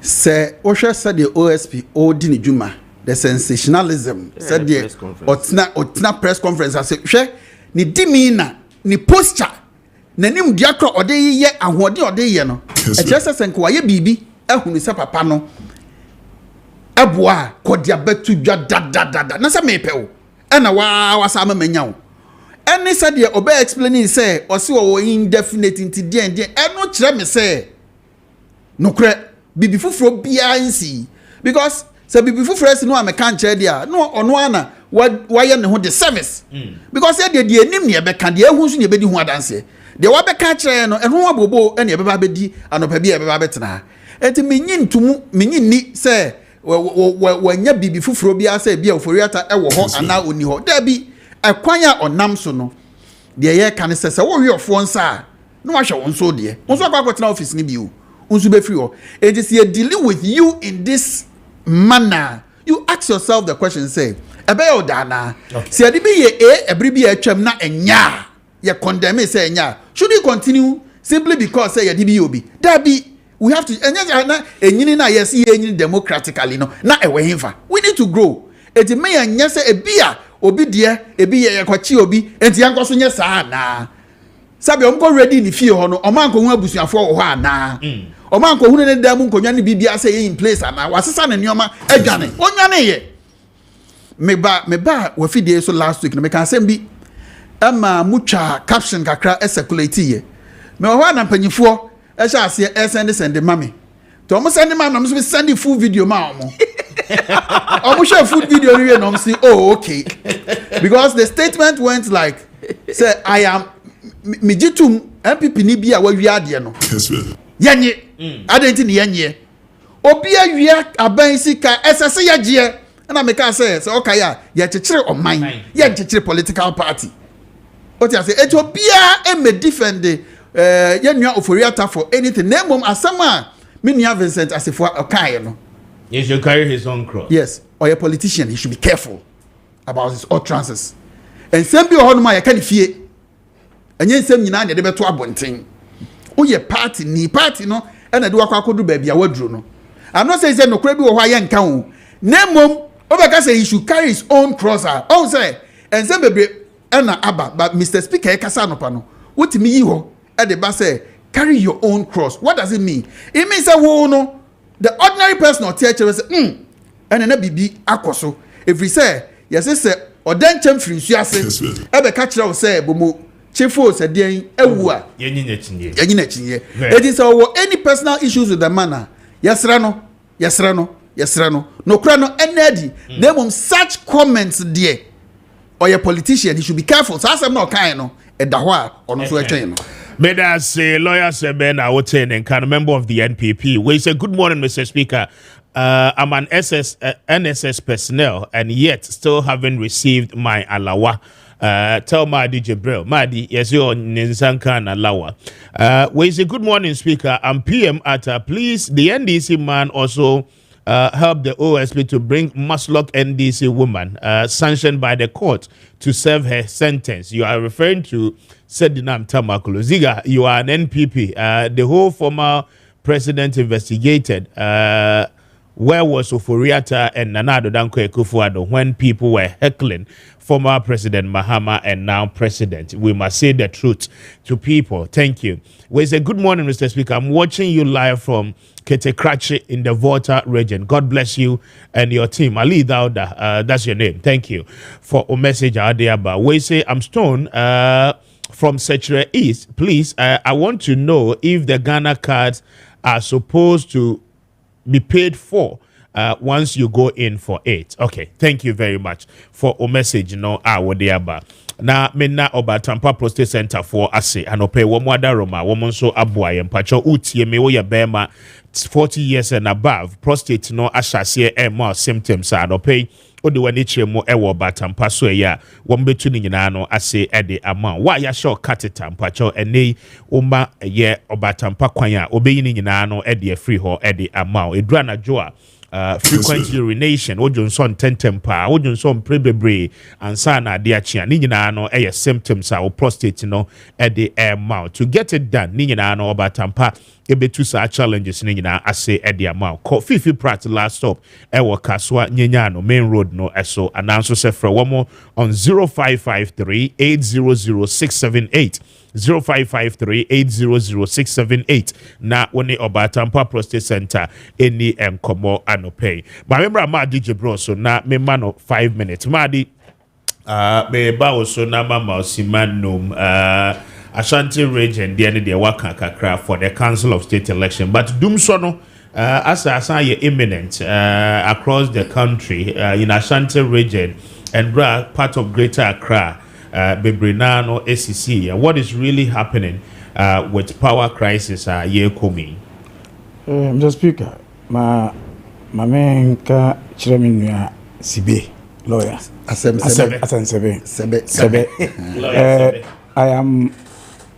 Say Osha said the OSP Odini Juma, the sensationalism said the Otna press conference. I said, She ni dimina ni posture nanim diakro ode ye ahode ode ye no. E just senko aye bibi ehunu se papa no. Eboa kodia betu dwa da na se mepe wo. E na wa sa amanya wo. Eni said the obe explaining say osi wo indefinite nti den eno kire me say nokre bibi fufuro bia nsi because say bibi fufuro si no ameka nche dia no ono ana why ne ho the service because say the enim ne be ka de ehun so ne be di ho adanse de wa be ka kire no eno abobo ene be ba be di anopa bia be ba betena enti menyin tumu menyin ni say wanya bibi fufuro bia say bia oforiata e wo ho ana oni ho da bi ekwan a onam so no de ye ka ne say wo wi ofo nsa no wa hwe won so de won so akwa office ni bi o it is here dealing with you in this manner. You ask yourself the question, say, Ebe odana. Si adibi ye ebribi ye chem na enya. Ye condemn say enya. Should you continue simply because say ye dibi obi? Dabi, we have to enya na enyini na yes ye enyini democratically no. Na ewe himfa. We need to grow. Eti me enya say ebia obi die ebi ye kwachi obi enti yanko so nye saa na. Sabi omko ready ni fie ho no omanko hu abusuafo ho ana. Omanko hu ne damu nkonwa ne bibia say in place ana wasesa ne nyoma adwane onwane ye me ba we fidie so last week no me kan sem bi ama mucha caption kakra circulate ye me ho na mpanyifo e sha ase send mami to mo send mami no so send full video ma omo omo share full video ni no say oh okay because the statement went like say I am mijitum MPP ni bia wa wi ade no yenye adenti ni yenye obi awia aban sika esese yagie na meka say okay ya chechire oman ya chechire political party oti ase ethiopia e me defend ya nua oforiata for anything nemom asama me nua Vincent asefo okay no he should carry his own cross. Yes, or a politician he should be careful about his utterances and same be ho no ma ya kan fie enye nsem nyina na de beto abonten oye party no and do akwakodu baby awaduro no I'm not saying say no kura bi wo hwa ye nka ho nemom obeka say he should carry his own cross on say and say bebre na aba but Mr. Speaker kasa no pa no wotimi yi ho e de ba say carry your own cross. What does it mean? It means say wo no the ordinary person or teacher say and na bibi akoso if we say yes say odenchem firi ase e be ka kire wo say bomo chefo said ewu a yenyi na chinye it is any personal issues with the man yesra no no kra no enedi dem such comments there or your politician he should be careful so as am no kind no e da ho a ono so etwen no May I say, lawyer Kessben Awoten and kind of member of the NPP. We say, good morning, Mr. Speaker. I'm an NSS personnel and yet still haven't received my alawa. Tell Madi Jibril. Madi, yes, you're Ninsanka and alawa. We say, good morning, Speaker. I'm PM at please, the NDC man also helped the OSP to bring Muslock NDC woman sanctioned by the court to serve her sentence. You are referring to Sedinam Tamakulu. Ziga, you are an NPP. The whole former president investigated where was Oforiata and Nana Addo Dankwa Akufo-Addo when people were heckling former President Mahama and now President. We must say the truth to people. Thank you. Well, it's a good morning, Mr. Speaker. I'm watching you live from Ketekrachi in the Volta region. God bless you and your team. Ali Dauda, that's your name. Thank you for a message out there. But we say I'm Stone from Sechere East. Please, I want to know if the Ghana cards are supposed to be paid for once you go in for it. Okay, thank you very much for a message. Na mena Obatampa Prostate Center for ase anope womwada Roma woman so aboa mpacho utie me wo ye bema 40 years and above prostate no ahyase more symptoms anope ode wani chiremo ewo Obatampa so ya wombetu ni nyina no ase ede ama wa ya show catheter mpacho ene oma ye Obatampa kwan a obeyi ni nyina no ede free ho ede ama edura na joa frequent urination, Ojonson tentempa, Ojonson prebebre, and sana diachia, Ninano, symptoms or prostate, at the air mouth. To get it done, Ninano, Obatampa, Ebetusa challenges, Nina, I say at the amount. Call Fifi Pratt last stop, Ewa Kaswa, Ninyano, main road, no, so announce yourself for one more on 0553 800 0553-800-678 na woni Obatampa Prostate Center any enkomo anope. But remember ma DJ bro so na me man 5 minutes. Madi me ba also na mama osimanum Ashanti region the end the waka kakra for the Council of State election. But dum so no as ye imminent across the country in Ashanti region and part of Greater Accra. Bebrinano SCC. What is really happening with power crisis year coming? Mr. Speaker, my man Chireminia Sibe, lawyer. Sebe.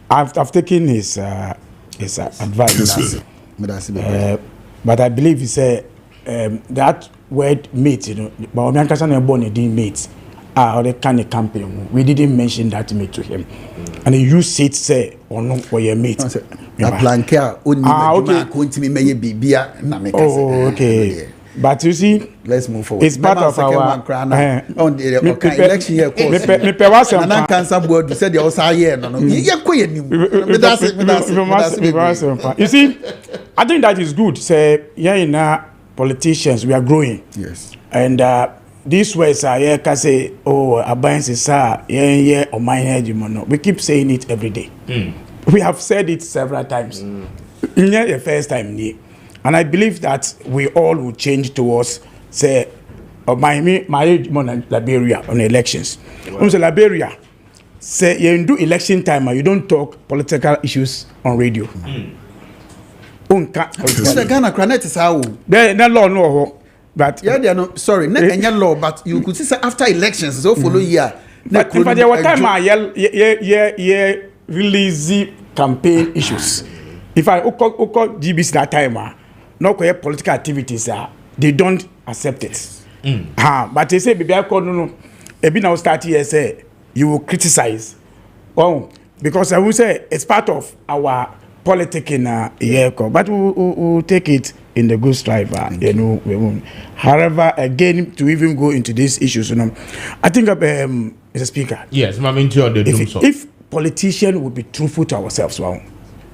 I've taken his advice. But I believe he said that word mate, but I'm not born a mate. Or the kind of campaign, we didn't mention that mate to him, and he used it say or no for your mate. Okay. But you see, let's move forward. It's part of our election year. And cancer board said the also year. You see, I think that is good. Say, yeah, in our politicians, we are growing. Yes, and. These words are here can say, oh, Abayans is yeah, or my head, you know. We keep saying it every day. We have said it several times. Not the first time, and I believe that we all will change towards say, my Liberia on elections. Also, Liberia say you do election time, you don't talk political issues on radio. The Ghana credit is how the law no. But yeah, they are no sorry, not any law, but you could see after elections, so follow year. But if there were time I release campaign issues. If I call GBC that time, no political activities they don't accept it. But they say baby I call no. Ebi now start here say you will criticize. Oh, because I will say it's part of our politicking but we'll take it in the good strive, we won't. However, again, to even go into these issues, I think, Mr. Speaker. Yes, if politicians would be truthful to ourselves,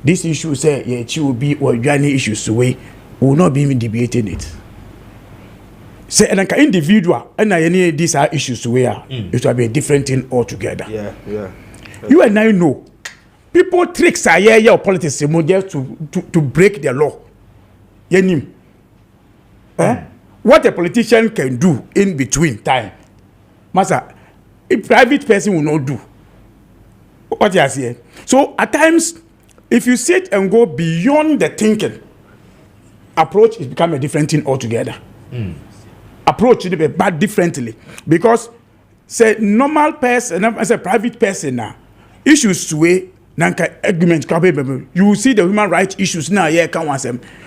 this issue say it will be or any issues we will not be even debating it. Say an individual and any these are issues where it will be a different thing altogether. Yeah. You and I know people tricks are here politics to break the law. What a politician can do in between time, Master, a private person will not do. What you are saying. So at times, if you sit and go beyond the thinking, approach is become a different thing altogether. Approach should be bad differently because say normal person, as a private person now, issues to way. You will see the human rights issues now.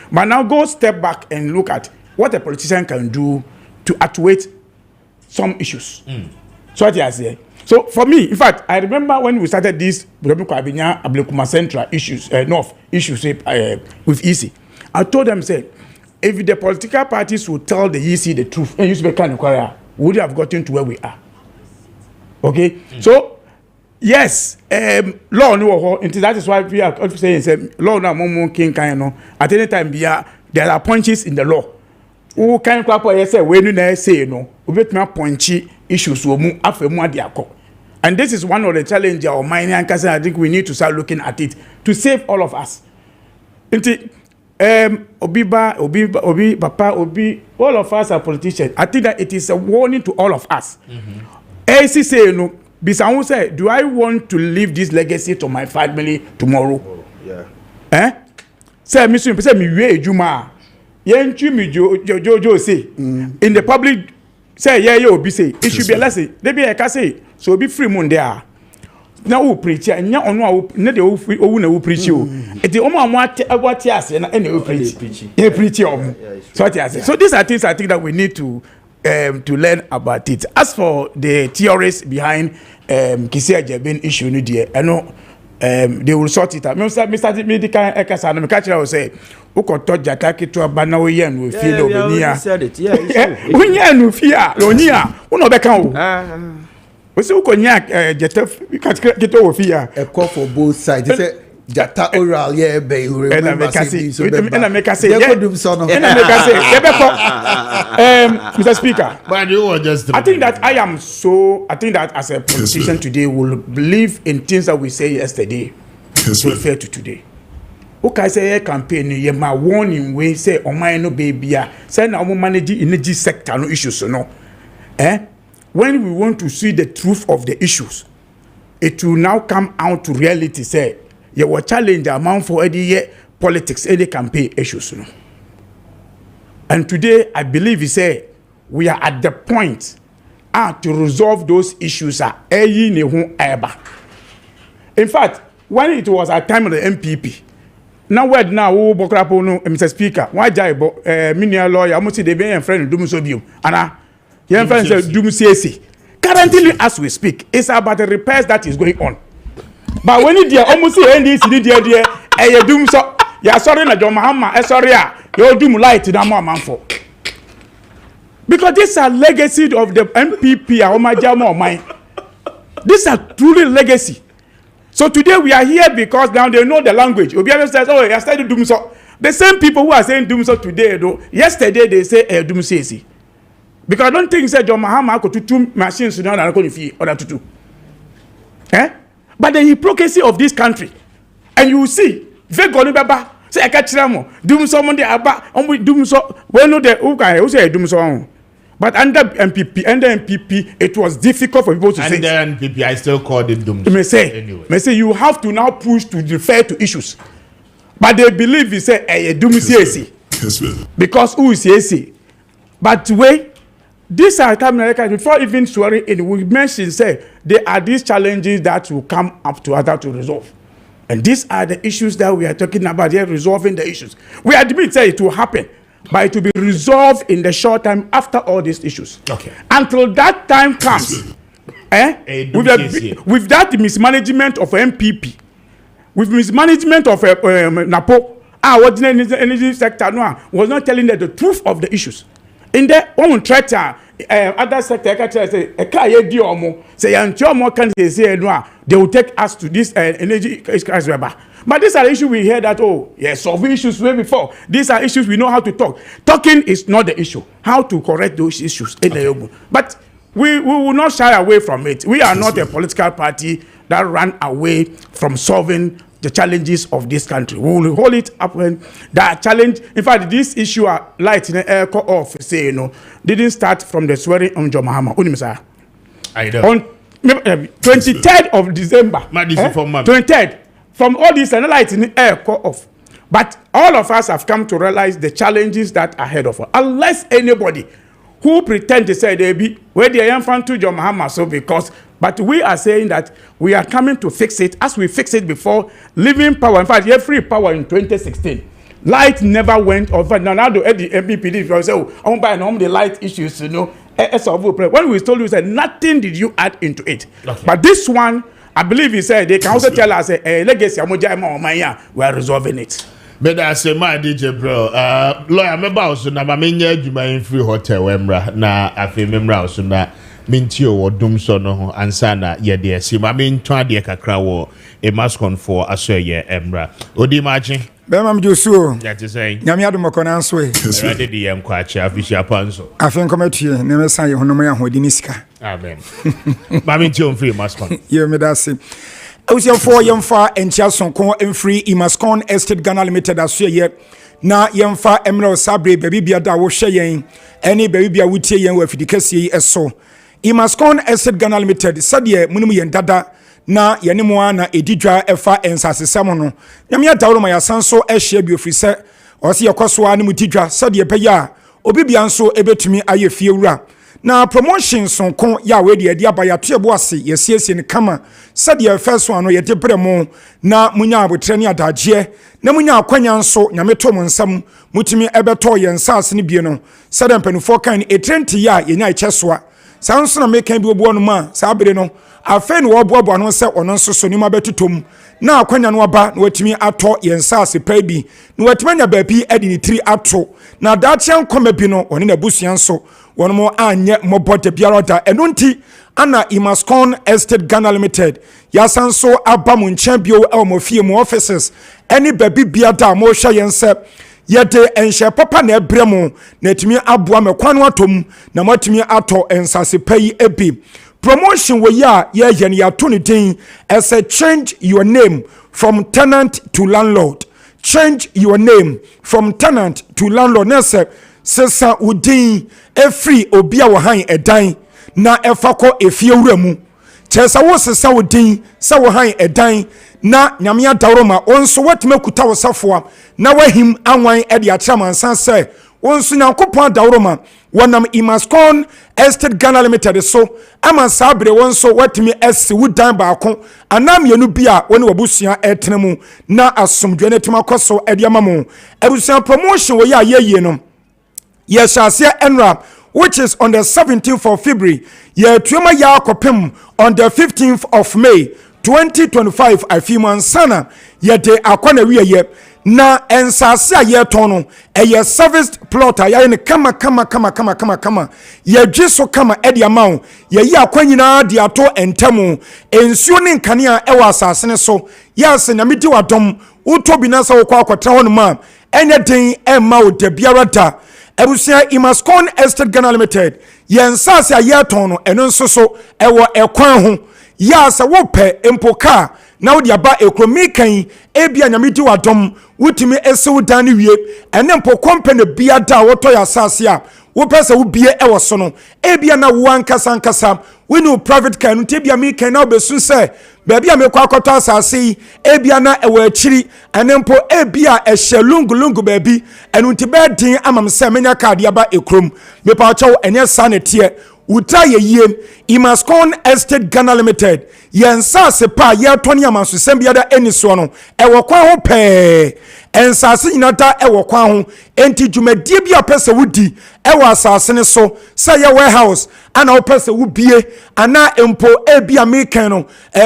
But now go step back and look at what a politician can do to actuate some issues. So what I say. So for me, in fact, I remember when we started this Ablekuma Central issues, North issues with EC. I told them, say, if the political parties would tell the EC the truth, and use kind of we would have gotten to where we are. Okay, so yes, law no, and that is why we are saying law now more king kind of at any time there are punches in the law. Who can clap or say when you say no, we bet me punchy issues will move after more diako. And this is one of the challenges of mining and I think we need to start looking at it to save all of us. Obi, Papa, all of us are politicians. I think that it is a warning to all of us. AC say no, Bisamu say, do I want to leave this legacy to my family tomorrow? Yeah. Say, Mr. Say, me Juma. Yenchu mi Jojo say in the public say yeah obi say it should be a lesson. They be a say so be free moon there. Now who preach and nya ono na de owu na who preach o. It the omo what ase na any preach. He preach o. So what I say. So these are things I think that we need to learn about it. As for the theories behind Kessben issue no there, I know they will sort it out. Mr. Medical Ekasa no catch will say ukoto jataki to abana we yen we feel obenia. We yen no fear lonia uno beka o. We say ukonya jata get over fear. A call for both sides. They say jata oral yeah be remember say so and I make us say yeah do so no. And I make us say Mr. Speaker. But you were just I think that as a politician today will believe in things that we say yesterday to refer to today. Okay, say campaign ye ma warning we say oman no baby say na omo manage energy sector no issues no. When we want to see the truth of the issues, it will now come out to reality say you will challenge amount for any politics, any campaign issues. No? And today, I believe he say we are at the point to resolve those issues. In fact, when it was at time of the MPP, now word now, Mr. Speaker, why jaibo mini lawyer, almost the main friend Dum Sobium, and your friend said Dum CAC. Currently, as we speak, it's about the repairs that is going on. But when it almost end this, you doom so. Yeah, sorry, na John Mahama. Sorry, you doom light to that man for. Because these are legacy of the MPP. These are truly legacy. So today we are here because now they know the language. Obiano says, "Oh, you started doom so." The same people who are saying doom so today, though, yesterday they say doom CAC. Because I don't think say John Mahama could do 2 machines now and go fee order to do. But the hypocrisy of this country, and you will see, very baba say I catch them doom so Monday about doom so well no the okay who say doom so. But under MPP, it was difficult for people to say. Under MPP, I still called it doom. May say you have to now push to refer to issues, but they believe he say doom CAC because who is CAC? But wait. These are America before even swearing in. We mentioned say there are these challenges that will come up to others to resolve, and these are the issues that we are talking about here. Resolving the issues. We admit say it will happen, but it will be resolved in the short time after all these issues. Okay. Until that time comes, with that mismanagement of MPP, with mismanagement of NAPO, our energy sector was not telling them the truth of the issues. In the one threat, other sector say a car say they will take us to this energy crisis. But these are issues we hear that solve issues way before. These are issues we know how to talk. Talking is not the issue. How to correct those issues. But we will not shy away from it. We are not a political party that ran away from solving the challenges of this country. We will hold it up when that challenge. In fact, this issue light in the air cut off, say didn't start from the swearing on John Mahama. On 23rd of December. 23rd. From all this and light in the air cut off. But all of us have come to realize the challenges that are ahead of us. Unless anybody who pretend to say they be where they are from to John Mahama, so because. But we are saying that we are coming to fix it as we fixed it before, leaving power. In fact, you have free power in 2016. Light never went off. Now the MPPD say, "Oh, I'm buying home the light issues." You know, when we told you, said nothing did you add into it. Okay. But this one, I believe he said they can also tell us, "Legacy, we are resolving it." But I say my DJ bro, lawyer member also na mamenye adwuma in free hotel wemra na afi memra also na mintio wo dum so no ho ansa na ye de asi ma mentwa de kakra wo e mascon for aso ye emra odi maji be mam josuo that is saying nyame adom kona nso e ready the em kwa cha official panso afi nkomatue ne mesan ye honom ya hodi ni sika amen ma mentio free mascon ye me da se Osian for Yemfa and Chasonko and free Imascon Estate Ghana Limited as ye na Yemfa Emerald Sabre baby biada wo hyeyen any baby bia wutie yen wa fidikasi eso Imascon Estate Ghana Limited sadie munum yen dada na yene mo na edidwa efa ensasesam no nyame adawro ma yasanso ehye bi ofrise ose yekoso a ne mutidwa sadie peya obi bia nso ebetumi aye fie wura na promotion sonko ya we de abaya to eboase yesiesie ne kama sade ye first one no ye de bremo na munya abotre ne adaje na munya akwanya nso nyame to mo nsam mutimi ebeto ye nsase ne bie no sade mpanufo kan etrenti ya ye nya echesoa sanso na mekan bi obo no ma sa bere no afa ne oboabo no se ono nso so ni ma betutom na akwanya no aba na watimi ato ye nsase pa bi na watimi nya ba bi edi ni tiri ato na dachian koma bi no one na busuan so one more anye mobote biarota enunti ana Imascon Estate Ghana Limited yasanso abamu nchambio elmofie mu offices any baby biada mo hwa yense yede enhye papa na ebremu na timi aboa mekwano atom na matimi ato ensase payi ebi promotion we ya yen ya to ne din as a change your name from tenant to landlord change your name from tenant to landlord nese sesa udin efri obi a wo han edan na efako efie wura mu chesa wo sesa udin sa wo han edan na nyame adawro ma onso watime kuta wo safoa na wahim anwan e de atramansan se onso nyankopon adawro ma wonam Imascon Estate Ghana Limited so ama sabre wonso watime esi wudan baako anam yenu bia woni wabusuan etenemu na asomdwe ne tima koso e de amamu ebusuan promotion wo ya yeye no yes asia enra which is on the 17th of February ye tuema ya kopem on the 15th of May 2025 afiman sana ye de akwana wiye na ensase a ye tono eye serviced plotter ya ne kama ye dweso kama edi amaw ye yi akwanyina de ato entemu ensuo ne nkania ewa asase ne so yes na medi wadom utobi na sa wokwa akwatra ho no ma enye den emma o de biarada ebusia Imascon Estate Ghana Limited yensase aye tono eno nso so ewo ekwan ho ya sa wope empoka na wodi aba ekromi kan ebia nyamedi wadom wutimi esew dan ne wie ene mpo company bia da woto ya sase a wo pese wo bie ewo so no ebia na wo ankasa winu private car no tebia mi kan na obesu se baabi a mekwa akoto asase ebia na ewo achiri ene mpo ebia ehye lungu baabi enu ntibe din amam se menya card aba ekrom mepa chawo enye sanete uta ye Imascon Estate Ghana Limited yensase pa ye toni amanso sembiada eniso no ewo kwa ho pe ensase nyinata ewo kwa ho enti dwumadie bia pese wudi ewo asase ne so say ye warehouse ana wo pese wo bie ana empo ebia mekan no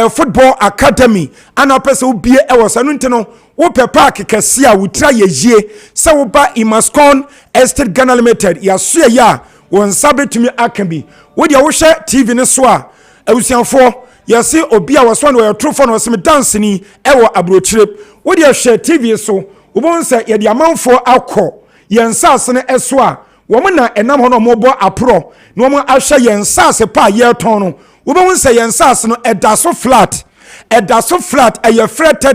football academy ana pese wo bie ewo sanu ntino wo pe park kese a wutra ye yie say wo ba Imascon Estate Ghana Limited ya so ya won sabetumi akambi wo dia wo hye TV ne so a awusianfo yesi obi a waso na trofo no sem dance ni ewo abrochire wo dia hye TV so wo bon se ye dia manfo akọ yensase ne eso a wo mo na enam ho no mo bo apro no mo ahye yensase pa ye ton no wo bon se yensase no edaso flat eye fret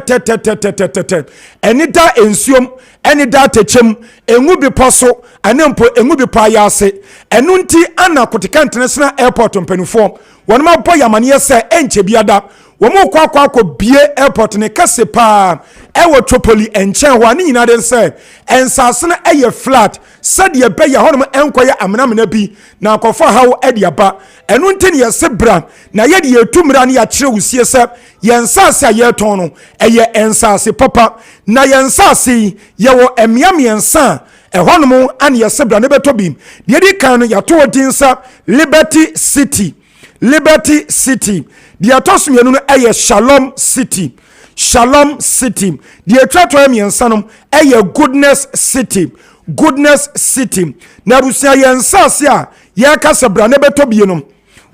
eni da ensuom eni da techem engu bi poso anempo engu bi pa yase enu nti ana Kotika International Airport mpanufo won ma boy amane se enche biada wo mo kwa bie airport ne kase pa ɛwɔ Tripoli nkyɛn hɔ ani nyina de sɛ ensase no ɛyɛ flat sɛdeɛ bɛyɛ hɔ nom ɛnkɔyɛ amenamena bi na akɔfo hawo ɛde aba ɛno nti ne yɛse bra na yɛde yɛtu mmara ne yɛakyerɛ wusie sɛ yɛnsase a yɛtɔn no ɛyɛ ensase papa na yɛnsase yɛwɔ mmea mmiɛnsa ɛhɔ nom ane yɛse bra ne bɛtɔ bi deɛ di kan no yɛato din sa Liberty City deɛ ɛtɔ so mmienu no ɛyɛ Shalom City deɛ atwa tɔ mmiɛnsa no ɛyɛ Goodness City na abusua yɛnsase a yɛka sɛ bra ne bɛtɔ bi no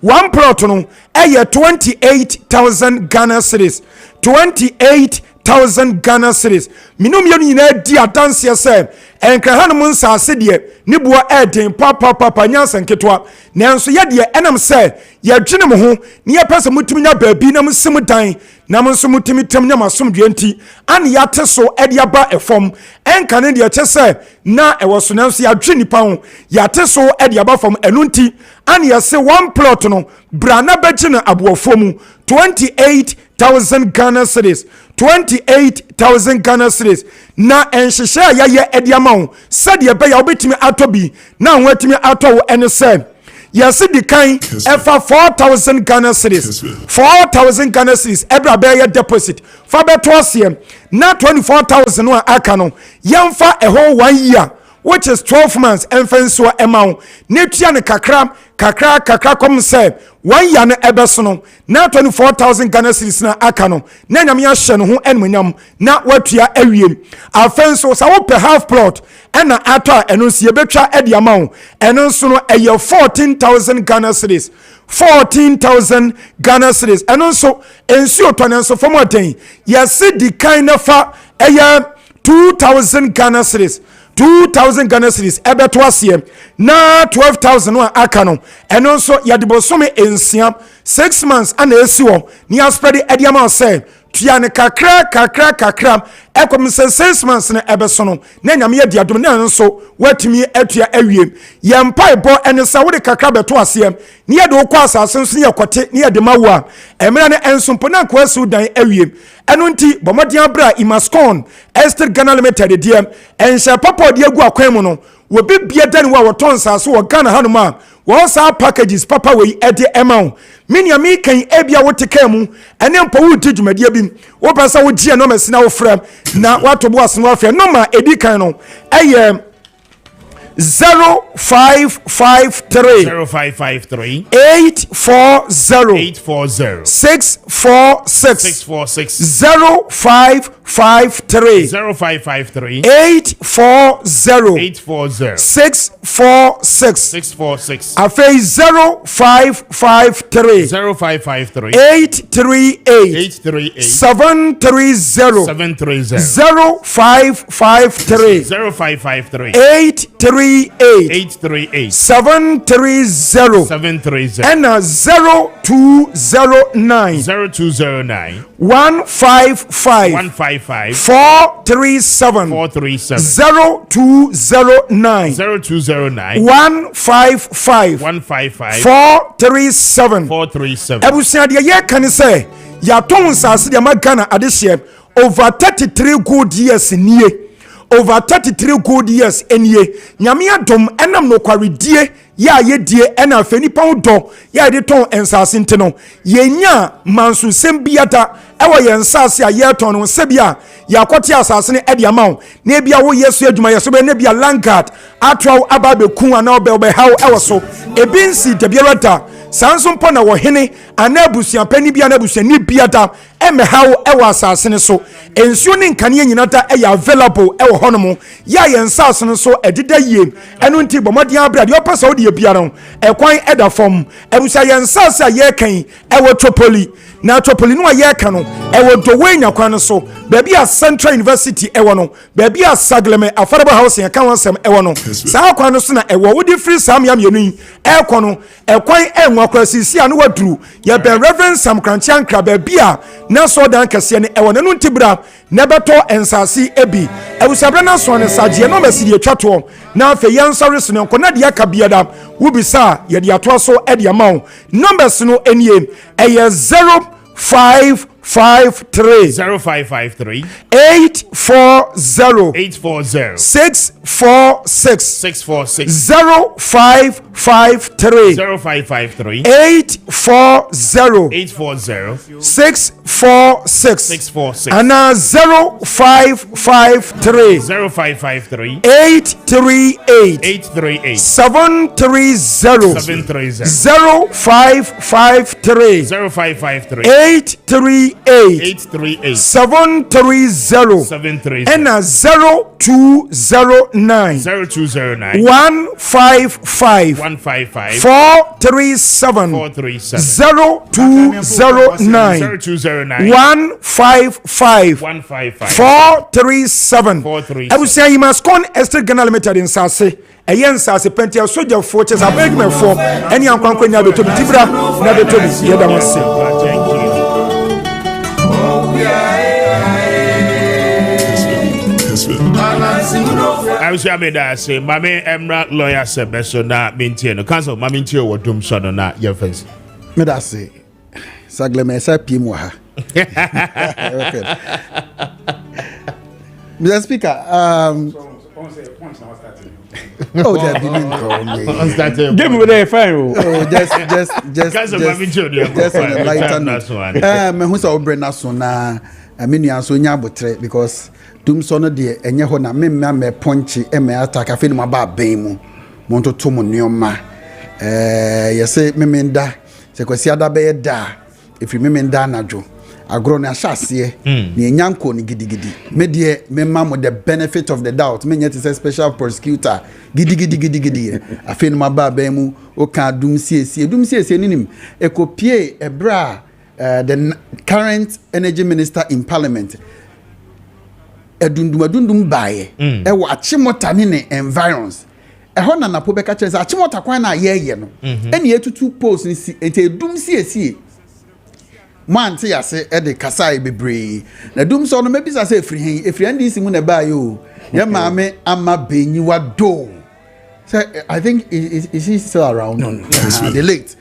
one plot no ɛyɛ 28,000 Ghana cedis 28,000 Ghana cedis minum yɛn nyinaa di adanseɛ sɛ ɛnkraha no mu nsase deɛ ne bua ɛden papa nyansa nketewa nanso yɛdeɛ ɛnam sɛ yɛdwene mo ho ne yɛpɛ sɛ mutumi nya baabi na musim dan na mo nso mutumi tam nya masomdwe nti ane yɛate so ɛde aba ɛfam ɛnka ne deɛ kyɛ sɛ na ɛwɔ so nanso yɛadwe nipa ho yɛate so ɛde aba fam ɛno nti ane yɛse one plot no bra na bɛgye no aboɔfoɔ mu 28,000 Ghana cedis 28,000 Ghana cedis na enhyehyɛ a yɛyɛ ɛde ama wo sɛdeɛ bɛyɛ wobɛtumi atɔ bi na ho atumi atɔ wo ɛne sɛ yɛse di kan ɛfa 4,000 Ghana cedis 4,000 Ghana cedis ɛbra bɛyɛ deposit fa bɛto aseɛ na 24,000 no a aka no yɛmfa ɛhɔ 1 year which is 12 months ɛmfa nsoa ɛma wo ne tua ne kakra kɔm sɛ 1 year no ɛbɛso no na 24,000 Ghana cedis na aka no na nyame ahyɛ no ho ɛnumonyam na watua awie afɛn nso sa wo per half plot ɛna ato a ɛno nso yɛbɛtwa ɛde ama wo ɛno nso no ɛyɛ 14,000 Ghana cedis 14,000 Ghana cedis ɛno nso ensuo tɔ ne nso fam ɔden yɛse di kan na fa ɛyɛ 2,000 Ghana cedis 2,000 Ghana cedis ɛbɛto aseɛ na 12,000 no a aka no ɛno nso yɛde bosome ensia 6 months ana esi wɔ ne aspread ɛde ama sɛ tua ne kakra ɛkɔm sɛ 6 months no ɛbɛso no na nyame yɛ diadom na nso watumi atua awie yɛmpa ɛbɔ ɛne sɛ wode kakra bɛto aseɛ ne yɛde wokɔ asase nso ne yɛkɔte ne yɛde ma wo a ɛmmerɛ no ɛnso mpo na nkoa siw dan awie ɛno nti bɔmmɔden aberɛ a Imascon Estate Ghana Limited deɛ ɛnhyɛ papa ɔde agu akwan mu no wobi bia dane wo a wɔtɔn nsase wɔ Ghana hanom a wɔn saa packages papa wei ɛde ɛma wo menia mi kan ebia wote kan mu ɛne mpo wo di dwumadie bi wo pɛ sɛ wo gye no masina wo frɛ na wato bo aseno afɛ no ma edi kan no ɛyɛ 0553 840 646 0553 840 646 afei 0553 838 730 0553 838 730 and 0209 155 437 0209 155 437 ebusia de ye kan say ya ton sase de magana adehye over 33 good years nie over 33 good years enie nyame adom enam no kwaredie ya yedie ena afenipa do ya de ton ensase ntino yenya mansu sembiata ewo yensase a yeton no sebia yakote asase ne ede amaw na bia wo yesu adwuma yeso be na bia langard atwa ababe kun ana obe haw ewo so ebinsi de biarata sanso mpo na wo hene ana abusia pani bia na abusia ni biada eme haw ewo asase ne so ensuo ne nkane nyinata e available ewo honomo ya yensase no so edida yie eno nti bomodian abra de opasa odi bia no ekwan eda fom abusia yensase a ye kan ewo Tripoli na Tripoli no ye kan no ewo dowe nyakwan no so baabi a Central University ewo no baabi a Sagleme affordable housing ya kan wansem ewo no saa kwan no so na ewo wodi free sam yam yenu ekɔ no ekwan enwa kwasisi a no waduru ye ben Reverend Sam Kranchiankra baabi a na so dan kase ne ewo no ntibra na beto ensase ebi ewusabra na so ne sagie no masi de twato na afa yensɔre so ne nkona de aka biada wubisa ye de ato so e de amaw numbers no enie eye 0553 553 0553 840 840 646 646 0553 0553 840 840 646 646 and 0553 0553 838 838 730 730 0553 0553 838 838 730 730 and 0209 0209 155 155 437 437 0209 0209 155 155 437 437 Abusia you must con Estate Ghana Limited in Sase Eyen Sase Pentia Soldier Forces Abegme for any ankwankwa nya beto tibra na beto bi yeda won se. Thank you. I was saying that say Mame Emra lawyer Sebeso na mintie no cancel Mame mintie wo dum so no na your face. Me da say sagle me sa piem wa ha. Okay. Mr. Speaker, oh, that didn't call me. Give me the fire. Oh, just enlighten me. Me who say obrena so na me nua so nya botre because dum so no de enye ho na me ponchi e me attack afi no ba ban mu mo to to mo nioma yese me nda se kwasi ada be da efi me nda najo agro na hyase ne nyanko ne gidigidi me de me mamo the benefit of the doubt me nyet is special prosecutor gidigidi afi no ba ban mu o ka dum siesie ninim ekopie ebra the current energy minister in parliament edundum bae e wo achimota ne environs e ho na napo beka kire achimota kwan na ye no ene etutu post ni si ente edum siesie man te yase e de kasai bebre na dum so no mebisa se efri ndisi mu na bae o ye maame ama benyiwa do so I think is he still around? No. The late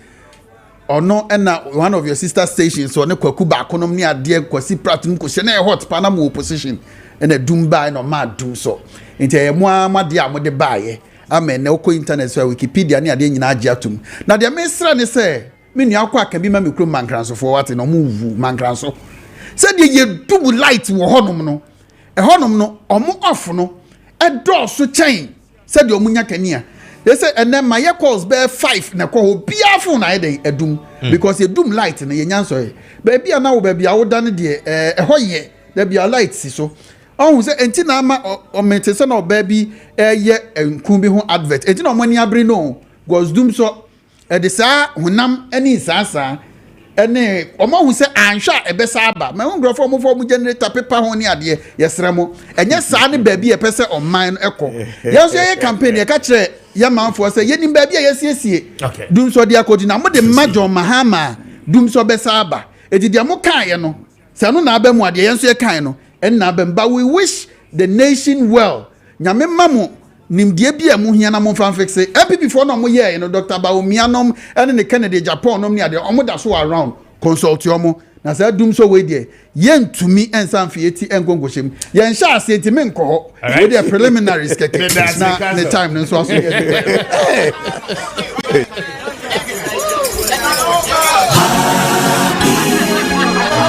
or no, and one of your sister stations so ne kwaku ba konom ni ade kwasi pratum ko hye na hot panam opposition and a doom by no mad do so into a mo de amode bae amen na ko internet so Wikipedia ni ade nyina age atum na de mesra ne se me nua kwa aka bi ma mekro mankranso for what no move mankranso se de ye double light wo honom no e honom no omo off no e do so chain se de omunya kania they say and then my calls bear 5 na call bia phone na dey edum because you doom light na ye nyanso baby na wo baby awoda ne de hoye da bia light si so oh say enti na ama o mente se na baby ye nkun bi ho advert enti na omani abre no goes doom so de sa honam ani sasa ene omo hu se anhwa ebesa aba ma hu grofo mo fo mo generator paper ho ni ade yesre mo enye sa ne baby e pese online eko yeso ye campaign ye ka kire ya manfo se ye nim baby yesiesie dum so dia kodi na mo de majo mahama dum so besa aba edi mo kan ye no se no na aba mu ade yenso ye kan no en na aba but we wish the nation well nyame mamo nimdie bia mu hia na mo fan fixe MPP for no mo ye no Dr. Baomianom ene ne Kennedy Japan nom ne ade omo da so around consult yomo na say dum so we dey yentumi ensan fieti enkongoshem yen sha ase enti me nko we dey preliminaries keke na the time no so aso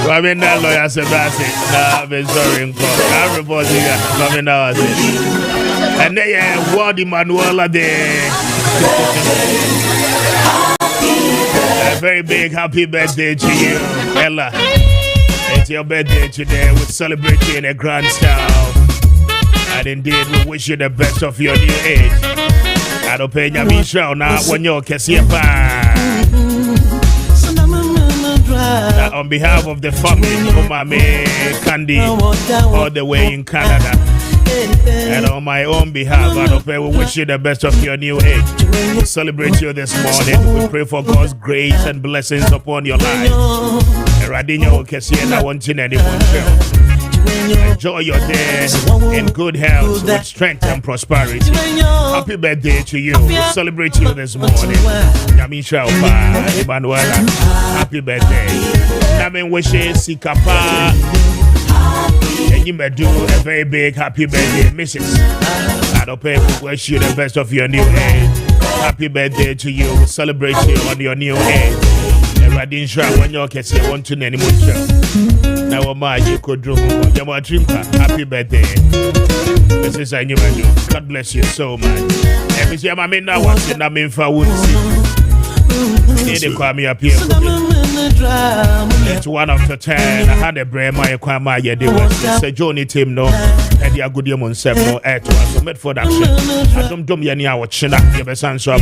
Kwame na lawyer Sebastian na be sorry nko na report here Kwame na was and they word Emmanuel there. A very big happy birthday to you, Ella. It's your birthday today. We celebrate you in a grand style. And indeed, we wish you the best of your new age. I don't pay your show now when you're Kessben. On behalf of the family, Kwame Kandi, all the way in Canada. And on my own behalf, I we wish you the best of your new age. We celebrate you this morning. We pray for God's grace and blessings upon your life. Radinho Kessben, I want anyone enjoy your day in good health, with strength and prosperity. Happy birthday to you. We celebrate you this morning. Yamisha Opa, Emanuela. happy birthday. Namin wishes Sikapa. And you may do a very big happy birthday, Mrs. Adope, wish you the best of your new age. Happy birthday to you. Celebration on your new age. I didn't sure when you can say one to any more show. Now, my you could do your dream. Happy birthday. This is a new menu. God bless you so much. Every time I'm in now, watching I'm in for wood. They call me up here. It's 1 out of 10. I had a brain, my Kwame Appiah Kubi. Johnny Tim no, and the good year on 7 no air to us. So, made for that shit. I don't do me any hour chin up. You have a son, so